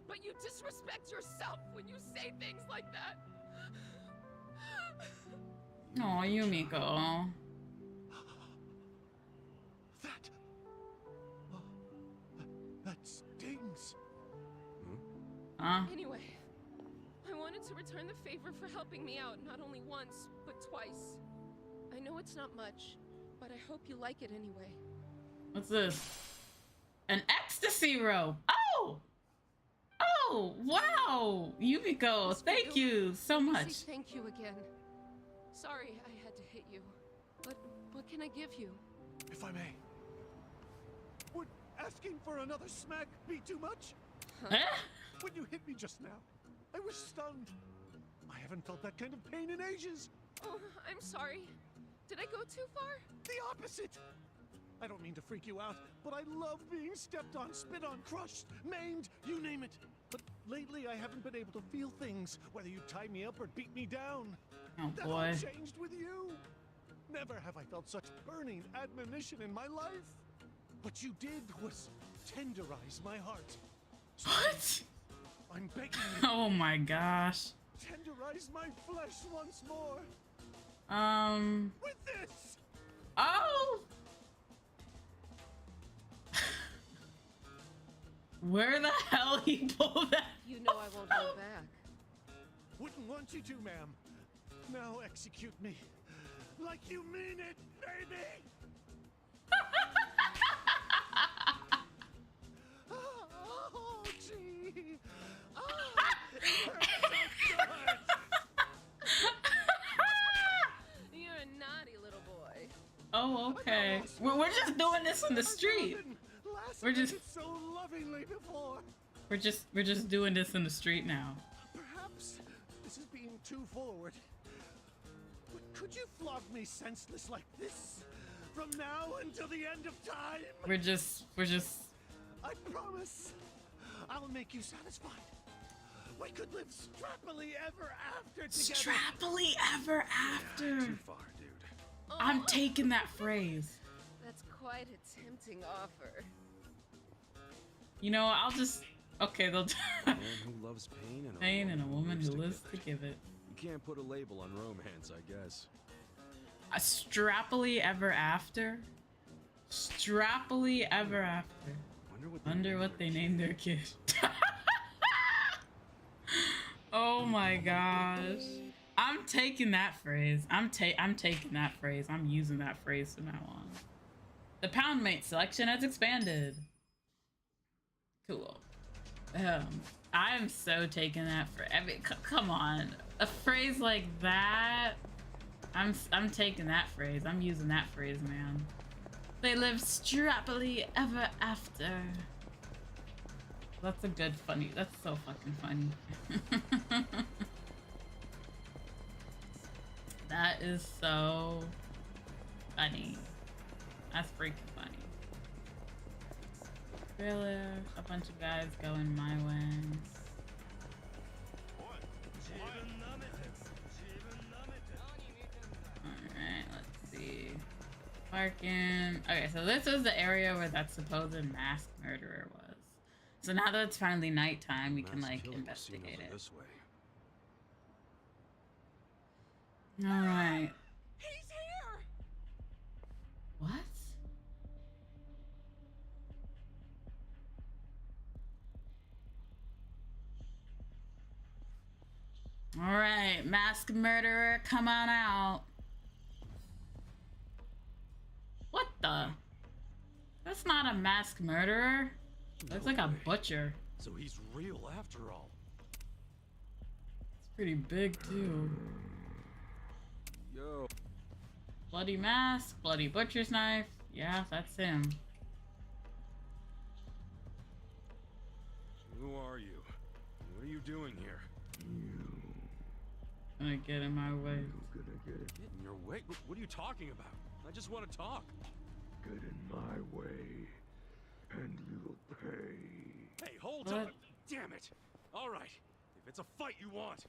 but you disrespect yourself when you say things like that. Oh, Yumiko. That stings. Huh? Anyway, I wanted to return the favor for helping me out not only once, but twice. I know it's not much, but I hope you like it anyway. What's this? An ecstasy rope. Oh! Oh, wow! Yumiko, thank you so much. Say thank you again. Sorry I had to hit you, but what can I give you? If I may. Would asking for another smack be too much? Huh? When you hit me just now, I was stunned. I haven't felt that kind of pain in ages. Oh, I'm sorry. Did I go too far? The opposite. I don't mean to freak you out, but I love being stepped on, spit on, crushed, maimed, you name it. But lately I haven't been able to feel things, whether you tie me up or beat me down. Oh That boy. all changed with you. Never have I felt such burning admonition in my life. What you did was tenderize my heart. So What? I'm begging you. Oh my gosh. tenderize my flesh once more. With this. Oh. Where the hell he pulled that? You know I won't hold back. Wouldn't want you to, ma'am. Now execute me. Like you mean it, baby! Oh, gee! Oh, it hurts so good! You're a naughty little boy. Oh, okay. We're just doing this in the street. We're just so lovingly before. we're just doing this in the street now. Perhaps this is being too forward. But could you flog me senseless like this from now until the end of time? We're just I promise I'll make you satisfied. We could live strappily ever after together. Strappily ever after. Yeah, too far, dude. I'm taking that phrase. That's quite a tempting offer. You know, I'll just okay. They'll A man who loves pain and a woman who lives to give it. You can't put a label on romance, I guess. A strappily ever after. Strappily ever after. Wonder what they named their kid. Oh my gosh. I'm taking that phrase. I'm taking that phrase. I'm using that phrase from now on. The pound mate selection has expanded. Cool. I am so taking that for come on. A phrase like that. I'm taking that phrase. I'm using that phrase, man. They live strappily ever after. That's a good funny. That's so fucking funny. That is so funny. That's freaking funny. Really? A bunch of guys going my way. Alright, let's see. Parking. Okay, so this is the area where that supposed masked murderer was. So now that it's finally nighttime, we can like investigate it. Alright. He's here! What? Alright, masked murderer, come on out. What the? That's not a masked murderer. Looks like a butcher. So he's real after all. It's pretty big too. Yo. Bloody mask, bloody butcher's knife. Yeah, that's him. Who are you? What are you doing here? Gonna get in my way. Get in your way? What are you talking about? I just want to talk. Get in my way, and you'll pay. Hey, hold What? on! Damn it! All right, if it's a fight you want.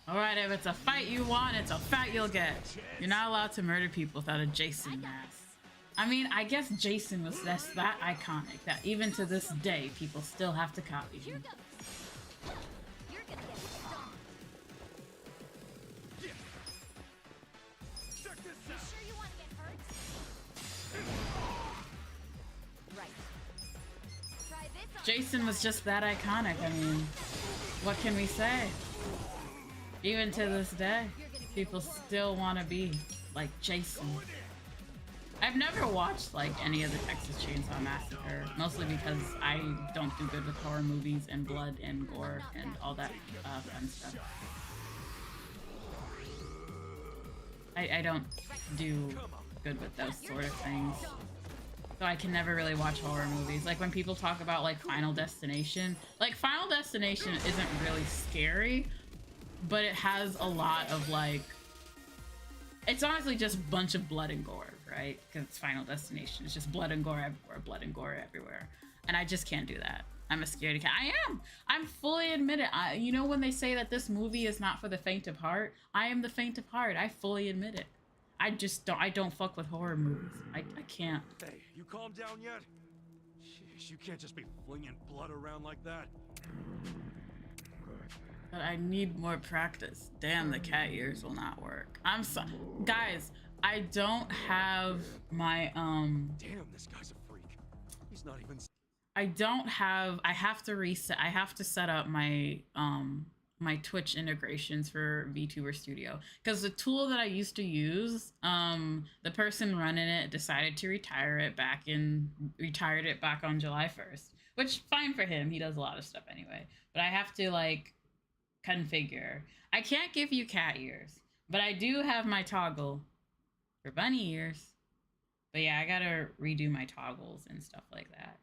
All right, if it's a fight you want, it's a fight you'll get. You're not allowed to murder people without a Jason mask. I mean, I guess Jason was that iconic that even to this day, people still have to copy him. You're gonna get stung. Check this You out. sure you want to get hurt? Right. Try this on. Jason was just that iconic. I mean, what can we say? Even to this day, people still want to be like Jason. I've never watched like any of the Texas Chainsaw Massacre, mostly because I don't do good with horror movies and blood and gore and all that fun stuff. I don't do good with those sort of things. So I can never really watch horror movies. Like when people talk about like Final Destination, like Final Destination isn't really scary, but it has a lot of like, it's honestly just a bunch of blood and gore, right? Because it's Final Destination. It's just blood and gore everywhere, blood and gore everywhere. And I just can't do that. I'm a scaredy cat. I am. I'm fully admit it. You know when they say that this movie is not for the faint of heart? I am the faint of heart. I fully admit it. I just don't. I don't fuck with horror movies. I can't. Hey, you calm down yet? Jeez, you can't just be flinging blood around like that. But I need more practice. Damn, the cat ears will not work. I'm so guys, I don't have my Damn, this guy's a freak. He's not even. I don't have. I have to reset. I have to set up my my Twitch integrations for VTuber Studio because the tool that I used to use, the person running it decided to retired it back on July 1st, which fine for him. He does a lot of stuff anyway. But I have to like configure. I can't give you cat ears, but I do have my toggle for bunny ears. But yeah, I gotta redo my toggles and stuff like that.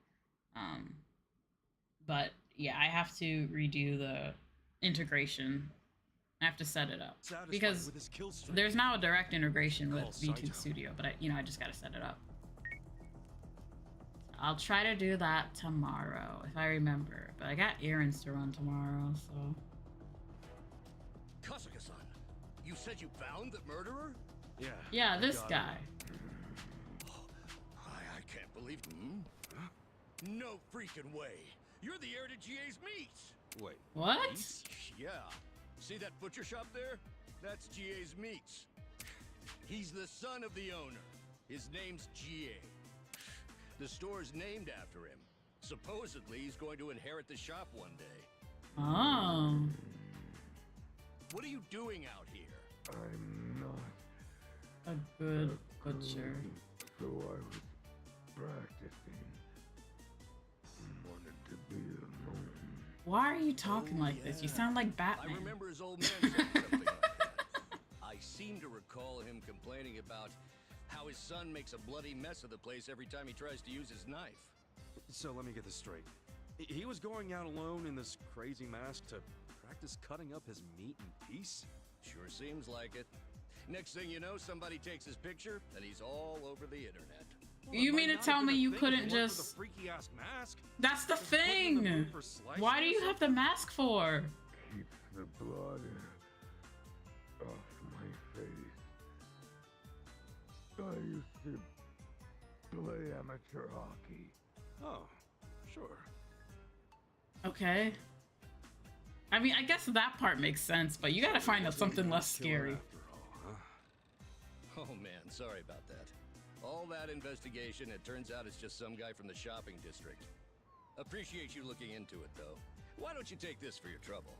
But yeah, I have to redo the integration. I have to set it up because there's now a direct integration with VTube Studio, but I just gotta set it up. I'll try to do that tomorrow if I remember, but I got errands to run tomorrow, so. Kasuga-san, you said you found the murderer? Yeah. Yeah, this guy. I can't believe. Huh? No freaking way. You're the heir to GA's meats. Wait. What? Meats? Yeah. See that butcher shop there? That's GA's meats. He's the son of the owner. His name's GA. The store's named after him. Supposedly, he's going to inherit the shop one day. Oh. What are you doing out here? I'm not a good butcher. So I was practicing. Wanted to be alone. Why are you talking like this? You sound like Batman. I remember his old man said something like that. I seem to recall him complaining about how his son makes a bloody mess of the place every time he tries to use his knife. So let me get this straight. He was going out alone in this crazy mask to practice cutting up his meat in peace? Sure seems like it. Next thing you know, somebody takes his picture, and he's all over the internet. You mean to tell me you couldn't just... freaky-ass mask? That's the thing! Why do you have the mask for? Keeps the blood off my face. I used to play amateur hockey. Oh, sure. Okay. I mean, I guess that part makes sense, but you gotta find out something less scary. Oh man, sorry about that. All that investigation, it turns out it's just some guy from the shopping district. Appreciate you looking into it, though. Why don't you take this for your trouble?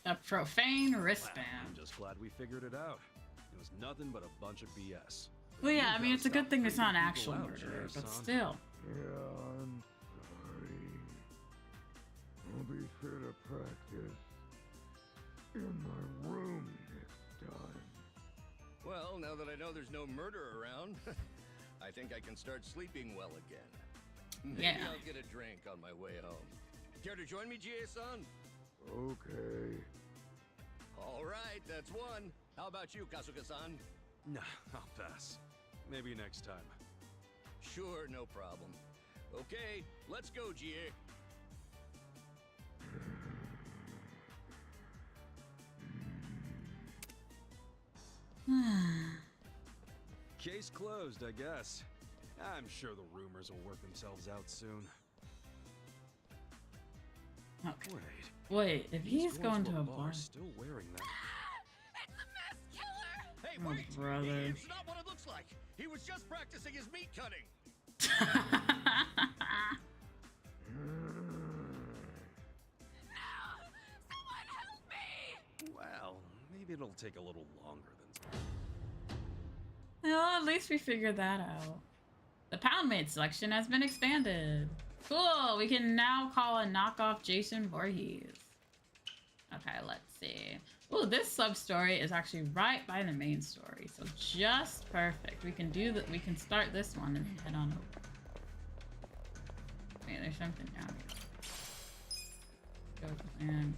A profane wristband. I'm just glad we figured it out. It was nothing but a bunch of BS. Well, yeah, I mean, it's a good thing it's not an actual murderer, but still. Yeah, I'm sorry. I'll be sure to practice in my room next time. Well, now that I know there's no murder around, I think I can start sleeping well again. Maybe I'll get a drink on my way home. Care to join me, GA-san? Okay. All right, that's one. How about you, Kasuga-san? Nah, I'll pass. Maybe next time. Sure, no problem. Okay, let's go, GA. Case closed, I guess. I'm sure the rumors will work themselves out soon. Okay. Wait, if he's going to a bar, still wearing that. It's the masked killer! Hey, oh, wait! brother. It's not what it looks like. He was just practicing his meat cutting. Someone help me! Well, maybe it'll take a little longer than. Well, at least we figured that out. The pound made selection has been expanded. Cool, we can now call a knockoff Jason Voorhees. Okay, let's see. Oh, this sub-story is actually right by the main story, so just perfect. We can do that. We can start this one and head on over. Wait, there's something down here. And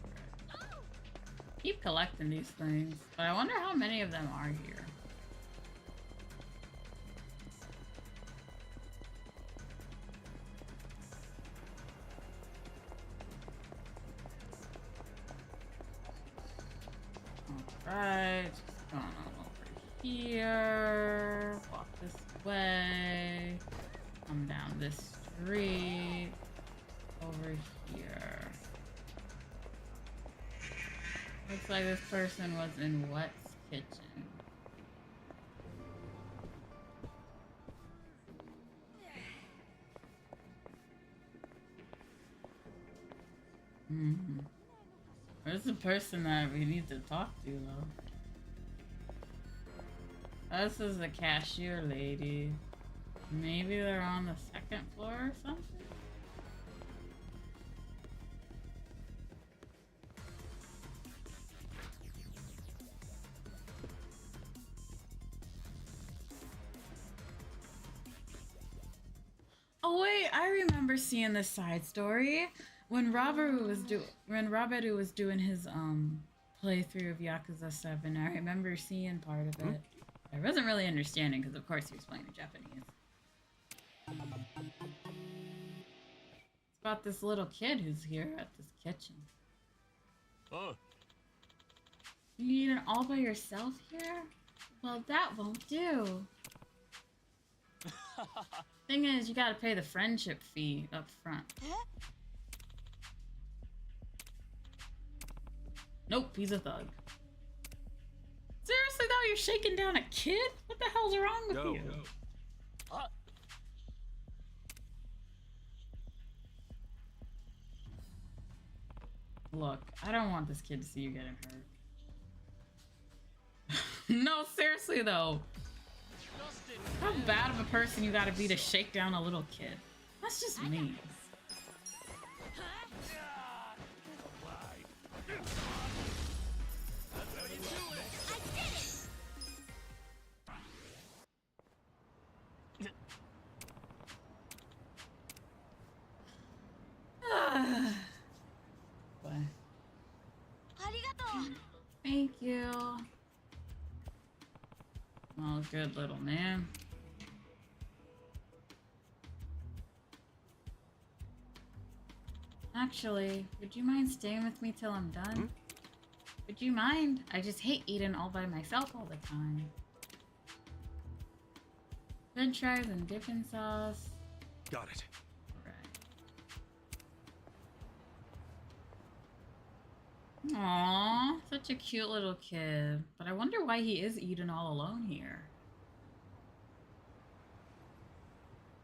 keep collecting these things, but I wonder how many of them are here. Alright, going on over here, walk this way, come down this street. over here. Looks like this person was in Wet's kitchen. Where's the person that we need to talk to, though? This is the cashier lady. Maybe they're on the second floor or something? Oh wait, I remember seeing this side story when Roberu was doing his playthrough of Yakuza 7. I remember seeing part of it. I wasn't really understanding because of course he was playing in Japanese. It's about this little kid who's here at this kitchen. Oh. You eating all by yourself here? Well, that won't do. Thing is, you gotta pay the friendship fee up front. Nope, he's a thug. Seriously though, you're shaking down a kid? What the hell's wrong with you? Look, I don't want this kid to see you getting hurt. No, seriously though. How bad of a person you gotta be to shake down a little kid? That's just mean. Thank you. Oh, good little man. Actually, would you mind staying with me till I'm done? Would you mind? I just hate eating all by myself all the time. French fries and dipping sauce. Got it. Aww, such a cute little kid. But I wonder why he is eating all alone here.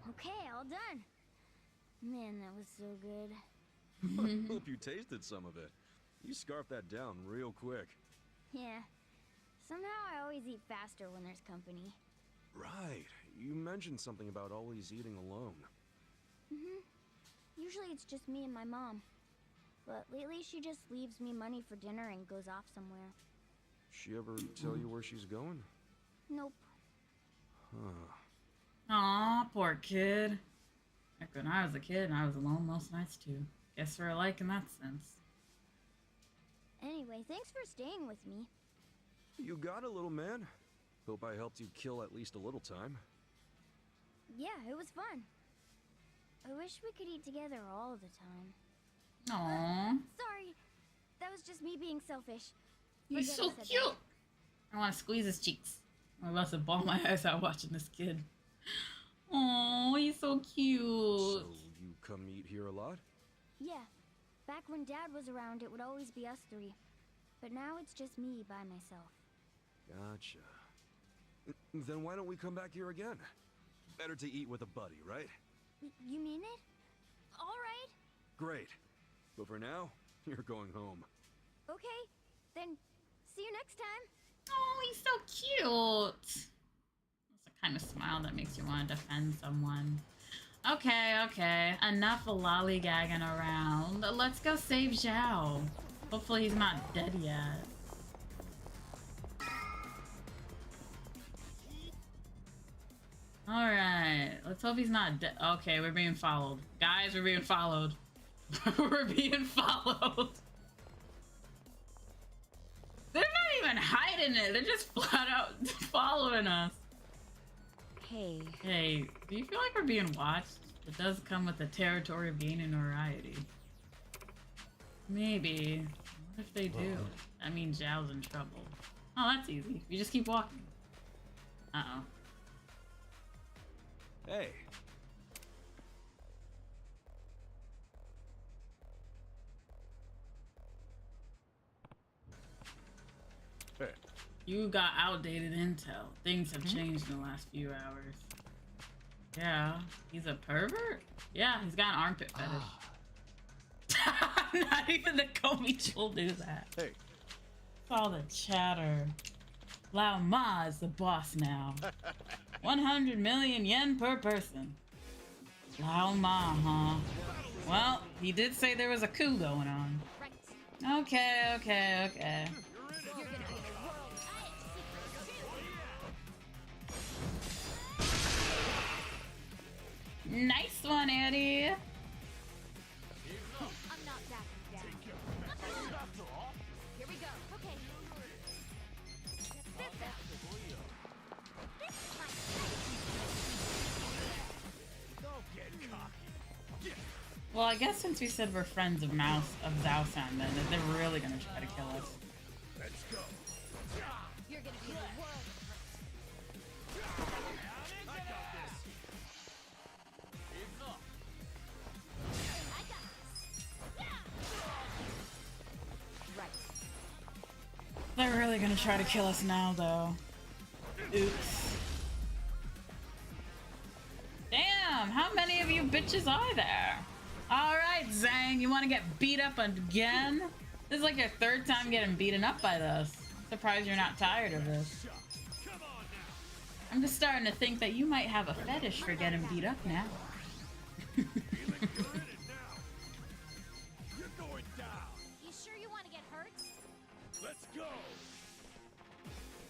Okay, all done. Man, that was so good. Hope you tasted some of it. You scarfed that down real quick. Yeah. Somehow I always eat faster when there's company. Right. You mentioned something about always eating alone. Usually it's just me and my mom. But lately she just leaves me money for dinner and goes off somewhere. She ever tell you where she's going? Nope. Huh. Aw, poor kid. Back when I was a kid, I was alone most nights too. Guess we're alike in that sense. Anyway, thanks for staying with me. You got it, little man. Hope I helped you kill at least a little time. Yeah, it was fun. I wish we could eat together all the time. Aww. Sorry, that was just me being selfish. He's so cute. I want to squeeze his cheeks. I'm about to bawl my eyes out watching this kid. Oh, he's so cute. So you come eat here a lot? Yeah. Back when Dad was around, it would always be us three. But now it's just me by myself. Gotcha. Then why don't we come back here again? Better to eat with a buddy, right? You mean it? All right. Great. But for now, you're going home. Okay. Then see you next time. Oh, he's so cute. That's the kind of smile that makes you want to defend someone. Okay. Enough lollygagging around. Let's go save Zhao. Hopefully he's not dead yet. Alright. Let's hope he's not dead. Okay, we're being followed. Guys, we're being followed. We're being followed. They're not even hiding it. They're just flat out following us. Hey. Hey, do you feel like we're being watched? It does come with the territory of gaining notoriety. Maybe. What if they do? That means Zhao's in trouble. Oh, that's easy. You just keep walking. Uh-oh. Hey. You got outdated intel. Things have changed in the last few hours. Yeah, he's a pervert? Yeah, he's got an armpit fetish. Not even the Komi will do that. Hey. All the chatter. Lao Ma is the boss now. 100 million yen per person. Lao Ma, huh? Well, he did say there was a coup going on. Okay, okay, okay. Nice one, Eddie. I'm not backing down. Here we go. Okay. Well, I guess since we said we're friends of Zhao-san, then they're really gonna try to kill us. Let's go. You're gonna be in a world of hurt. I got this. I got this. Right. They're really gonna try to kill us now, though. Oops. Damn, how many of you bitches are there? Alright, Zhang, you wanna get beat up again? This is like your third time getting beaten up by this. Surprised you're not tired of this. I'm just starting to think that you might have a fetish for getting beat up now. You're going down. You sure you want to get hurt? Let's go.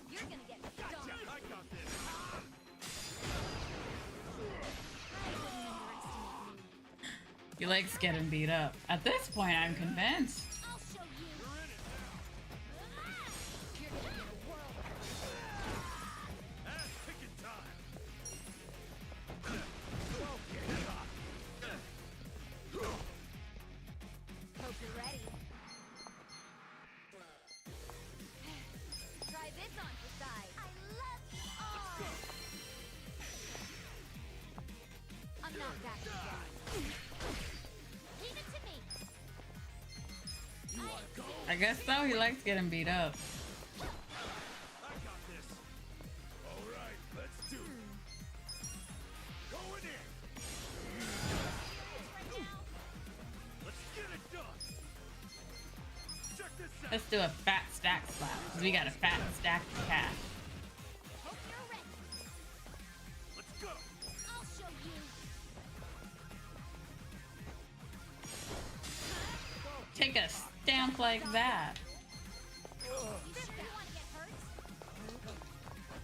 You're gonna get Gotcha. dumped. I got this. He likes getting beat up. At this point, I'm convinced. I'll show you. You're in it. You're gonna be in a world of hurt. Ass kicking time. Hope you're ready. Try this on for size. I love you all. I'm not backing down. Leave it to me. I guess so, he likes getting beat up. I got this. All right, let's do it. Going in. Let's get it done. Check this out. Let's do a fat stack slap, because we got a fat stack of cash. Hope you're ready. Let's go. I'll show you. Take a stamp like that. You sure you want to get hurt?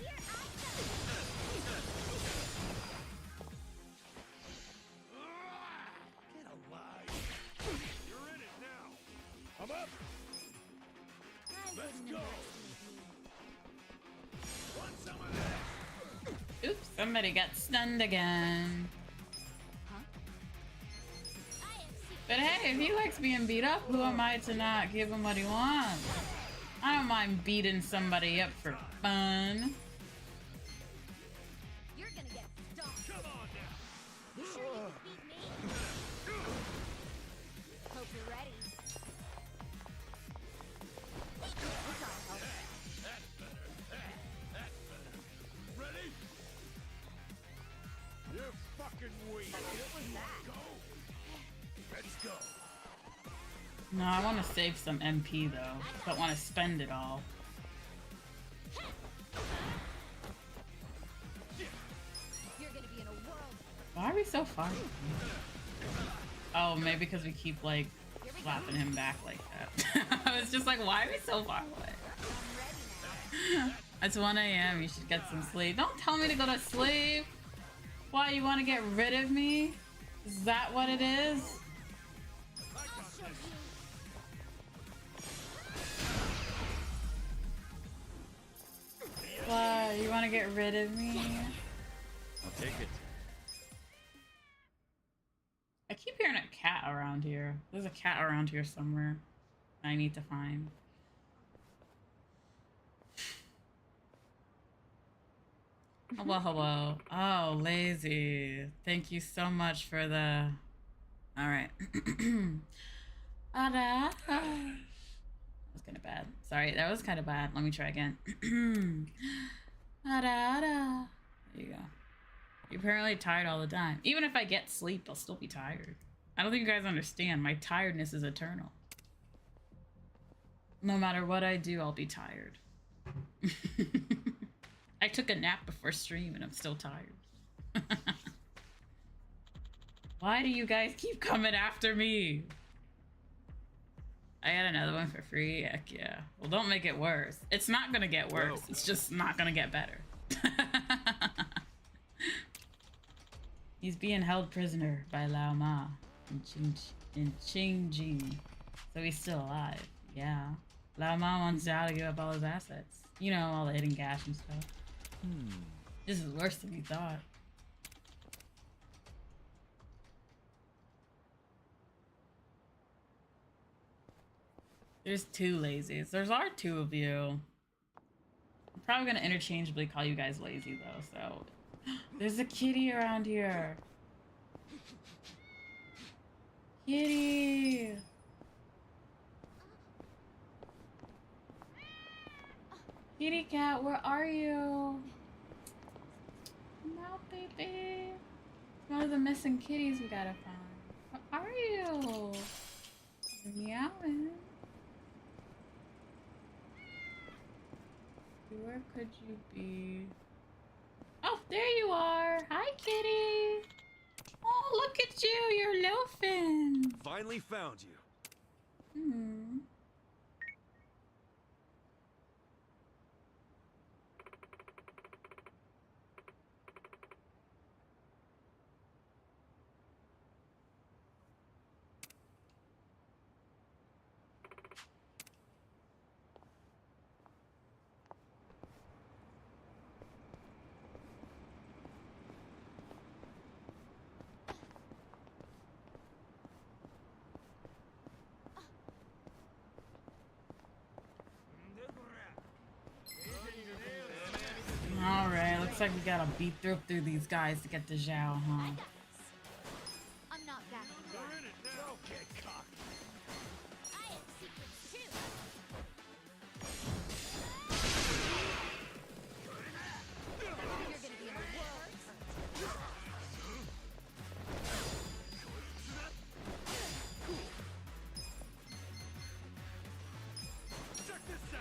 Here I Get alive. You're in it now. I'm up. Let's go. Want some of that? Oops, somebody got stunned again. But hey, if he likes being beat up, who am I to not give him what he wants? I don't mind beating somebody up for fun. You're gonna get stomped. Come on now. You sure you can beat me? Hope you're ready. That's better. That's better. Ready? You're fucking weak. What was that? Go. Let's go. No, I want to save some MP though. Don't want to spend it all. You're gonna be in a world. Why are we so far? Oh, maybe because we keep like slapping him back like that. I was just like, why are we so far away? It's 1 a.m. You should get some sleep. Don't tell me to go to sleep. Why, you want to get rid of me? Is that what it is? Why, you want to get rid of me? I'll take it. I keep hearing a cat around here. There's a cat around here somewhere I need to find. Hello, hello. Oh, lazy. Thank you so much for the... Alright. was kind of bad. Sorry, that was kind of bad. Let me try again. There you go. You're apparently tired all the time. Even if I get sleep, I'll still be tired. I don't think you guys understand. My tiredness is eternal. No matter what I do, I'll be tired. I took a nap before stream and I'm still tired. Why do you guys keep coming after me? I got another one for free. Heck yeah. Well, don't make it worse. It's not gonna get worse. It's just not gonna get better. He's being held prisoner by Lao Ma in Qingjing. So he's still alive. Yeah. Lao Ma wants Zhao to give up all his assets. You know, all the hidden cash and stuff. This is worse than we thought. There's two lazies. There's are two of you. I'm probably gonna interchangeably call you guys lazy though, so. There's a kitty around here. Kitty! Kitty cat, where are you? No, baby. One of the missing kitties we gotta find. Where are you? Meowing. Where could you be? Oh, there you are. Hi, kitty. Oh, look at you. You're loafing. Finally found you. Hmm. Alright, looks like we gotta beat through these guys to get to Zhao, huh? I'm not backing down. Okay, cock. I have secrets too. You're gonna be in a world of hurt. Check this out.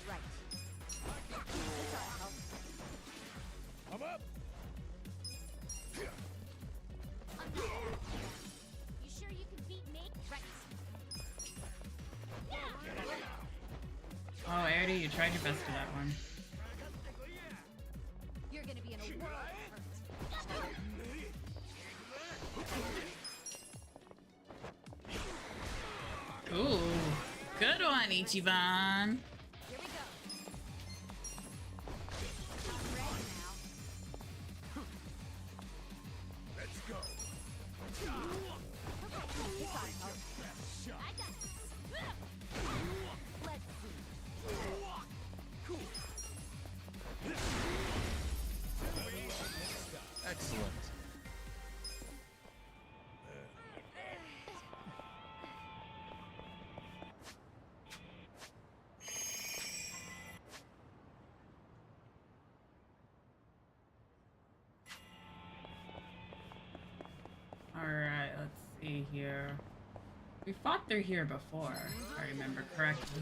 Right. This ought to help. I'm up. I'm not backing. You sure you can beat me? Right. Oh, Erdi, you tried your best for that one. You're gonna be in a world of hurt. Ooh, good one, Ichiban. Here we go. I'm ready now. Let's go. This ought to help. I got this. Let's see. Excellent. Alright, let's see here. We fought through here before, if I remember correctly.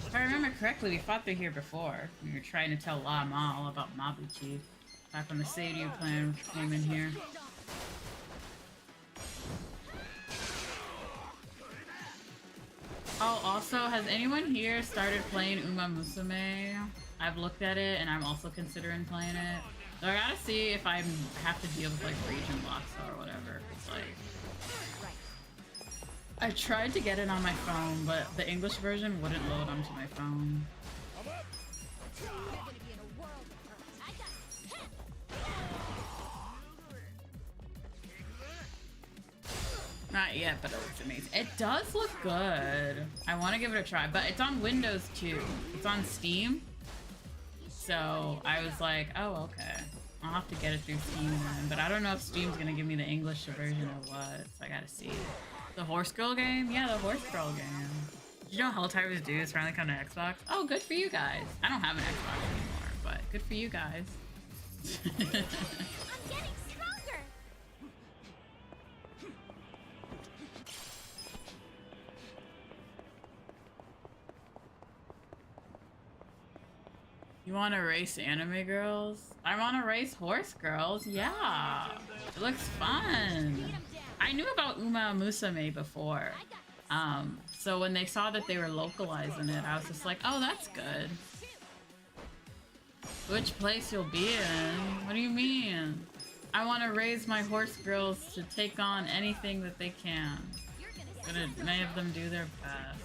If I remember correctly, we fought through here before. We were trying to tell La Ma all about Mabuchi. Back when the Seiryu clan came in here. Oh, also, has anyone here started playing Uma Musume? I've looked at it, and I'm also considering playing it. So I gotta see if I have to deal with, like, region locks or whatever. It's like... I tried to get it on my phone, but the English version wouldn't load onto my phone. You're gonna be in a world of hurt. I got this. Not yet, but it looks amazing. It does look good. I want to give it a try, but it's on Windows too. It's on Steam. So I was like, oh, okay. I'll have to get it through Steam then, but I don't know if Steam's gonna give me the English version or what, so I gotta see. The Horse Girl game? Yeah, the Horse Girl game. Did you know Helltivers do is finally come to Xbox? Oh, good for you guys. I don't have an Xbox anymore, but good for you guys. I'm getting stronger. You want to race anime girls? I want to race horse girls. Yeah, it looks fun. I knew about Uma Musume before. So when they saw that they were localizing it, I was just like, oh, that's good. Which place you'll be in? What do you mean? I want to raise my horse girls to take on anything that they can. Gonna have them do their best.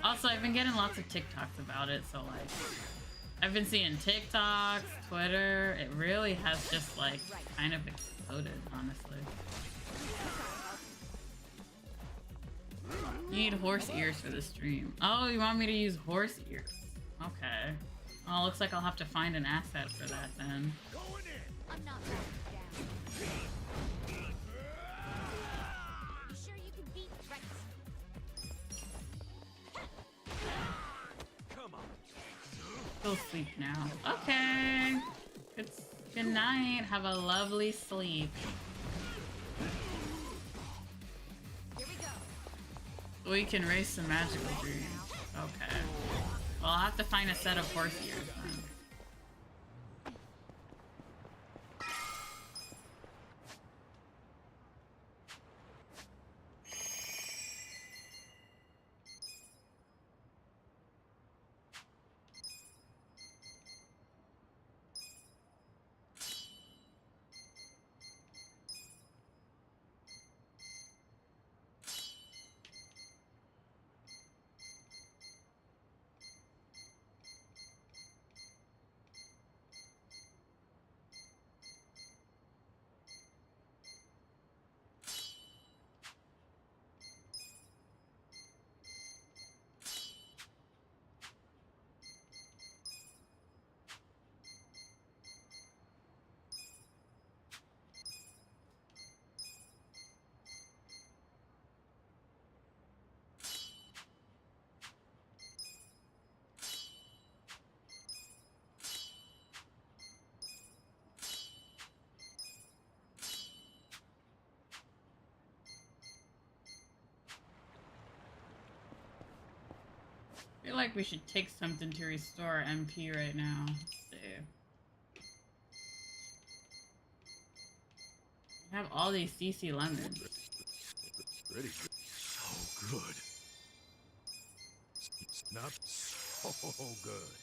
Also, I've been getting lots of TikToks about it, so like, I've been seeing TikToks, Twitter. It really has just like kind of exploded, honestly. You need horse ears for the stream. Oh, you want me to use horse ears? Okay. Well, looks like I'll have to find an asset for that then. I'm not backing down. You sure you can beat Rex? Come on. Go sleep now. Okay. Good night. Have a lovely sleep. Here we go. We can race some magical dreams. Okay. Well, I'll have to find a set of horse ears then. I feel like we should take something to restore MP right now. Let's see. We have all these CC lemons. Pretty good. So good. It's not so good.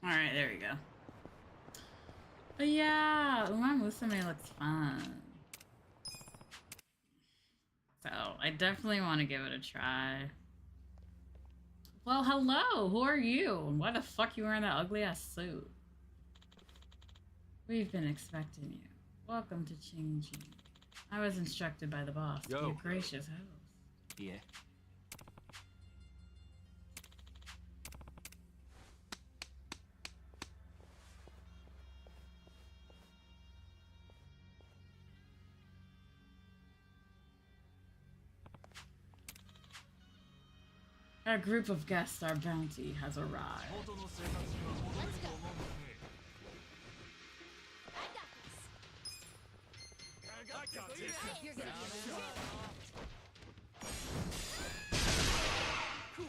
Alright, there we go. But yeah, Uma Musume looks fun. So, I definitely want to give it a try. Well, hello! Who are you? And why the fuck you wearing that ugly-ass suit? We've been expecting you. Welcome to Qingji. I was instructed by the boss to be a gracious host. Yeah. A group of guests, our bounty has arrived. Let's go. I got this. You're gonna be Cool.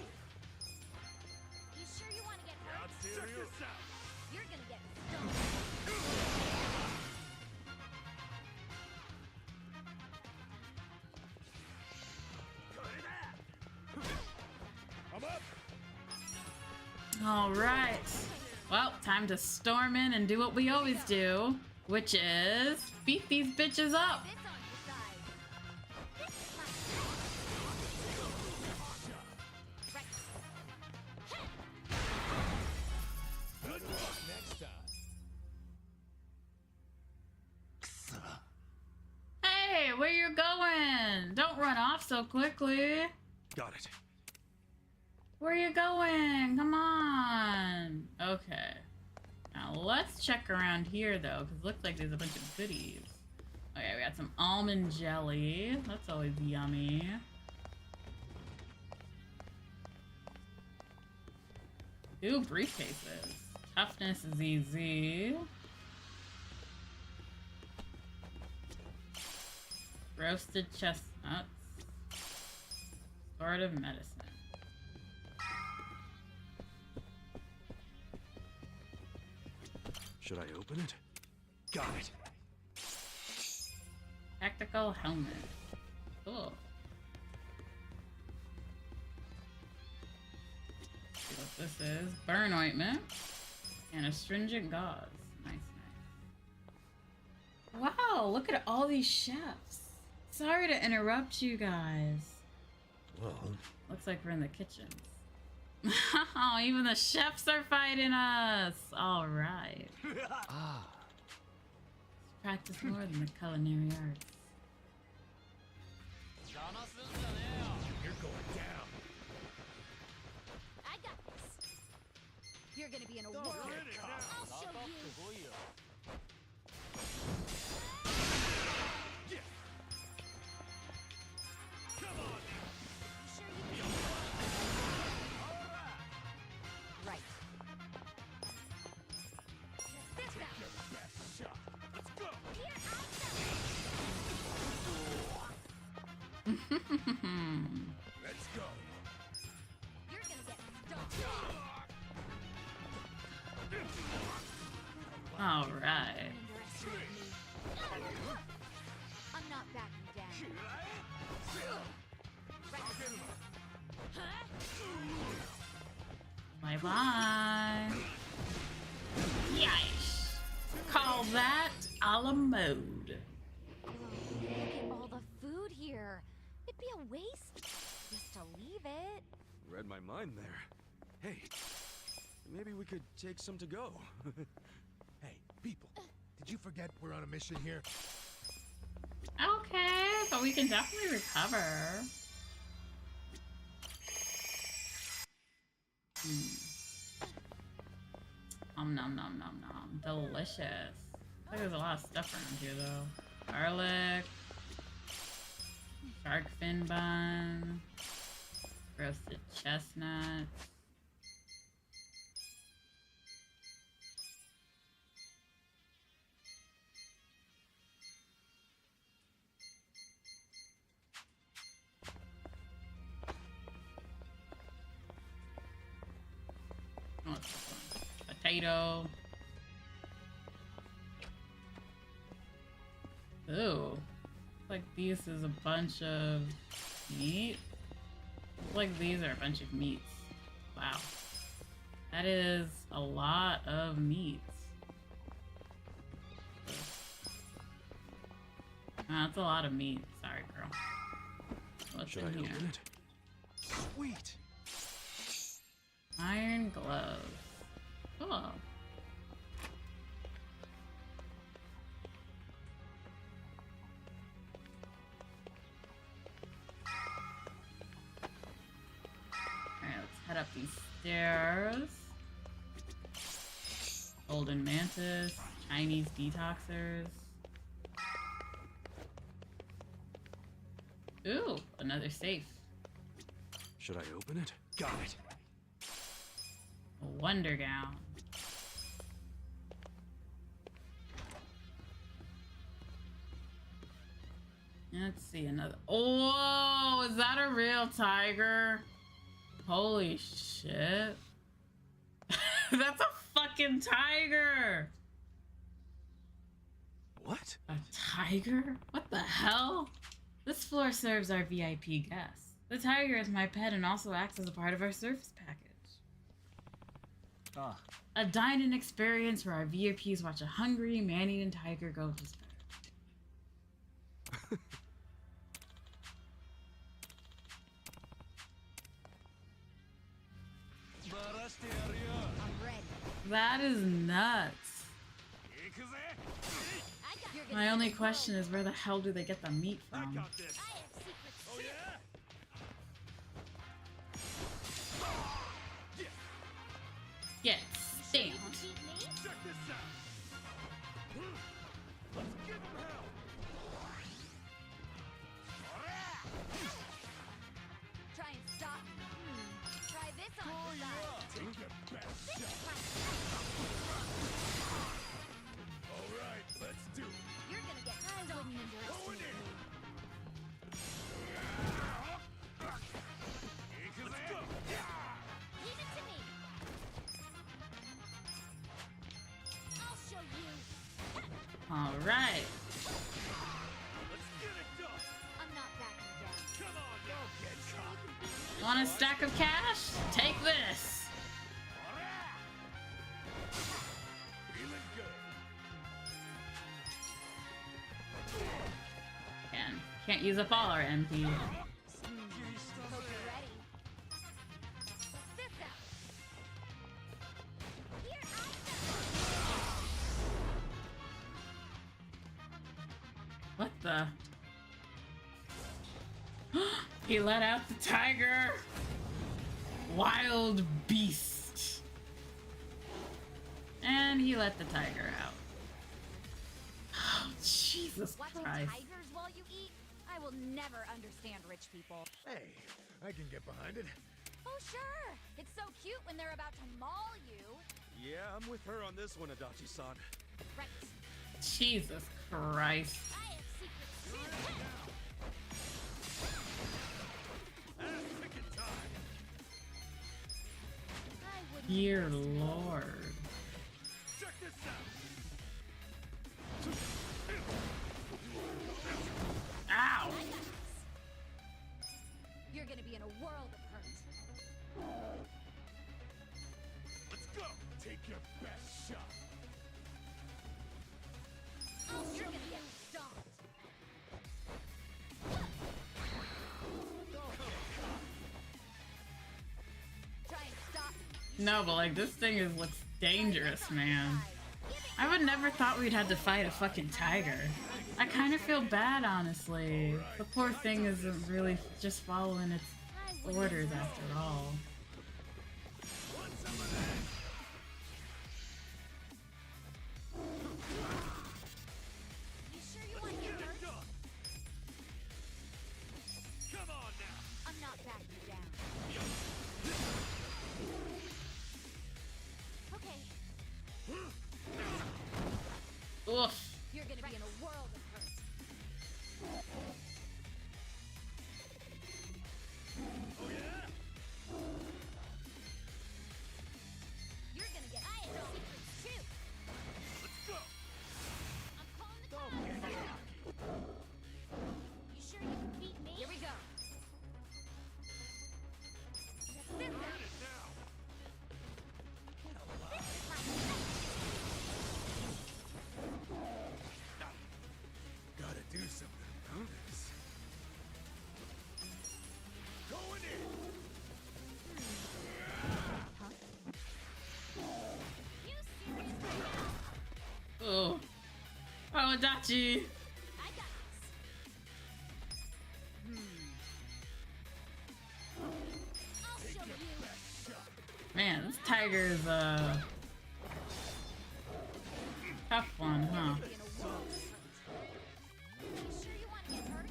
You sure you want to get hurt? Check this out. You're gonna get stoned. I'm up. Alright. Well, time to storm in and do what we always do, which is beat these bitches up. This on your side. This is my Rex. Good luck next time. Hey, where you going? Don't run off so quickly. Got it. Where you going? Come on. Okay. Now let's check around here though, because it looks like there's a bunch of goodies. Okay, we got some almond jelly. That's always yummy. Ooh, briefcases. Toughness is easy. Roasted chestnuts. Sword of medicine. Should I open it? Got it. Tactical helmet. Cool. See what this is. Burn ointment. And astringent gauze. Nice, nice. Wow, look at all these chefs. Sorry to interrupt you guys. Well, looks like we're in the kitchen. Oh, even the chefs are fighting us. All right. ah. Let's practice more than the culinary arts. You're going down. I got this. You're gonna be in a world. I'll show you. Right. This out. Your best shot. Let's go. Here Let's go. You're gonna get stuck. All right. I'm not backing down. Bye bye. Yish. Call that a la mode. Look at all the food here. It'd be a waste just to leave it. Read my mind there. Hey, maybe we could take some to go. Hey, people. Did you forget we're on a mission here? Okay, but we can definitely recover. Nom nom nom nom nom. Delicious. I think there's a lot of stuff around here though. Garlic. Shark fin bun. Roasted chestnuts. What's this one? Potato. Ooh. Looks like this is a bunch of meat. Looks like these are a bunch of meats. Wow. That is a lot of meats. That's a lot of meat. Sorry, girl. What's Should in I here? open it? Sweet. Iron gloves. Cool. Alright, let's head up these stairs. Golden mantis, Chinese detoxers. Ooh, another safe. Should I open it? Got it. A wonder gown. Let's see another. Oh, is that a real tiger? Holy shit. That's a fucking tiger. What? A tiger? What the hell? This floor serves our VIP guests. The tiger is my pet and also acts as a part of our service package. Ah. A dine-in experience where our VIPs watch a hungry, man-eating tiger go to his bed. I'm ready. That is nuts. My only question is where the hell do they get the meat from? Oh yeah? Get stamped. right. I'm not backing down. Come on, don't get caught. Want a stack of cash? Take this. Can't use up all our MP. What the? He let out the tiger! Wild beast! And he let the tiger out. Oh, Jesus Watching Christ. tigers while you eat? I will never understand rich people. Hey, I can get behind it. Oh, sure. It's so cute when they're about to maul you. Yeah, I'm with her on this one, Adachi-san. Right. Jesus Christ. I have secrets too. Dear Lord. Check this Ow! You're gonna be in a world of hurt. Let's go. Take your best shot. You're gonna get stomped. Try and stop me. No, but like this thing looks dangerous, man. I would never thought we'd have to fight a fucking tiger. I kind of feel bad, honestly. The poor thing isn't really just following its orders after all. You sure you want to get hurt? Come on now. I'm not backing down. Okay. Oof. You're gonna be in a world of hurt. Oh yeah? You're gonna get secrets too. Let's go. I'm calling the cops. You sure you can beat me? Here we go. You're in it now. Gotta do something about this. Going in. You serious right now? Oh. Oh, Adachi. I got this. I'll show you. Man, this tiger is tough one, huh? Be in a world of hurt. You sure you want to get hurt?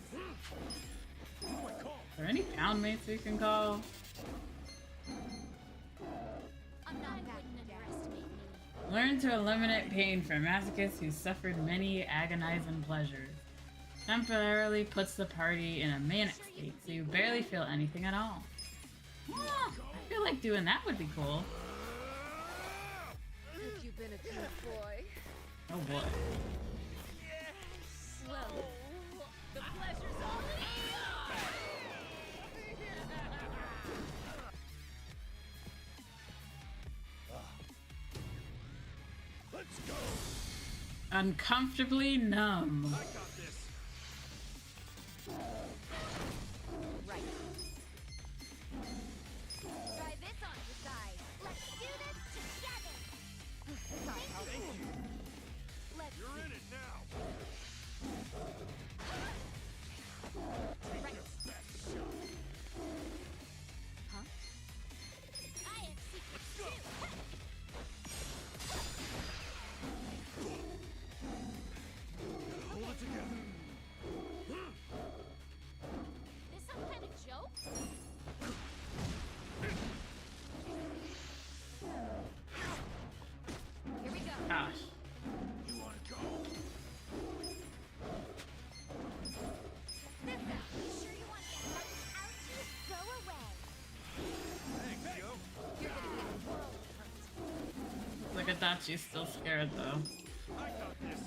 Are there any pound mates we can call? I'm not backing down. Learn to eliminate pain for masochists who suffered many agonizing pleasures. Temporarily puts the party in a manic state, so you barely feel anything at all. I feel like doing that would be cool. Have you been a good boy? Oh boy. Well, the pleasure's all Let's go. Uncomfortably numb. I got this. Right. Try this on your side. Let's do this together. Let's You're in it now. right. Huh? I have secrets too. Hold it together. This some kind of joke? Here we go. Gosh. You want to go? This out. You sure you want to get hurt? Ouchie, go away. Thanks, yo. You're gonna be in a world of hurt. Look at that, she's still scared though. I got this.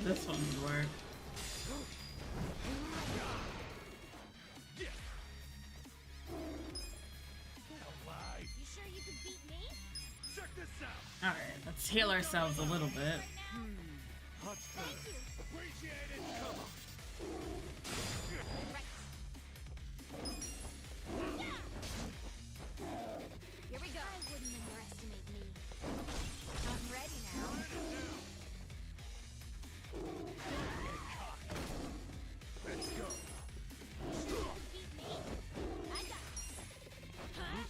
this one would work. You sure you can beat me? Check this out. Alright, let's heal ourselves a little bit. Appreciate it. Come on. Here we go. I wouldn't underestimate me. I'm ready now. Let's go. Beat me? I got this. Huh?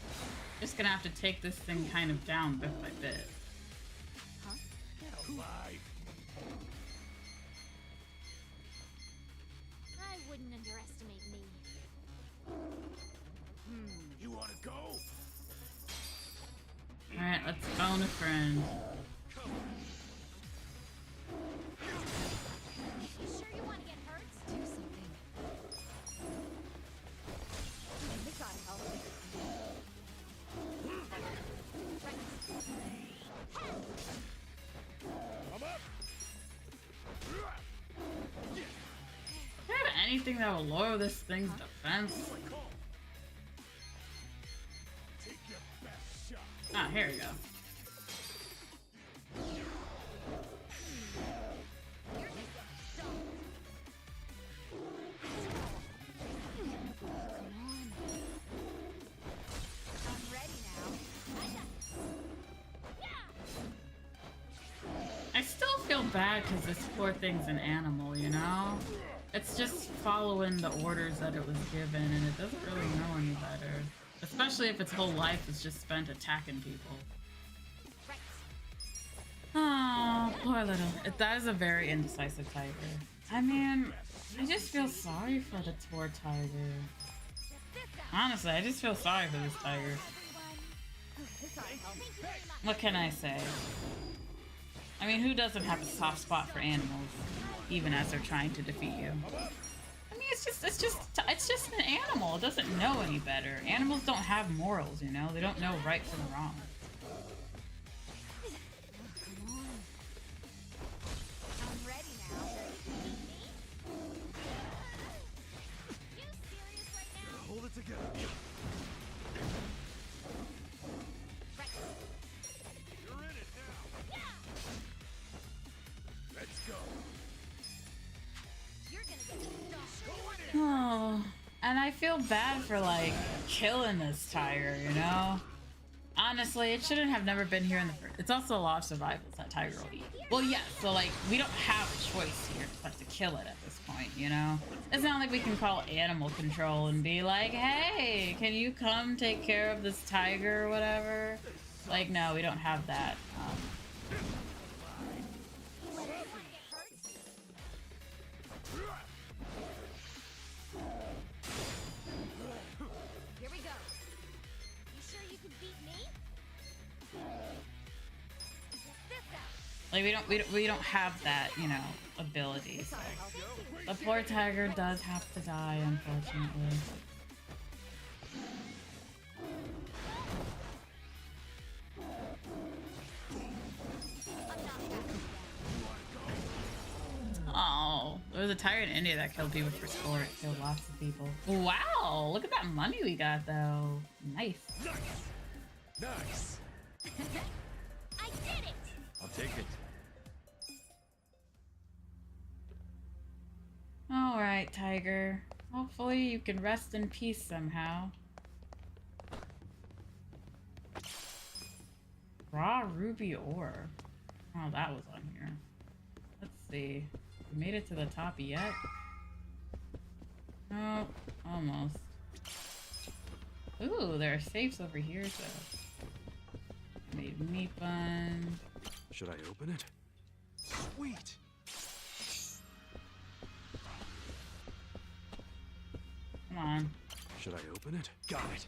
Just gonna have to take this thing kind of down bit by bit. Huh? Get alive. I wouldn't underestimate me. You wanna go? Alright, let's phone a friend. You sure you want to get hurt? Do something. They gotta help. I'm up. Do you have anything that will lower this thing's defense? Take your best shot. Ah, here we go. I'm ready now. I got this. I still feel bad because this poor thing's an animal, you know? It's just following the orders that it was given, and it doesn't really know any better. Especially if its whole life is just spent attacking people. Oh, poor little. That is a very indecisive tiger. I mean, I just feel sorry for the poor tiger. Honestly, I just feel sorry for this tiger. What can I say? I mean, who doesn't have a soft spot for animals, even as they're trying to defeat you? I mean, it's just an animal. It doesn't know any better. Animals don't have morals, you know? They don't know right from wrong. I'm ready now. You serious right now? Hold it together. You're in it now. Let's go. You're gonna get stuck. Oh, and I feel bad for, like, killing this tiger, you know? Honestly, it shouldn't have never been here in the first. It's also a law of survival that tiger will eat. Well, yeah, so, like, we don't have a choice here but to kill it at this point, you know? It's not like we can call animal control and be like, hey, can you come take care of this tiger or whatever? Like, no, we don't have that. Here we go. You sure you can beat me? This out. Like, we don't have that, you know, ability. So. The poor tiger does have to die, unfortunately. Oh, there was a tiger in India that killed people for sport. Killed lots of people. Wow, look at that money we got, though. Nice. Nice. I did it. I'll take it. All right, tiger. Hopefully you can rest in peace somehow. Raw ruby ore. Oh, that was on here. Let's see. We made it to the top yet? No, almost. Ooh, there are safes over here, so. Made meat bun. Should I open it? Sweet. Come on. Should I open it? Got it.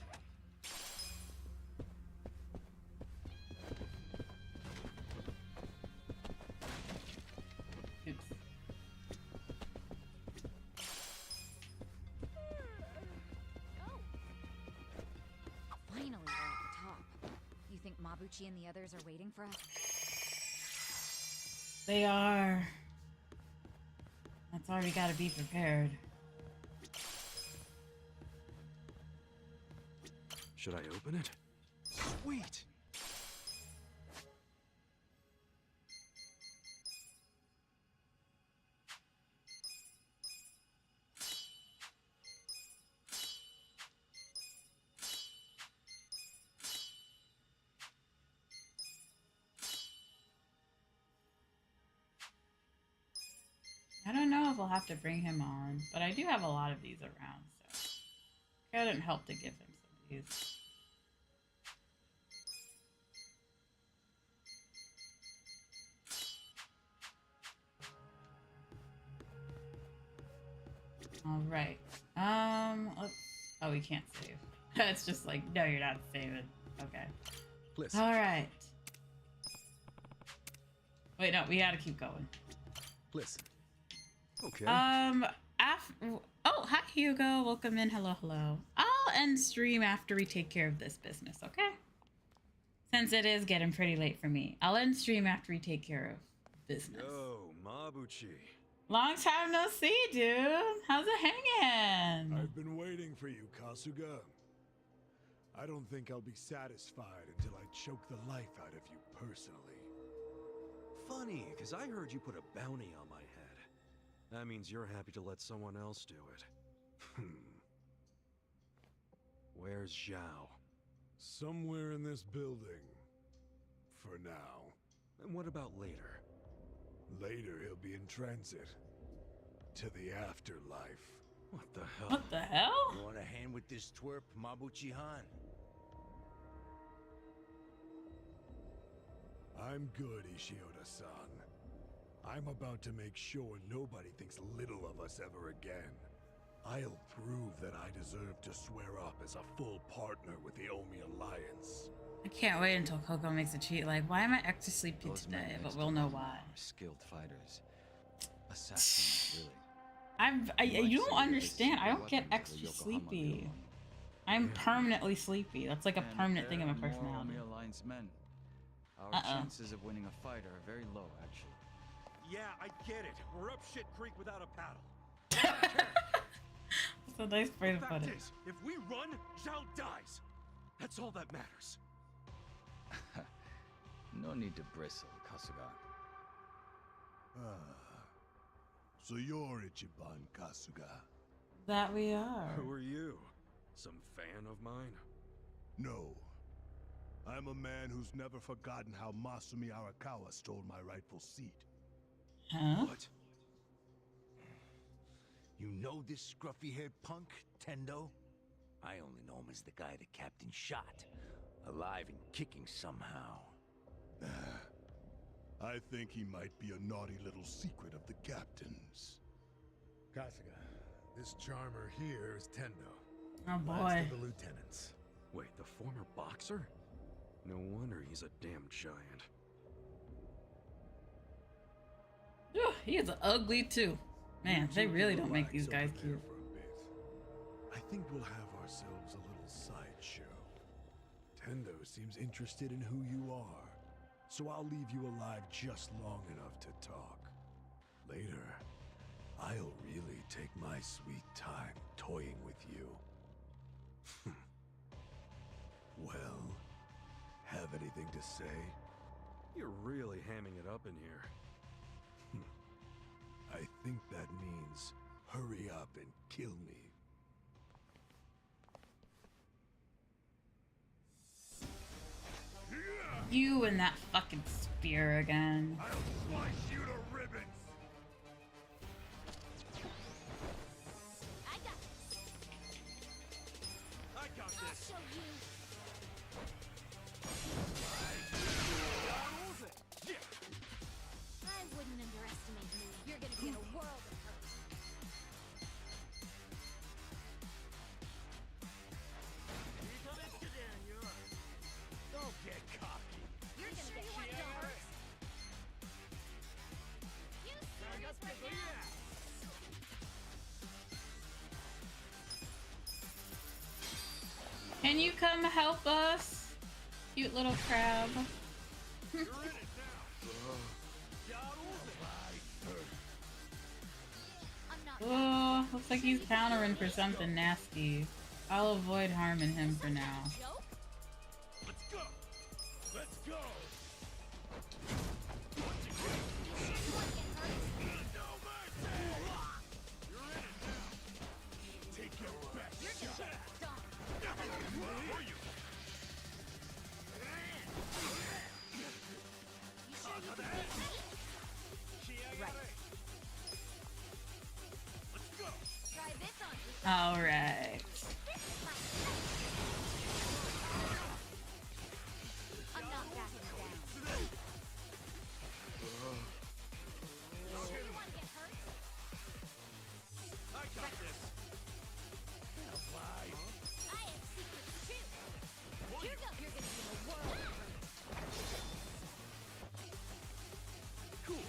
Oops. Finally, we're at the top. You think Mabuchi and the others are waiting for us? They are. That's already got to be prepared. Should I open it? Sweet! I don't know if I'll have to bring him on, but I do have a lot of these around, so it couldn't help to give him some of these. All right. Let's... Oh, we can't save. It's just like, no, you're not saving. Okay. Listen. All right. Wait, no, we gotta keep going. Listen. Okay. Oh, hi, Hugo. Welcome in. Hello, hello. I'll end stream after we take care of this business, okay? Since it is getting pretty late for me. I'll end stream after we take care of business. Yo, Mabuchi. Long time no see, dude. How's it hanging? I've been waiting for you, Kasuga. I don't think I'll be satisfied until I choke the life out of you personally. Funny, because I heard you put a bounty on my head. That means you're happy to let someone else do it. Where's Zhao? Somewhere in this building. For now. And what about later? Later he'll be in transit. To the afterlife. What the hell? What the hell? You want a hand with this twerp, Mabuchi-han? I'm good, Ishioda-san. I'm about to make sure nobody thinks little of us ever again. I'll prove that I deserve to swear up as a full partner with the Omi Alliance. I can't wait until Coco makes a tweet like, why am I extra sleepy today? But we'll know why. Skilled fighters. Assassins, I really. you don't understand. I don't get extra sleepy. I'm permanently sleepy. That's like a permanent thing in my personality. Alliance men. Our chances of winning a fight are very low, actually. Yeah, I get it. We're up shit creek without a paddle. That's a nice way to put it. If we run, Zhao dies. That's all that matters. No need to bristle, Kasuga. So you're Ichiban Kasuga? That we are. Who are you? Some fan of mine? No. I'm a man who's never forgotten how Masumi Arakawa stole my rightful seat. Huh? What? You know this scruffy-haired punk, Tendo? I only know him as the guy the captain shot. Alive and kicking somehow. I think he might be a naughty little secret of the captain's. Kasuga, this charmer here is Tendo. Oh boy. Last of the lieutenants. Wait, the former boxer? No wonder he's a damn giant. He is ugly too. Man, they really don't make these guys cute. I think we'll have ourselves a little sideshow. Tendo seems interested in who you are, so I'll leave you alive just long enough to talk. Later, I'll really take my sweet time toying with you. Well, have anything to say? You're really hamming it up in here. I think that means hurry up and kill me. You and that fucking spear again. I'll slice you to ribbons. I got this. I'll show you. I wouldn't underestimate me. You're gonna be in a world of hurt. Don't get cocky. You're gonna get hurt first. You serious right now? Can you come help us? Cute little crab. Oh, looks like he's countering for something nasty. I'll avoid harming him for now. Let's go. Let's go. All right. I'm not backing down. You sure you want to get hurt? I got this. I have secrets too. You're gonna be in a world of hurt. Cool.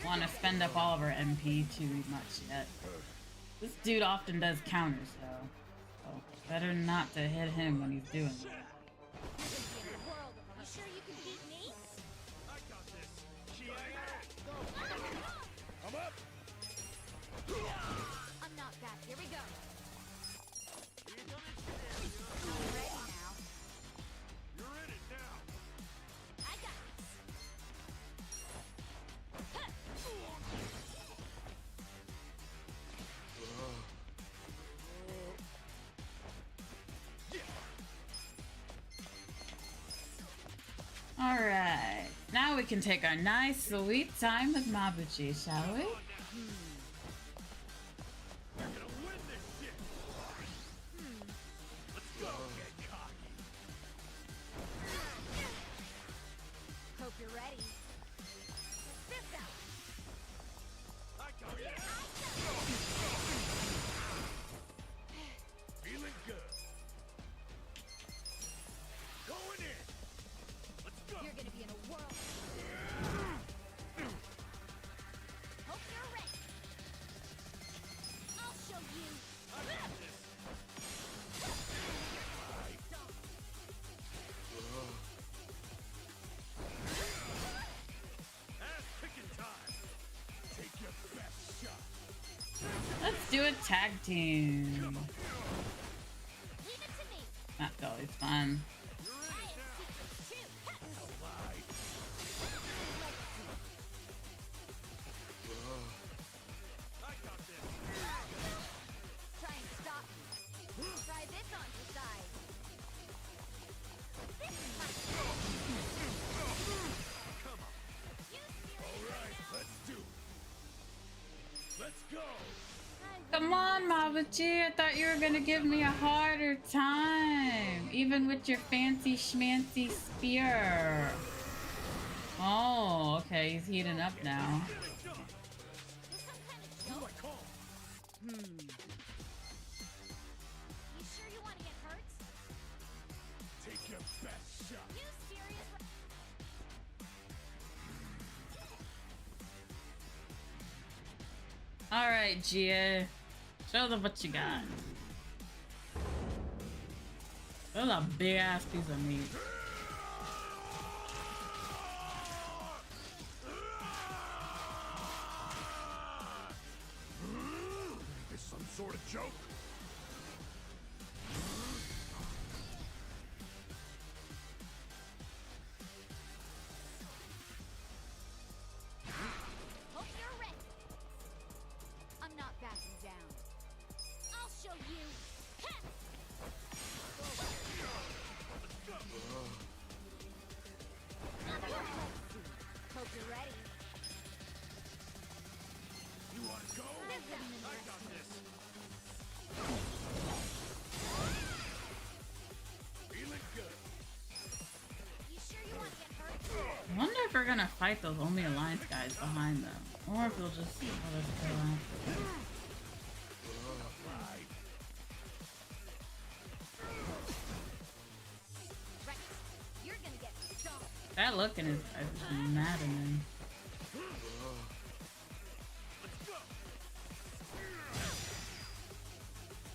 Want to spend up all of our MP too much yet. This dude often does counters though, so better not to hit him when he's doing that. You sure you can beat me? I got this. I'm up. I'm not back. Here we go. I'm ready now. You're in it now. I got this. Alright, now we can take our nice sweet time with Mabuchi, shall we? We're gonna win this shit. Let's go. Get cocky. Hope you're ready. Fist out. I got it. Feeling good. Going in. Let's go. You're gonna be in a world. Hope you're ready. I'll show you. I got this. Ass kicking time. Take your best shot. Let's do a tag team. Leave it to me. That's always fun. I have secrets too. I got this. Try and stop me. Try this on your side. This is my Come on. You serious All right, right now? let's do it. Let's go. Come on, Mabuchi, I thought you were gonna give me a harder time. Even with your fancy schmancy spear. Oh, okay, he's heating up now. You sure you want to get hurt? Take your best shot. You serious? Alright, Gia. Show them what you got. That's a big ass piece of meat. Is some sort of joke? Hope you're ready. I'm not backing down. I'll show you. Hope you're ready. You wanna go? I got this. Feeling good. You sure you want to get hurt? I wonder if we're gonna fight those Only Alliance guys behind them. Or if they'll just let us go after them. Right. You're gonna get stomped. That look in his eyes is maddening.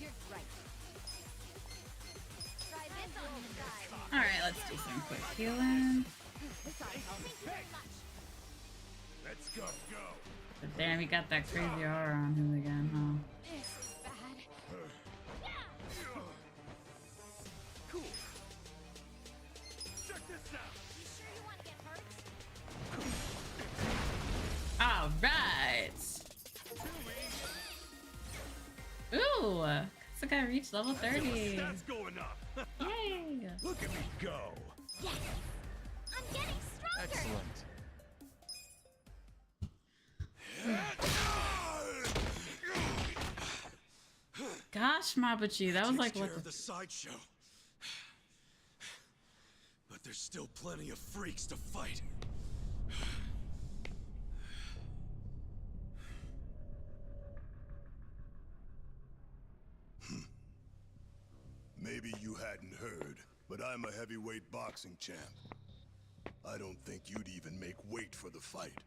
You're right. Try this on the side. Alright, let's do some quick healing. Thank you very much. But damn, he got that crazy aura on him again, huh? This is bad. Cool. Check this out. You sure you want to get hurt? All right. Ooh, so guy reached level 30. That's going up. Yay! Look at me go. Yes. I'm getting stronger. Excellent. Gosh, Mabuchi, that was like Takes what care the of the sideshow. But there's still plenty of freaks to fight. Maybe you hadn't heard, but I'm a heavyweight boxing champ. I don't think you'd even make weight for the fight.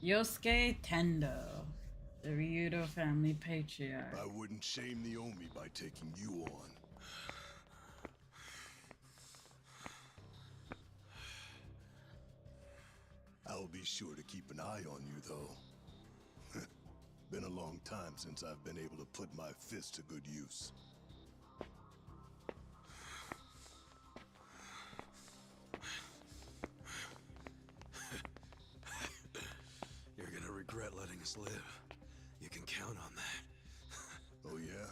Yosuke Tendo, the Ryudo family patriarch. I wouldn't shame the Omi by taking you on. I'll be sure to keep an eye on you, though. Been a long time since I've been able to put my fist to good use. You're gonna regret letting us live. You can count on that. Oh yeah?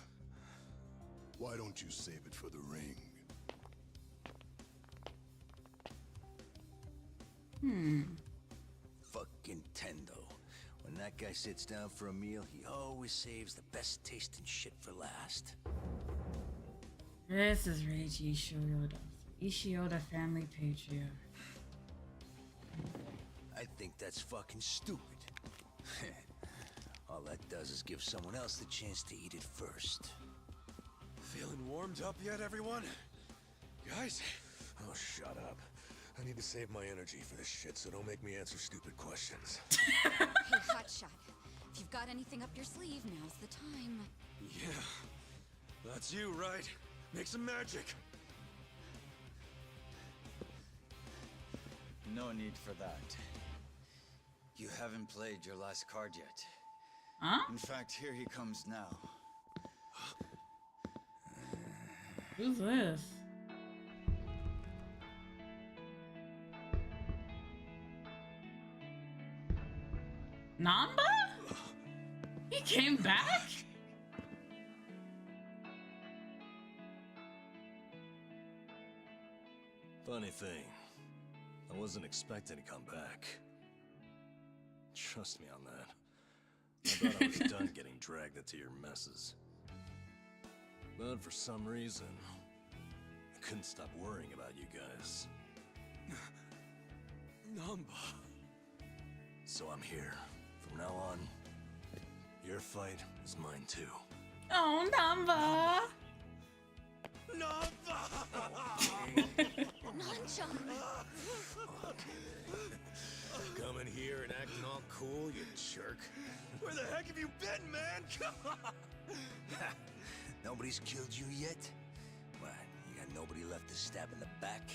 Why don't you save it for the ring? Fucking Tendo. When that guy sits down for a meal, he always saves the best tasting shit for last. This is Reiji Ishioda family patriarch. I think that's fucking stupid. All that does is give someone else the chance to eat it first. Feeling warmed up yet, everyone? Guys? Oh, shut up. I need to save my energy for this shit, so don't make me answer stupid questions. Hey, Hotshot. If you've got anything up your sleeve, now's the time. Yeah. That's you, right? Make some magic. No need for that. You haven't played your last card yet. Huh? In fact, here he comes now. Who's this? Namba? He came back? Funny thing, I wasn't expecting to come back. Trust me on that. I thought I was done getting dragged into your messes. But for some reason, I couldn't stop worrying about you guys. Namba. So I'm here. From now on, your fight is mine too. Oh, Namba. Coming here and acting all cool, you jerk. Where the heck have you been, man? Come on! Nobody's killed you yet? What, you got nobody left to stab in the back?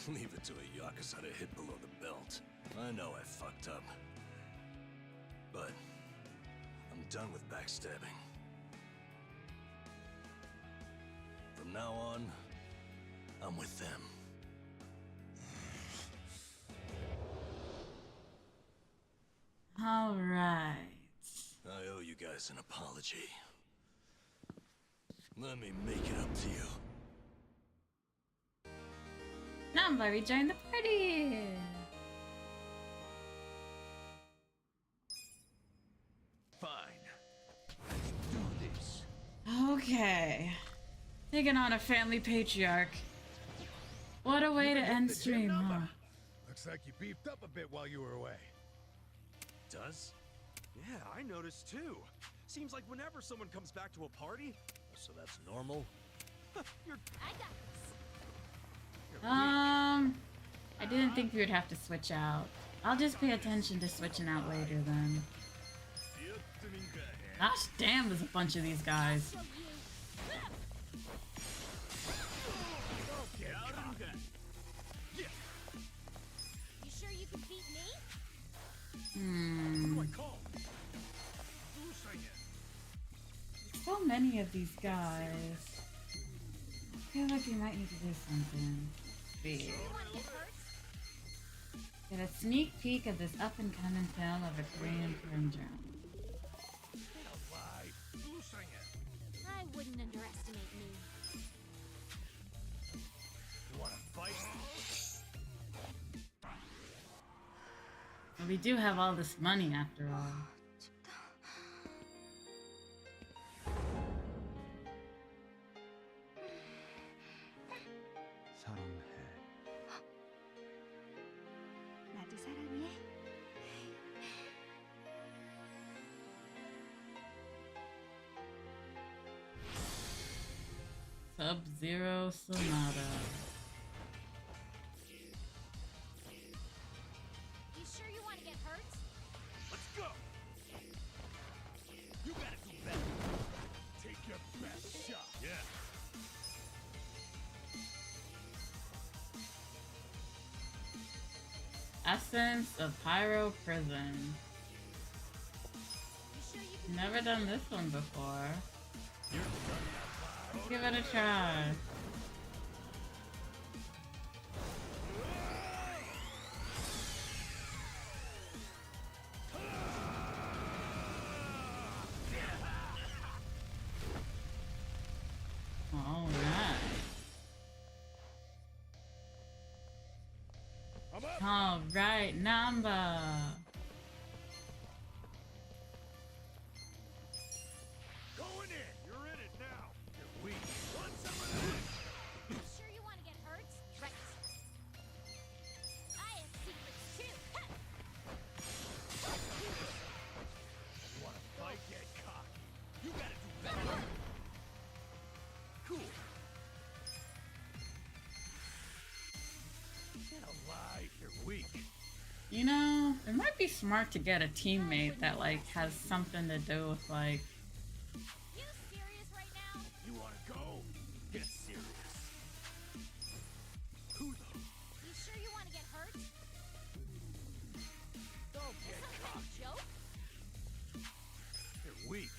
Leave it to a Yakuza to hit below the belt. I know I fucked up. But I'm done with backstabbing. From now on, I'm with them. All right. I owe you guys an apology. Let me make it up to you. Namba rejoined the party. Fine. Let's do this. Okay. Taking on a family patriarch. What a way to end stream, huh? Looks like you beefed up a bit while you were away. Does? Yeah, I noticed too. Seems like whenever someone comes back to a party, so that's normal. You're... I got this. I didn't think we would have to switch out. I'll just pay attention to switching out later then. Gosh damn, there's a bunch of these guys. You sure you can beat me? So many of these guys. I feel like we might need to do something big. Get a sneak peek of this up-and-coming film of a Korean crime drama. I wouldn't underestimate me. You wanna fight? Well, we do have all this money after all. 나도 사랑해. Sub-Zero Sonata. You sure you want to get hurt? Let's go! You gotta do better. Take your best shot. Yeah. Essence of Pyro Prison. Never done this one before. Let's give it a try. Alright, number. Going in! You're in it now! You're weak. Want some of that? You sure you want to get hurt? Right. I have secrets too. You wanna fight? Get cocky. You gotta do better. Cool. Get alive, you're weak. You know, it might be smart to get a teammate that like has something to do with like. You serious right now? You wanna go? Get serious. Who the? You sure you want to get hurt? Don't Is get some kind cocky. of joke? You're weak.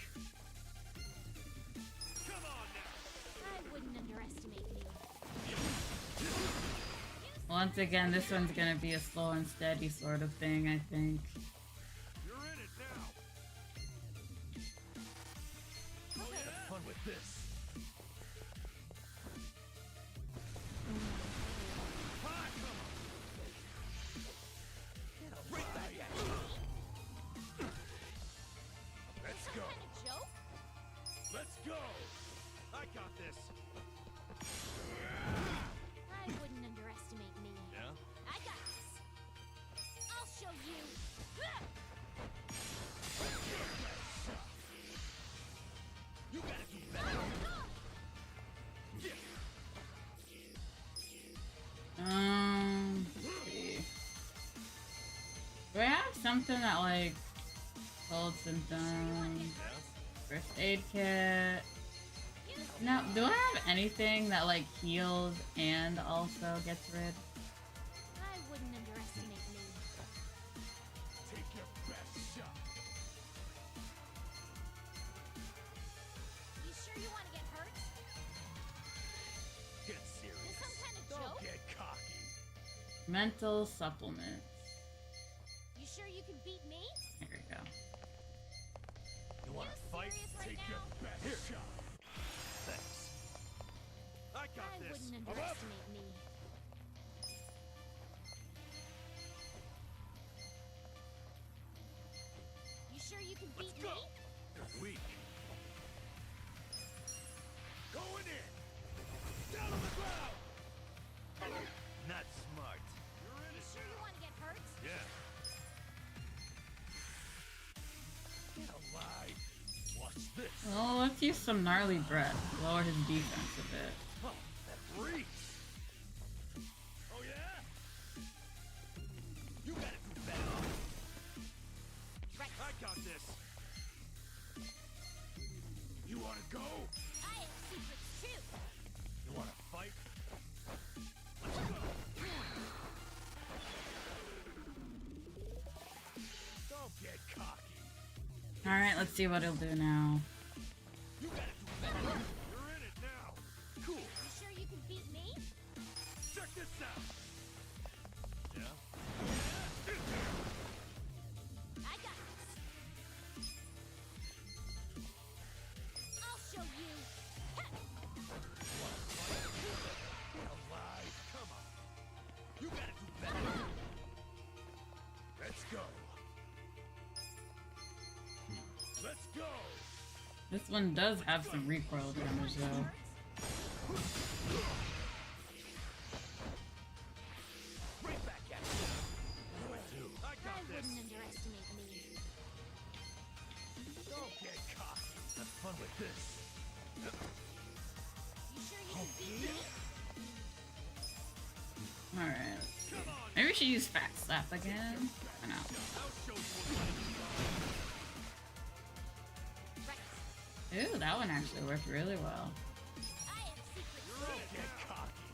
Come on now. I wouldn't underestimate me. Once again, this one's gonna be a slow and steady sort of thing, I think. You're in it now. Oh, yeah. Have fun with this. Right back at you. Let's go. Kind of joke? Let's go. I got this. I wouldn't underestimate me. Yeah? I got this. I'll show you. You gotta do better. Let's see. Do I have something that like cold symptoms, first aid kit? No, do I have anything that like heals and also gets rid? I wouldn't underestimate me. Take your best shot. You sure you want to get hurt? Get Is serious. some kind of Don't joke? get cocky. Mental supplements. You sure you can beat me? Here we go. You wanna You fight? serious right Take now? your best shot. Thanks. I got I this. wouldn't I'm up. underestimate me. You sure you can beat Go. me? You're weak. Going in. Down on the ground. Not smart. You're in You it sure you now. want to get hurt? Yeah. Get alive. Watch this. Well, let's use some gnarly breath. Lower his defense a bit. Oh, that breeze. Oh yeah. You gotta do better. Right. I got this. You wanna go? I have secrets too. You wanna fight? Let's go. Don't Alright, let's see what he'll do now. You gotta do better. You're in it now. Cool. You sure you can beat me? Check this out. Yeah? I got this. I'll show you. Alive. Come on. You gotta do better. Let's go. Let's go. This one does have some recoil damage though. Right back at you. I got this. Wouldn't underestimate me. Don't get cocky. Have fun with this. You sure you can beat me? Alright. Maybe we should use Fat Slap again. I know. Ooh, that one actually worked really well. Don't get cocky.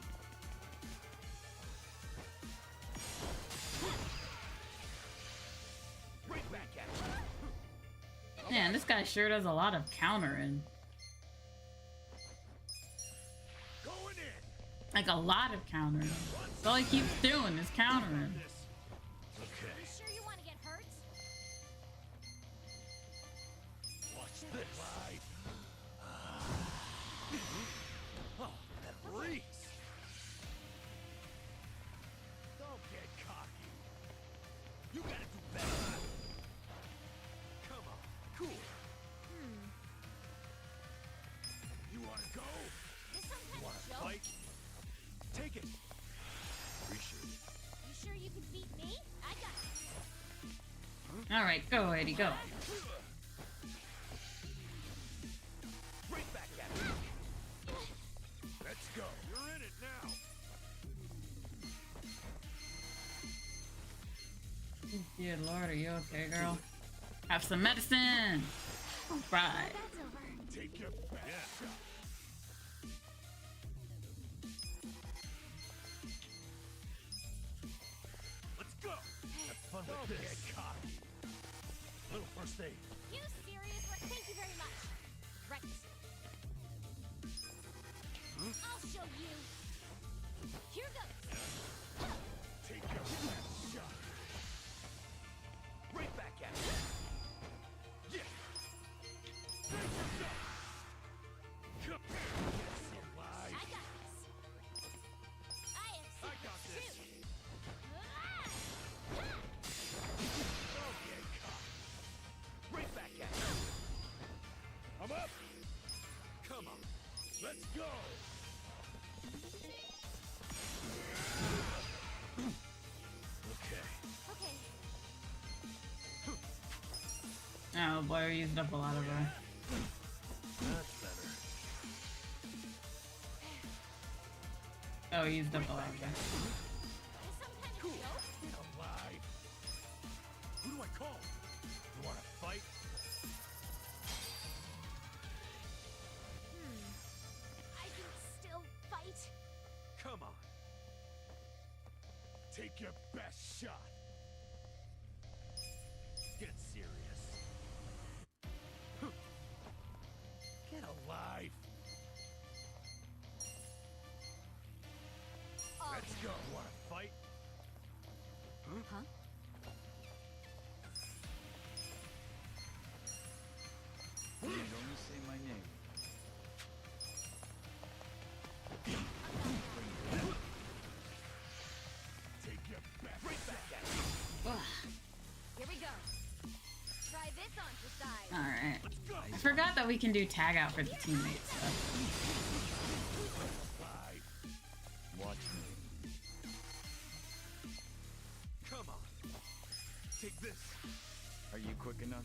Right back at you. Man, this guy sure does a lot of countering. Going in. Like a lot of countering. That's all he keeps doing is countering. Okay. You sure you want to get hurt? Watch this. Oh, that breeze. Don't get cocky. You gotta do better. Come on. Cool. You wanna go? This some kind Wanna of joke? fight? Take it. Appreciate it. You sure you can beat me? I got this. Alright, go, Eddie, go. Right back at it. Let's go. You're in it now. Dear Lord, are you okay, girl? Have some medicine! Right. That's over. Take your best shot. Let's go. Have fun with this. Get cocky. Little first aid. You serious? Thank you very much. Right. I'll show you. Here goes. Take your best shot. Right back at you. Yeah. Brace yourself. Come here. Yes, alive. I got this. I am I got secret this. too. Don't get caught. Right back at you. I'm up. Come on. Let's go. Okay. Okay. Oh boy, we used up a lot of her. That's better. Oh, we used up a lot of her. Is some kind of Cool. joke? Alive. Who do I call? You want to fight? I can still fight. Come on. Take your best shot. Get serious. Get alive. Let's go. Want to fight? Huh? You need only say my name. Take your best. Right back at you. Here we go. Try this on for size. Alright. Let's go. I forgot that we can do tag out for the teammates stuff. Alive. Watch me. Come on. Take this. Are you quick enough?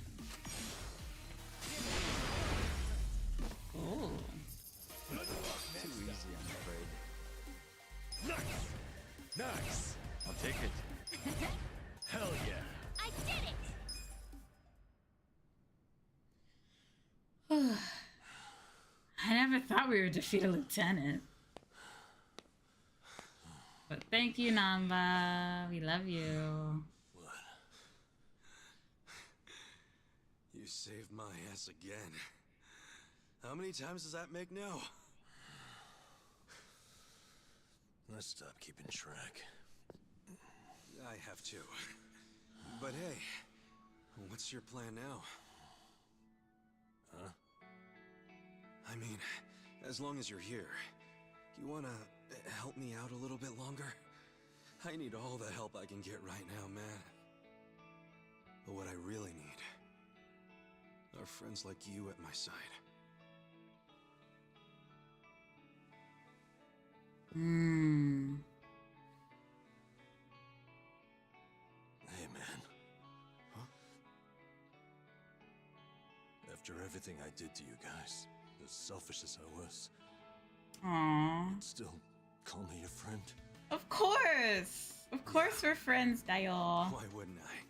Ooh. Too easy, I'm afraid. Nice. Nice. I'll take it. Hell yeah. I did it. I never thought we would defeat a lieutenant. But thank you, Namba. We love you. You saved my ass again. How many times does that make now? Let's stop keeping track. I have to. But hey, what's your plan now? Huh? I mean, as long as you're here, you wanna help me out a little bit longer? I need all the help I can get right now, man. But what I really need are friends like you at my side. Hey, man. Huh? After everything I did to you guys, as selfish as I was, Aww. you'd still call me your friend? Of course! Of course we're friends, Dayo. Why wouldn't I?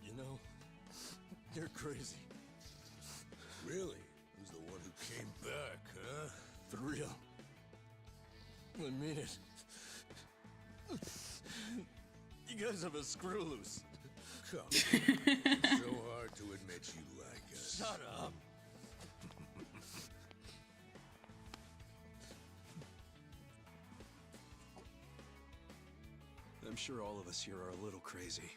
You know, you're crazy. Really? Who's the one who came back, huh? For real. I mean it. You guys have a screw loose. Come on. It's so hard to admit you like us. Shut up. I'm sure all of us here are a little crazy.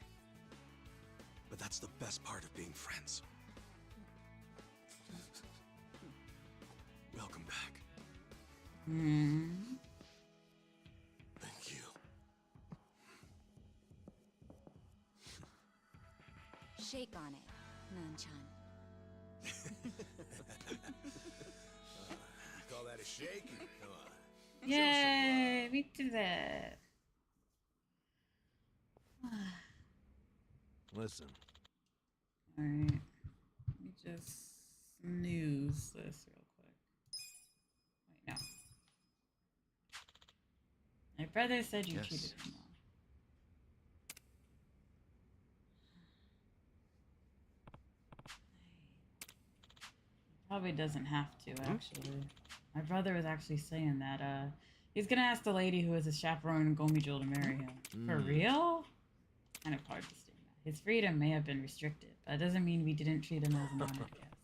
But that's the best part of being friends. Welcome back. Thank you. Shake on it, Nan-chan. Call that a shake? Come on. Yay! We did that. Listen. Alright. Let me just snooze this real quick. Wait, no. My brother said you cheated him. Probably doesn't have to, actually. My brother was actually saying that, he's gonna ask the lady who is his chaperone in Gomijul to marry him. For real? Kind of hard to stand that. His freedom may have been restricted, but that doesn't mean we didn't treat him as an honored guest.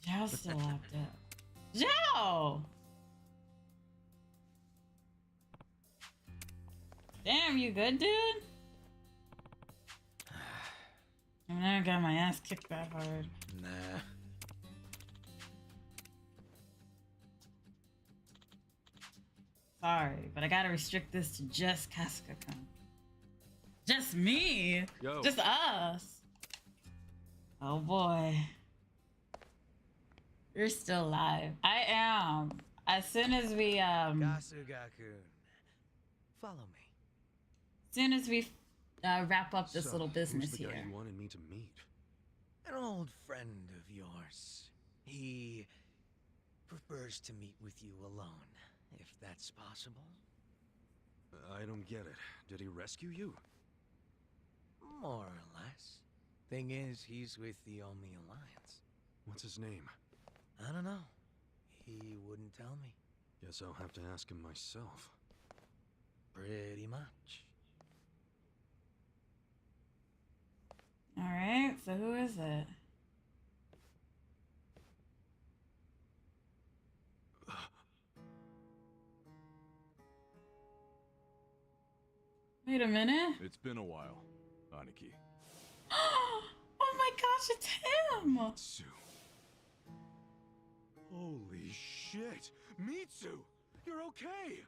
Zhao's still locked up. Zhao! Damn, you good, dude? I mean, I got my ass kicked that hard. Nah. Sorry, but I gotta restrict this to just Kasuga-kun. Just me? Yo. Just us? Oh boy. You're still alive. I am. As soon as we, Kasuga-kun. Follow me. as soon as we wrap up this little business who's the here. guy you wanted me to meet? An old friend of yours. He prefers to meet with you alone, if that's possible. I don't get it. Did he rescue you? More or less. Thing is, he's with the Omi Alliance. What's his name? I don't know. He wouldn't tell me. Guess I'll have to ask him myself. Pretty much. Alright, so who is it? Wait a minute. It's been a while, Aniki. Oh my gosh, it's him! Mitsu. Holy shit! Mitsu! You're okay!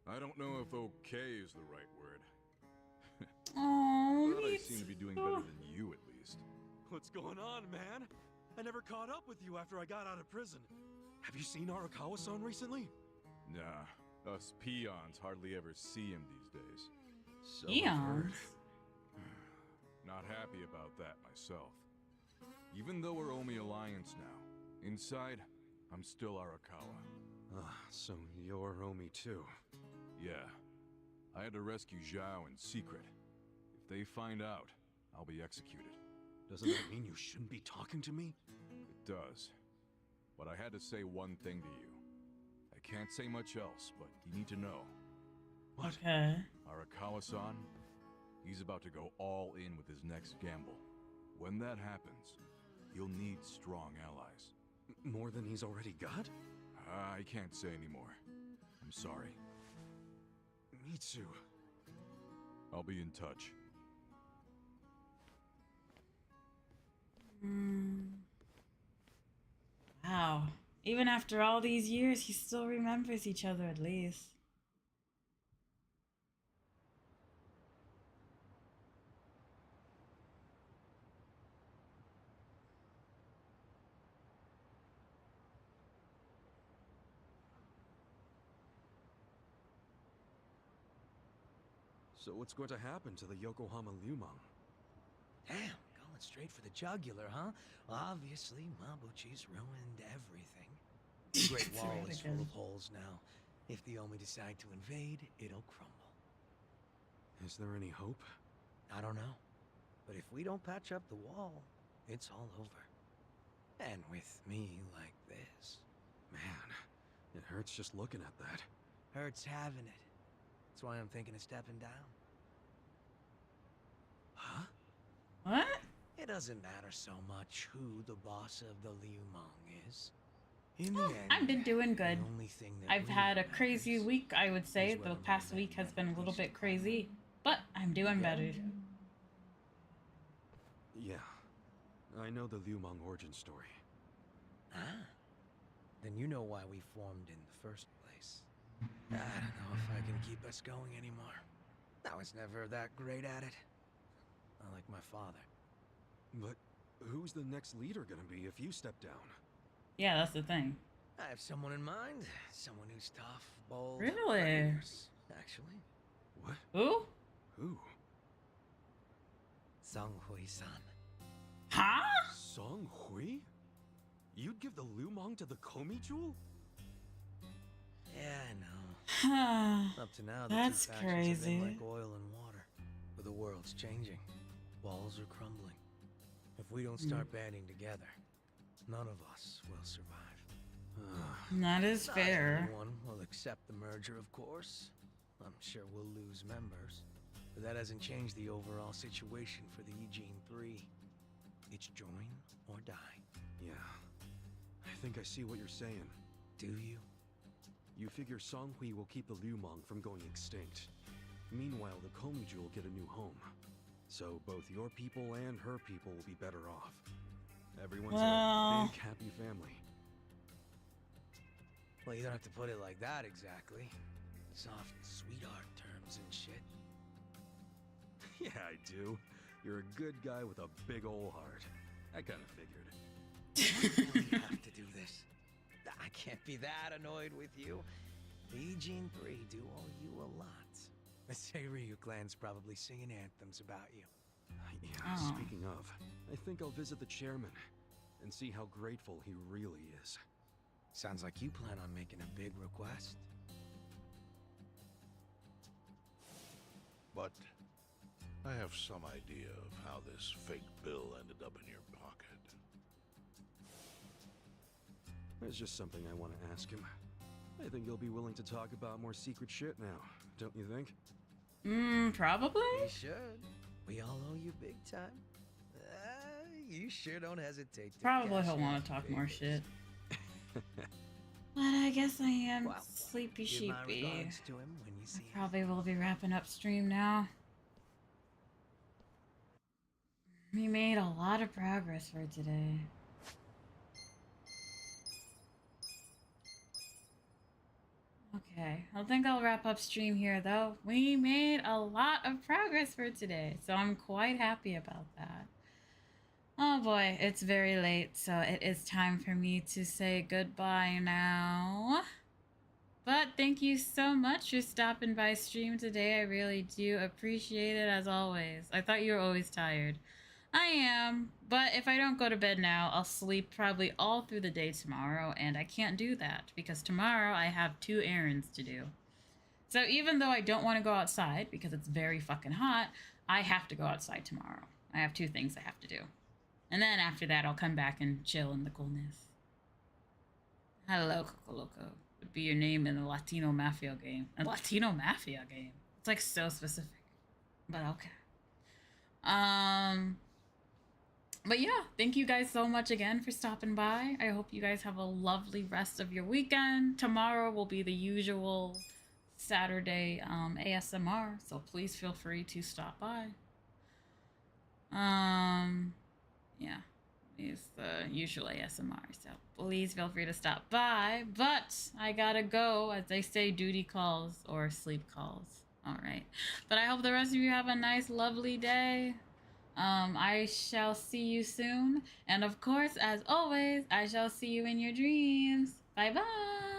I don't know if okay is the right word. Oh, But I seem to be doing better than you, at least. What's going on, man? I never caught up with you after I got out of prison. Have you seen Arakawa-san recently? Nah, us peons hardly ever see him these days. So I've heard. Not happy about that myself. Even though we're Omi Alliance now, inside, I'm still Arakawa. Ah, so you're Omi too. Yeah. I had to rescue Zhao in secret. If they find out, I'll be executed. Doesn't that mean you shouldn't be talking to me? does. But I had to say one thing to you. I can't say much else, but you need to know. What? Okay. Arakawa-san, he's about to go all in with his next gamble. When that happens, he'll need strong allies. More than he's already got? I can't say anymore. I'm sorry. Mitsu. I'll be in touch. Wow. Even after all these years, he still remembers each other at least. So what's going to happen to the Yokohama Lumang? Damn, going straight for the jugular, huh? Well, obviously, Mabuchi's ruined everything. The Great Wall is full of holes now. If the Omi decide to invade, it'll crumble. Is there any hope? I don't know. But if we don't patch up the wall, it's all over. And with me like this. Man, it hurts just looking at that. Hurts having it. That's why I'm thinking of stepping down. Huh? What? It doesn't matter so much who the boss of the Liumang is. In the end, I've been doing good. the only thing that I've had a really crazy matters week, I would say. is The whether past we week has make been a that little peace bit crazy, but I'm doing better. Yeah. I know the Lumang origin story. Ah. Then you know why we formed in the first place. I don't know if I can keep us going anymore. I was never that great at it. Not like my father. But who's the next leader gonna be if you step down? Yeah, that's the thing. I have someone in mind. Someone who's tough, bold. Really? rigorous, actually. What? Who? Who? Song Hui-san. Huh? Song Hui? You'd give the Lumang to the Komi Jewel? Yeah, I know. Up to now, the That's two factions have crazy. been like oil and water. But the world's changing. Walls are crumbling. If we don't start banding together, none of us will survive. That is Not fair. everyone will accept the merger, of course. I'm sure we'll lose members. But that hasn't changed the overall situation for the Eugene 3. It's join or die. Yeah. I think I see what you're saying. Do you? You figure Song Hui will keep the Lumang from going extinct. Meanwhile, the Komi Jewel get a new home. So both your people and her people will be better off. Everyone's a big, happy family. Well, you don't have to put it like that exactly. Soft sweetheart terms and shit. Yeah, I do. You're a good guy with a big ol' heart. I kinda figured. We have to do this. I can't be that annoyed with you. The Eugene 3 do owe you a lot. The Seiryu clan's probably singing anthems about you. Yeah, speaking of, I think I'll visit the chairman and see how grateful he really is. Sounds like you plan on making a big request. But I have some idea of how this fake bill ended up in your pocket. There's just something I want to ask him. I think he'll be willing to talk about more secret shit now, don't you think? Probably? We should. We all owe you big time. You sure don't hesitate to Probably cash he'll in want on to talk favors. more shit. But I guess I am Well, sleepy give my sheepy. regards to him when you see him. Probably will be wrapping up stream now. We made a lot of progress for today. Okay, I think I'll wrap up stream here though. We made a lot of progress for today, so I'm quite happy about that. Oh boy, it's very late, so it is time for me to say goodbye now. But thank you so much for stopping by stream today. I really do appreciate it as always. I thought you were always tired. I am, but if I don't go to bed now, I'll sleep probably all through the day tomorrow, and I can't do that because tomorrow I have 2 errands to do. So even though I don't want to go outside because it's very fucking hot, I have to go outside tomorrow. I have 2 things I have to do. And then after that, I'll come back and chill in the coolness. Hello, Cocoloco. Would be your name in the Latino Mafia game. A Latino Mafia game? It's like so specific. But okay. But yeah, thank you guys so much again for stopping by. I hope you guys have a lovely rest of your weekend. Tomorrow will be the usual Saturday ASMR, so please feel free to stop by. Yeah, it's the usual ASMR, so please feel free to stop by. But I gotta go, as they say, duty calls or sleep calls. All right, but I hope the rest of you have a nice, lovely day. I shall see you soon, and of course, as always, I shall see you in your dreams. Bye bye.